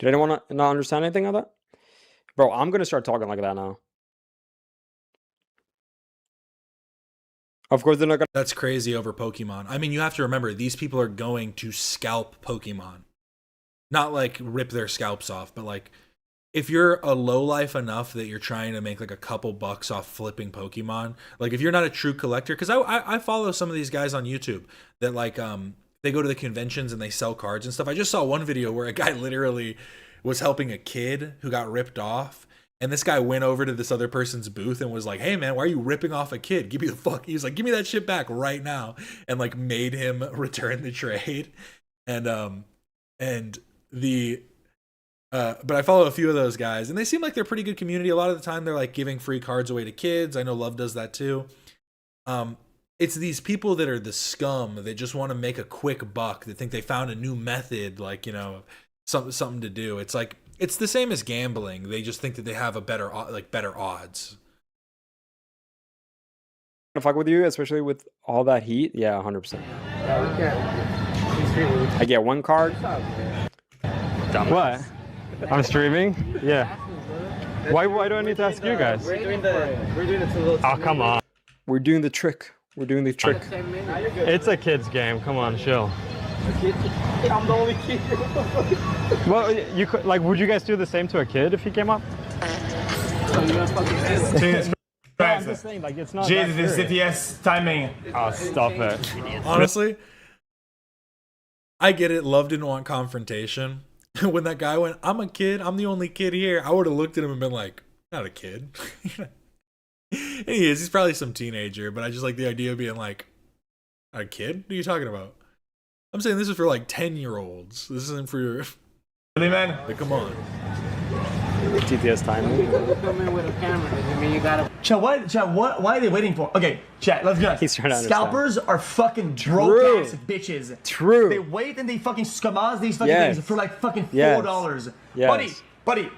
anyone not understand anything of that? Bro, I'm going to start talking like that now. Of course, they're not going to. That's crazy over Pokemon. I mean, you have to remember, these people are going to scalp Pokemon. Not like rip their scalps off, but like, if you're a lowlife enough that you're trying to make like a couple bucks off flipping Pokemon, like if you're not a true collector, because I follow some of these guys on YouTube that like they go to the conventions and they sell cards and stuff. I just saw one video where a guy literally was helping a kid who got ripped off, and this guy went over to this other person's booth and was like, "Hey man, why are you ripping off a kid? Give me the fuck." He was like, "Give me that shit back right now," and like made him return the trade, and but I follow a few of those guys, and they seem like they're pretty good community. A lot of the time, they're like giving free cards away to kids. I know Love does that too. It's these people that are the scum that just want to make a quick buck. That think they found a new method, like something to do. It's like it's the same as gambling. They just think that they have a better odds. To fuck with you, especially with all that heat. Yeah, 100%. I get one card. What? I'm streaming? Yeah. Why do I need to ask you guys? We're doing the Oh, come on. We're doing the trick. It's a kid's game. Come on, chill. I'm the only kid. Well, you could, like, would you guys do the same to a kid if he came up? I'm just saying, like, it's not Jesus, this CTS timing. Oh, stop it. Honestly, I get it. Love didn't want confrontation. When that guy went, "I'm a kid, I'm the only kid here," I would have looked at him and been like, "Not a kid." He's probably some teenager, but I just like the idea of being like, "A kid? What are you talking about?" I'm saying this is for like 10-year-olds. This isn't for your. Really, man? Like, come on. TTS time. Chat, why are they waiting for? Okay, chat, let's be honest. He's trying to Scalpers are fucking broke ass bitches. True. They wait and they fucking scumaz these fucking things for like fucking $4. Yes. Buddy,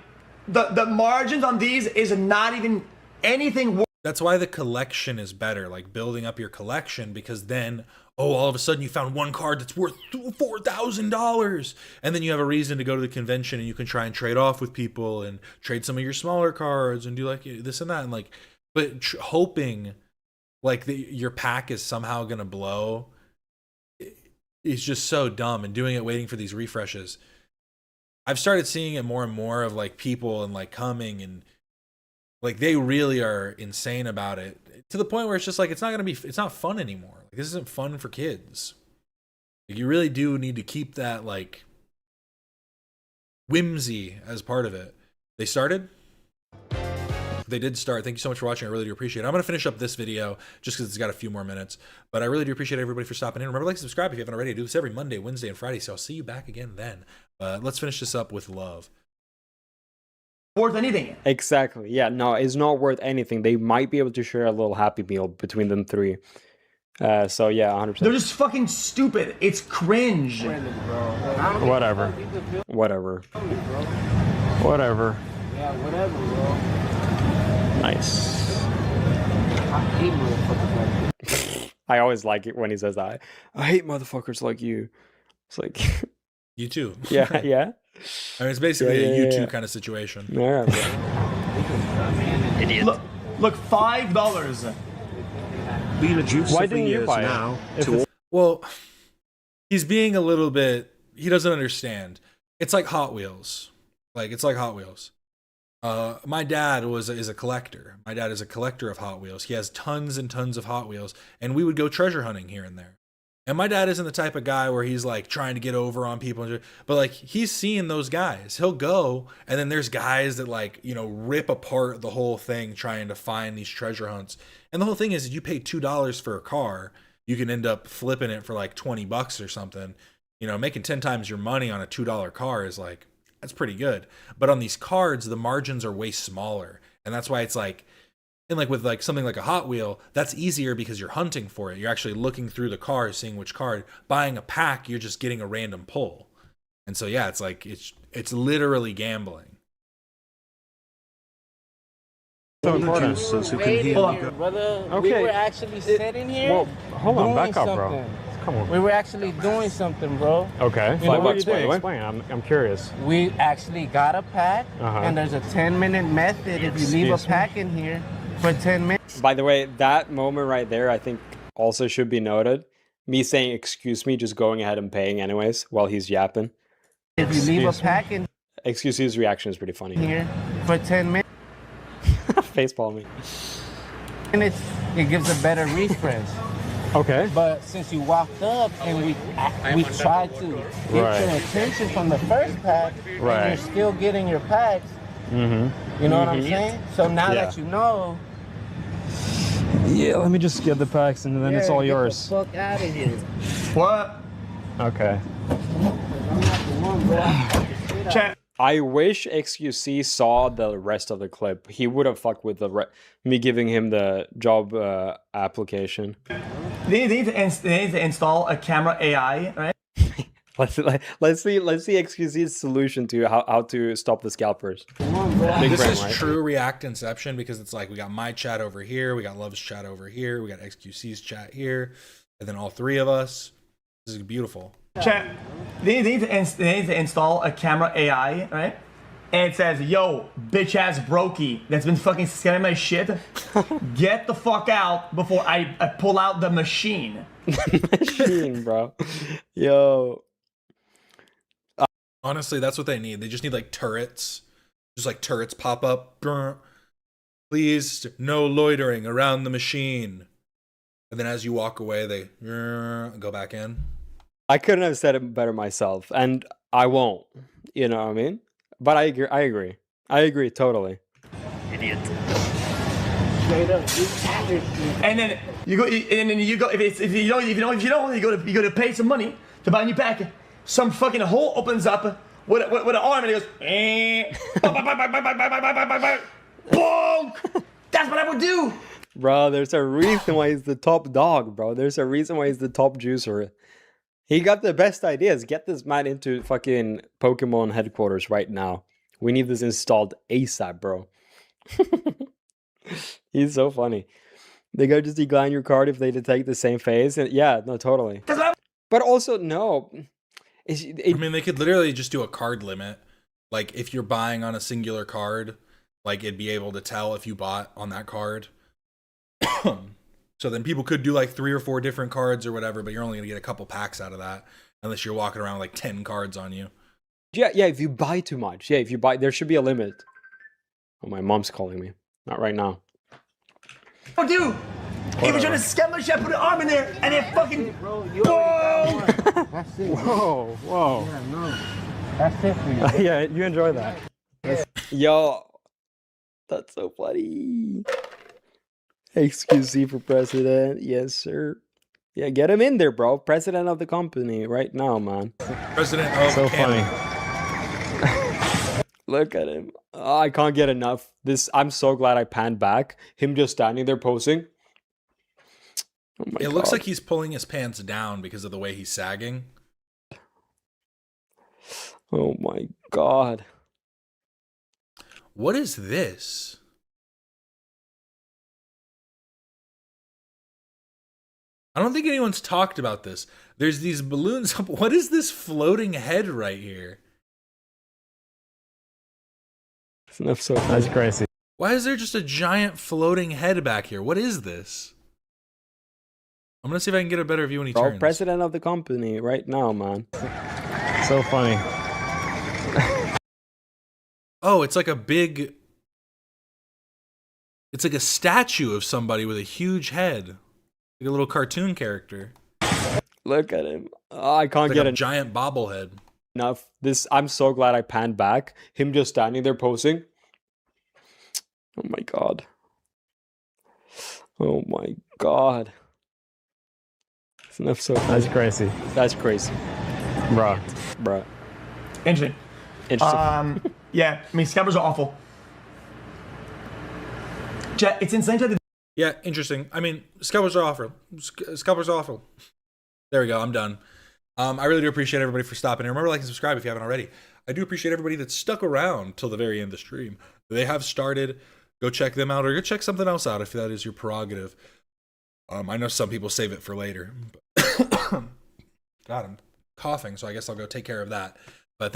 the margins on these is not even anything worth. That's why the collection is better, like building up your collection, because then, all of a sudden you found one card that's worth $4,000, and then you have a reason to go to the convention and you can try and trade off with people and trade some of your smaller cards and do like this and that, and like, but hoping like your pack is somehow gonna blow is just so dumb, and doing it waiting for these refreshes. I've started seeing it more and more of like people and like coming and like they really are insane about it, to the point where it's just like it's not fun anymore. Like, this isn't fun for kids. Like, you really do need to keep that like whimsy as part of it. They started? They did start. Thank you so much for watching. I really do appreciate it. I'm going to finish up this video just because it's got a few more minutes. But I really do appreciate everybody for stopping in. Remember, like, subscribe if you haven't already. I do this every Monday, Wednesday, and Friday. So I'll see you back again then. Let's finish this up with love. Worth anything. Exactly. Yeah, no, it's not worth anything. They might be able to share a little happy meal between them three. So yeah, 100%. They're just fucking stupid. It's cringe. Whatever. Yeah, whatever, bro. Nice. I hate motherfuckers like you. I always like it when he says that. I hate motherfuckers like you. It's like you too. Yeah. I mean, it's basically a you too kind of situation. Yeah. Idiot. Look, $5. Been a juice Why for didn't you years buy now. it? Well, he's being a little bit. He doesn't understand. It's like Hot Wheels. My dad is a collector. My dad is a collector of Hot Wheels. He has tons and tons of Hot Wheels, and we would go treasure hunting here and there. And my dad isn't the type of guy where he's like trying to get over on people, but like he's seeing those guys. He'll go, and then there's guys that like, rip apart the whole thing trying to find these treasure hunts. And the whole thing is, if you pay $2 for a car, you can end up flipping it for like $20 or something. Making 10 times your money on a $2 car is like, that's pretty good. But on these cards, the margins are way smaller, and that's why it's like. And like with like something like a Hot Wheel, that's easier because you're hunting for it. You're actually looking through the car, seeing which card. Buying a pack, you're just getting a random pull. And so yeah, it's like it's literally gambling. So important. Producers who can Wait hear a you. minute, brother. Okay. We were actually sitting here. Well, hold on, doing back up, something. bro. Come on. We were actually doing something, bro. Okay. You know what Explain, we did? explain. I'm curious. We actually got a pack, Uh-huh. and there's a 10-minute method if you leave a Excuse me? pack in here for 10 minutes. By the way, that moment right there, I think also should be noted. Me saying "excuse me," just going ahead and paying anyways while he's yapping. If you leave a Excuse me? pack in Excuse his reaction is pretty funny. here for 10 Facepalm me. minutes, it gives a better refresh. Okay. But since you walked up and we tried to get Right. your attention from the first pack, Right. and you're still getting your packs. Mm-hmm. You know what I'm saying? So now that you know, Yeah, let me just get the packs and then it's all get yours. the fuck out of here. What? Okay. Chat. I wish XQC saw the rest of the clip. He would have fucked with me giving him the job application. They need to install a camera AI, right? Let's see XQC's solution to how to stop the scalpers. Big This brain, is right? true React Inception because it's like we got my chat over here, we got Love's chat over here, we got XQC's chat here, and then all three of us. This is beautiful. Chat. They need to install a camera AI, right? And it says, "Yo, bitch ass brokey that's been fucking scamming my shit, get the fuck out before I pull out the machine." Machine, bro. Yo. Honestly, that's what they need. They just need like turrets. Just like turrets pop up. Brr. Please, no loitering around the machine. And then as you walk away, they go back in. I couldn't have said it better myself, and I won't. You know what I mean? But I agree. I agree totally. Idiot. And then you go. If you don't, you go to pay some money to buy a new pack. Some fucking hole opens up with an arm and it goes. Bonk! That's what I would do. Bro, there's a reason why he's the top dog, bro. There's a reason why he's the top juicer. He got the best ideas. Get this man into fucking Pokemon headquarters right now. We need this installed ASAP, bro. He's so funny. They gotta just decline your card if they detect the same face. And yeah, no, totally. But also, no. I mean, they could literally just do a card limit. Like, if you're buying on a singular card, like, it'd be able to tell if you bought on that card. So then people could do like 3 or 4 different cards or whatever, but you're only gonna get a couple packs out of that, unless you're walking around with like 10 cards on you. Yeah, if you buy too much. Yeah, if you buy, there should be a limit. Oh, my mom's calling me. Not right now. Oh, dude. If you're trying to scam my shit, put an arm in there and then fucking. Whoa! That's it. Whoa. Yeah, no. That's it for you. Yeah, you enjoy that. Yo, that's so funny. XQC for president. Yes, sir. Yeah, get him in there, bro. President of the company right now, man. President of so Canada. funny. Look at him. Oh, I can't get enough. I'm so glad I panned back. Him just standing there posing. Oh my It looks God. like he's pulling his pants down because of the way he's sagging. Oh my God. What is this? I don't think anyone's talked about this. There's these balloons. What is this floating head right here? That's crazy. Why is there just a giant floating head back here? What is this? I'm gonna see if I can get a better view when he Bro, turns. president of the company right now, man. So funny. Oh, it's like a big... It's like a statue of somebody with a huge head. Like a little cartoon character. Look at him. Oh, I can't It's get like a it. giant bobblehead. Enough. I'm so glad I panned back. Him just standing there posing. Oh my God. Oh my God. That's crazy. That's crazy. Bruh. Interesting. Yeah, I mean, scabbers are awful. It's insane to Yeah, interesting. I mean, scalpers are awful. Scalpers are awful. There we go. I'm done. I really do appreciate everybody for stopping here. Remember, like and subscribe if you haven't already. I do appreciate everybody that stuck around till the very end of the stream. They have started go check them out, or go check something else out if that is your prerogative. I know some people save it for later. God, I'm coughing, so I guess I'll go take care of that.